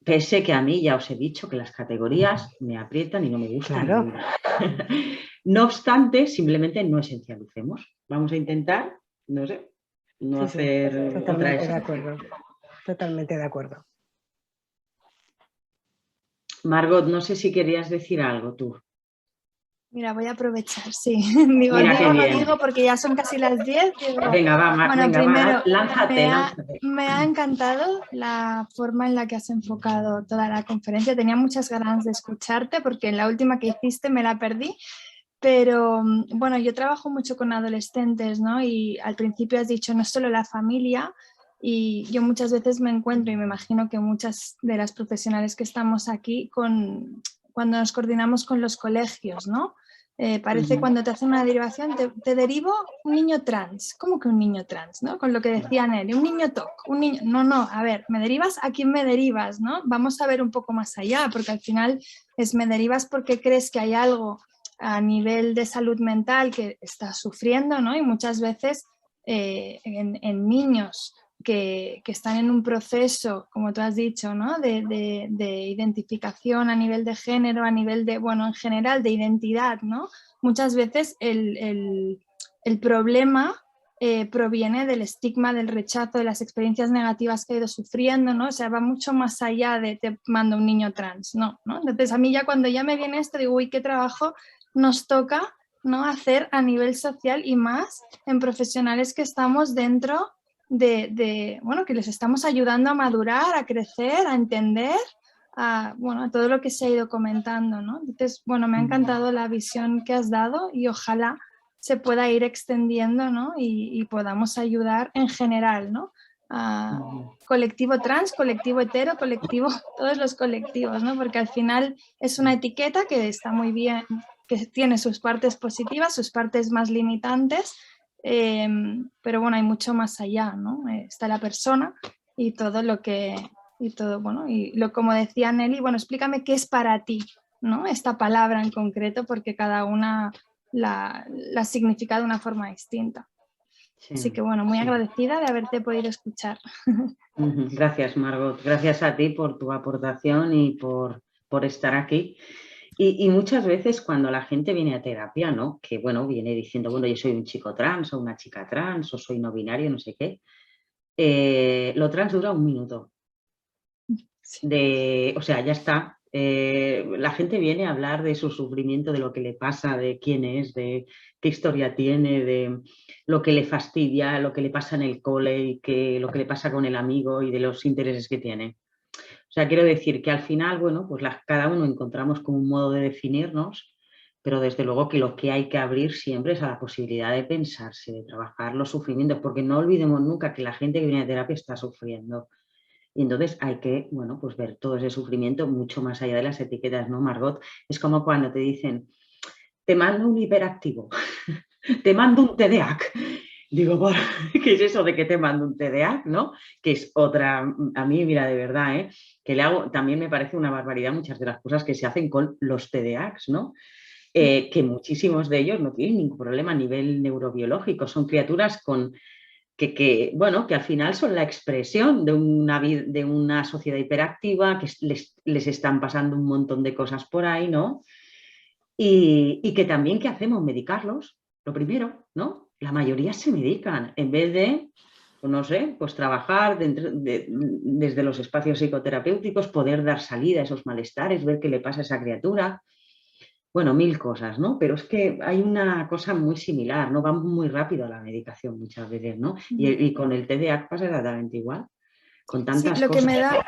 Pese que a mí ya os he dicho que las categorías me aprietan y no me gustan. Claro. No obstante, simplemente no esencialicemos. Vamos a intentar, no sé, no hacer otra de acuerdo. Totalmente de acuerdo. Margot, no sé si querías decir algo tú. Mira, voy a aprovechar, sí. Digo, no digo porque ya son casi las 10. Digo, venga, va, bueno, venga, primero, va, lánzate. Me ha encantado la forma en la que has enfocado toda la conferencia. Tenía muchas ganas de escucharte porque en la última que hiciste me la perdí. Pero bueno, yo trabajo mucho con adolescentes, ¿no? Y al principio has dicho no solo la familia, y yo muchas veces me encuentro, y me imagino que muchas de las profesionales que estamos aquí, cuando nos coordinamos con los colegios, ¿no? Parece cuando te hacen una derivación, te derivo un niño trans. ¿Cómo que un niño trans? ¿No? Con lo que decía Nelly, un niño TOC, un niño... No, a ver, ¿me derivas? ¿A quién me derivas? ¿No? Vamos a ver un poco más allá, porque al final me derivas porque crees que hay algo a nivel de salud mental que estás sufriendo, ¿no? Y muchas veces en niños que están en un proceso, como tú has dicho, ¿no? de identificación a nivel de género, a nivel de, bueno, en general de identidad, ¿no? Muchas veces el problema proviene del estigma, del rechazo, de las experiencias negativas que ha ido sufriendo, ¿no? O sea, va mucho más allá de te mando un niño trans, ¿no? Entonces a mí ya cuando ya me viene esto digo, uy, qué trabajo nos toca, ¿no? hacer a nivel social y más en profesionales que estamos dentro bueno, que les estamos ayudando a madurar, a crecer, a entender, a todo lo que se ha ido comentando, ¿no? Entonces, bueno, me ha encantado la visión que has dado y ojalá se pueda ir extendiendo, ¿no? y podamos ayudar en general, ¿no? A colectivo trans, colectivo hetero, colectivo, todos los colectivos, ¿no? Porque al final es una etiqueta que está muy bien, que tiene sus partes positivas, sus partes más limitantes, pero bueno, hay mucho más allá, ¿no? Está la persona y todo lo que, y todo, bueno, como decía Nelly, bueno, explícame qué es para ti, ¿no? Esta palabra en concreto, porque cada una la significa de una forma distinta. Sí. Así que bueno, muy Sí. agradecida de haberte podido escuchar. Gracias, Margot. Gracias a ti por tu aportación y por estar aquí. Y muchas veces cuando la gente viene a terapia, ¿no? Que bueno, viene diciendo, bueno, yo soy un chico trans o una chica trans o soy no binario, no sé qué, lo trans dura 1 minuto. O sea, ya está. La gente viene a hablar de su sufrimiento, de lo que le pasa, de quién es, de qué historia tiene, de lo que le fastidia, lo que le pasa en el cole y lo que le pasa con el amigo y de los intereses que tiene. O sea, quiero decir que al final, bueno, pues cada uno encontramos como un modo de definirnos, pero desde luego que lo que hay que abrir siempre es a la posibilidad de pensarse, de trabajar los sufrimientos, porque no olvidemos nunca que la gente que viene a terapia está sufriendo. Y entonces hay que, bueno, pues ver todo ese sufrimiento mucho más allá de las etiquetas, ¿no, Margot? Es como cuando te dicen, te mando un hiperactivo, te mando un TDAH. Digo, ¿qué es eso de que te mando un TDAH, no? Que es otra, a mí, mira, de verdad, que le hago, también me parece una barbaridad muchas de las cosas que se hacen con los TDAHs, ¿no? Que muchísimos de ellos no tienen ningún problema a nivel neurobiológico, son criaturas bueno, que al final son la expresión de una sociedad hiperactiva, que les están pasando un montón de cosas por ahí, ¿no? Y que también, ¿qué hacemos? Medicarlos, lo primero, ¿no? La mayoría se medican, en vez de, pues no sé, pues trabajar desde los espacios psicoterapéuticos, poder dar salida a esos malestares, ver qué le pasa a esa criatura. Bueno, 1000 cosas, ¿no? Pero es que hay una cosa muy similar, ¿no? Va muy rápido a la medicación muchas veces, ¿no? Y con el TDAH pasa exactamente igual, con tantas Sí, lo que cosas. me da,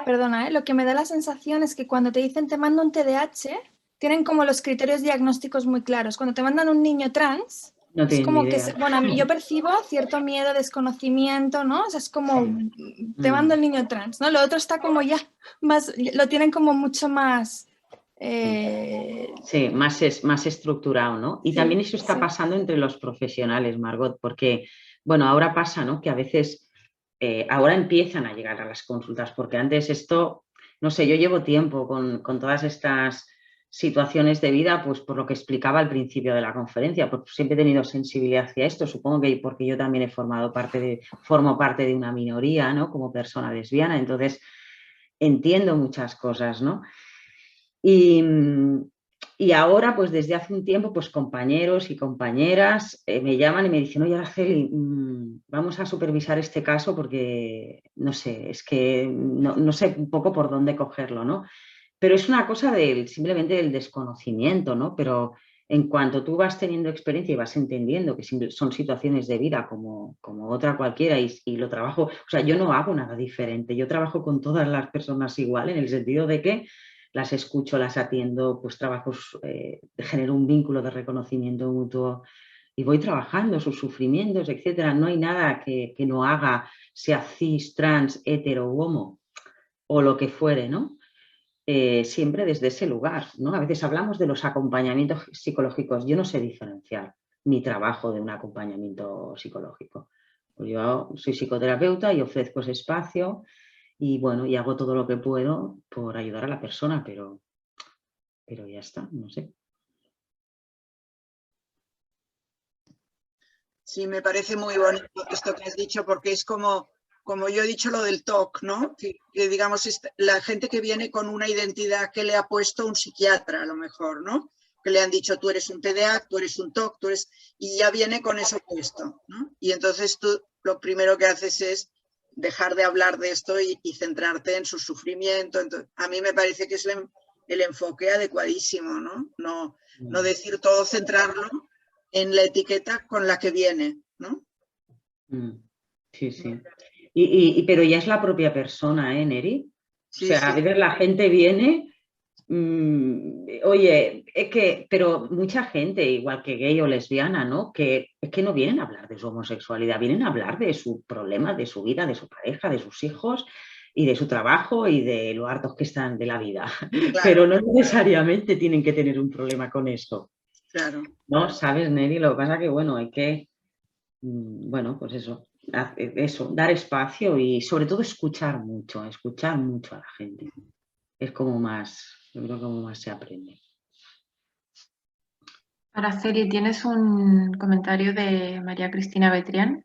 perdona, lo que me da la sensación es que cuando te dicen te mando un TDAH, tienen como los criterios diagnósticos muy claros. Cuando te mandan un niño trans, No es tienen ni como que, idea. bueno, yo percibo cierto miedo, desconocimiento, ¿no? O sea, es como, Sí. te mando el niño trans, ¿no? Lo otro está como ya más, lo tienen como mucho más... Sí, más estructurado, ¿no? Y sí, también eso está sí. pasando entre los profesionales, Margot, porque, bueno, ahora pasa, ¿no? Que a veces, ahora empiezan a llegar a las consultas, porque antes esto, no sé, yo llevo tiempo con todas estas situaciones de vida, pues por lo que explicaba al principio de la conferencia, pues siempre he tenido sensibilidad hacia esto, supongo que porque yo también formo parte de una minoría, ¿no? Como persona lesbiana, entonces entiendo muchas cosas, ¿no? Y ahora, pues desde hace un tiempo, pues compañeros y compañeras me llaman y me dicen, oye, Araceli, vamos a supervisar este caso porque, no sé, es que no sé un poco por dónde cogerlo, ¿no? Pero es una cosa simplemente del desconocimiento, ¿no? Pero en cuanto tú vas teniendo experiencia y vas entendiendo que son situaciones de vida como otra cualquiera y lo trabajo, o sea, yo no hago nada diferente, yo trabajo con todas las personas igual, en el sentido de que las escucho, las atiendo, pues trabajos, genero un vínculo de reconocimiento mutuo y voy trabajando sus sufrimientos, etcétera. No hay nada que no haga, sea cis, trans, hetero, homo o lo que fuere, ¿no? Siempre desde ese lugar, ¿no? A veces hablamos de los acompañamientos psicológicos. Yo no sé diferenciar mi trabajo de un acompañamiento psicológico. Pues yo soy psicoterapeuta y ofrezco ese espacio y bueno, y hago todo lo que puedo por ayudar a la persona, pero ya está, no sé. Sí, me parece muy bonito esto que has dicho, porque es como yo he dicho lo del TOC, ¿no? Que digamos, la gente que viene con una identidad que le ha puesto un psiquiatra, a lo mejor, ¿no? Que le han dicho, tú eres un TDAH, tú eres un TOC, y ya viene con eso puesto, ¿no? Y entonces tú lo primero que haces es dejar de hablar de esto y centrarte en su sufrimiento. Entonces, a mí me parece que es el enfoque adecuadísimo, ¿no? No decir todo, centrarlo en la etiqueta con la que viene, ¿no? Sí, sí. Pero ya es la propia persona, ¿eh, Neri? Sí, o sea, sí. a veces la gente viene, oye, pero mucha gente, igual que gay o lesbiana, ¿no? Que es que no vienen a hablar de su homosexualidad, vienen a hablar de sus problemas, de su vida, de su pareja, de sus hijos y de su trabajo y de lo hartos que están de la vida. Claro. Pero no necesariamente tienen que tener un problema con esto. Claro. ¿No? ¿Sabes, Neri? Lo que pasa que, bueno, hay que, bueno, pues eso, dar espacio y sobre todo escuchar mucho a la gente. Es como más, yo creo que como más se aprende. Araceli, tienes un comentario de María Cristina Betrián.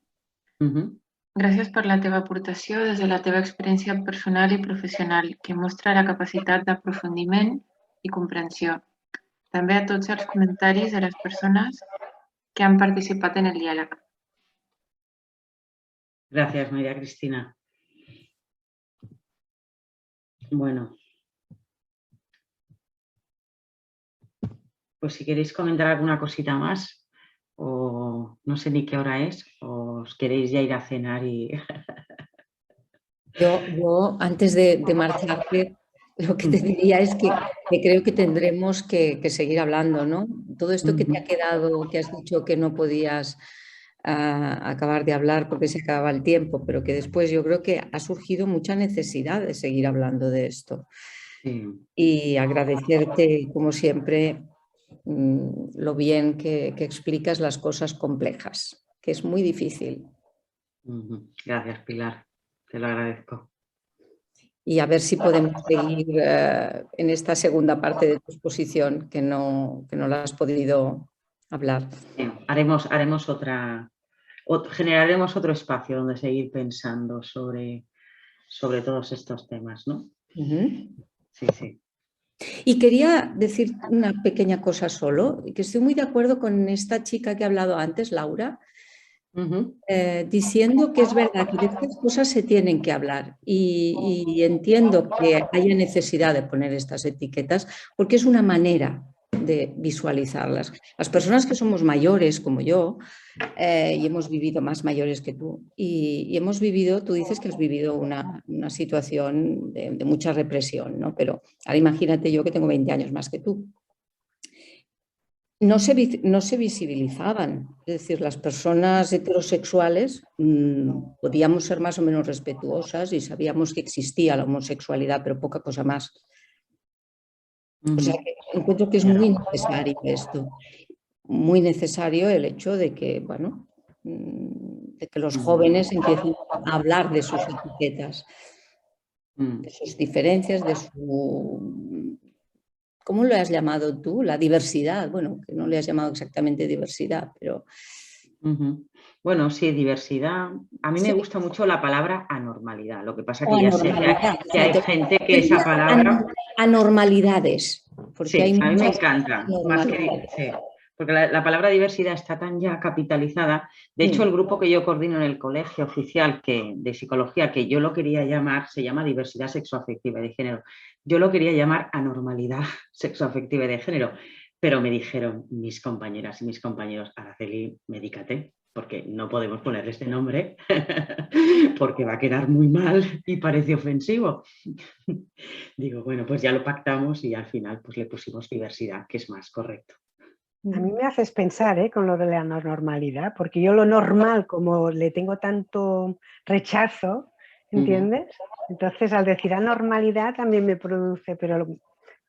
Gràcies per la teva aportació des de la teva experiència personal i professional, que mostra la capacitat d'aprofundiment i comprensió. També a tots els comentaris de les persones que han participat en el diàleg. Gracias, María Cristina. Bueno. Pues si queréis comentar alguna cosita más, o no sé ni qué hora es, o os queréis ya ir a cenar y... Yo antes de marcharte, lo que te diría es que creo que tendremos que seguir hablando, ¿no? Todo esto que te ha quedado, que has dicho que no podías acabar de hablar porque se acababa el tiempo, pero que después yo creo que ha surgido mucha necesidad de seguir hablando de esto. Sí. Y agradecerte, como siempre, lo bien que explicas las cosas complejas, que es muy difícil. Gracias, Pilar, te lo agradezco. Y a ver si podemos seguir en esta segunda parte de tu exposición, que no la has podido hablar. Haremos generaremos otro espacio donde seguir pensando sobre todos estos temas, ¿no? Sí, sí. Y quería decir una pequeña cosa solo, que estoy muy de acuerdo con esta chica que ha hablado antes, Laura, diciendo que es verdad que de estas cosas se tienen que hablar y entiendo que haya necesidad de poner estas etiquetas porque es una manera de visualizarlas. Las personas que somos mayores como yo y hemos vivido más mayores que tú y hemos vivido, tú dices que has vivido una situación de mucha represión, ¿no? Pero ahora imagínate yo que tengo 20 años más que tú. No se visibilizaban, es decir, las personas heterosexuales podíamos ser más o menos respetuosas y sabíamos que existía la homosexualidad, pero poca cosa más. O sea, que encuentro que es muy necesario esto, muy necesario el hecho de que, bueno, de que los jóvenes empiecen a hablar de sus etiquetas, de sus diferencias, de su... ¿Cómo lo has llamado tú? La diversidad. Bueno, que no le has llamado exactamente diversidad, pero... Bueno, sí, diversidad. A mí me gusta mucho la palabra anormalidad. Lo que pasa que ya sé que hay gente que esa palabra... Anormalidades. Porque sí, hay a mí me encanta. Más que... sí, porque la palabra diversidad está tan ya capitalizada. De hecho, el grupo que yo coordino en el colegio oficial de psicología, que yo lo quería llamar, se llama diversidad sexoafectiva y de género. Yo lo quería llamar anormalidad sexoafectiva y de género, pero me dijeron mis compañeras y mis compañeros, Araceli, medícate, porque no podemos ponerle este nombre, porque va a quedar muy mal y parece ofensivo. Digo, bueno, pues ya lo pactamos y al final pues le pusimos diversidad, que es más correcto. A mí me haces pensar con lo de la normalidad, porque yo lo normal, como le tengo tanto rechazo, ¿entiendes? Entonces, al decir anormalidad también me produce, pero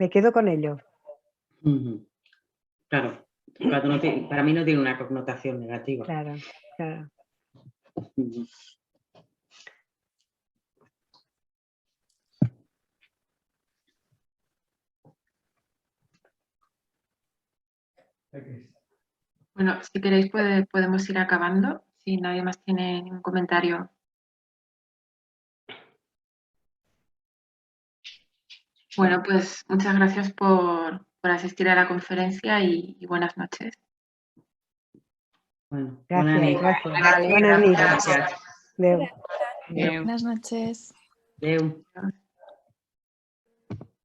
me quedo con ello. Claro, para mí no tiene una connotación negativa. Claro, claro. Bueno, si queréis podemos ir acabando, si nadie más tiene ningún comentario. Bueno, pues muchas gracias por asistir a la conferencia y buenas noches. Bueno, gracias. Buenas noches. Gracias. Buenas noches. Adeu.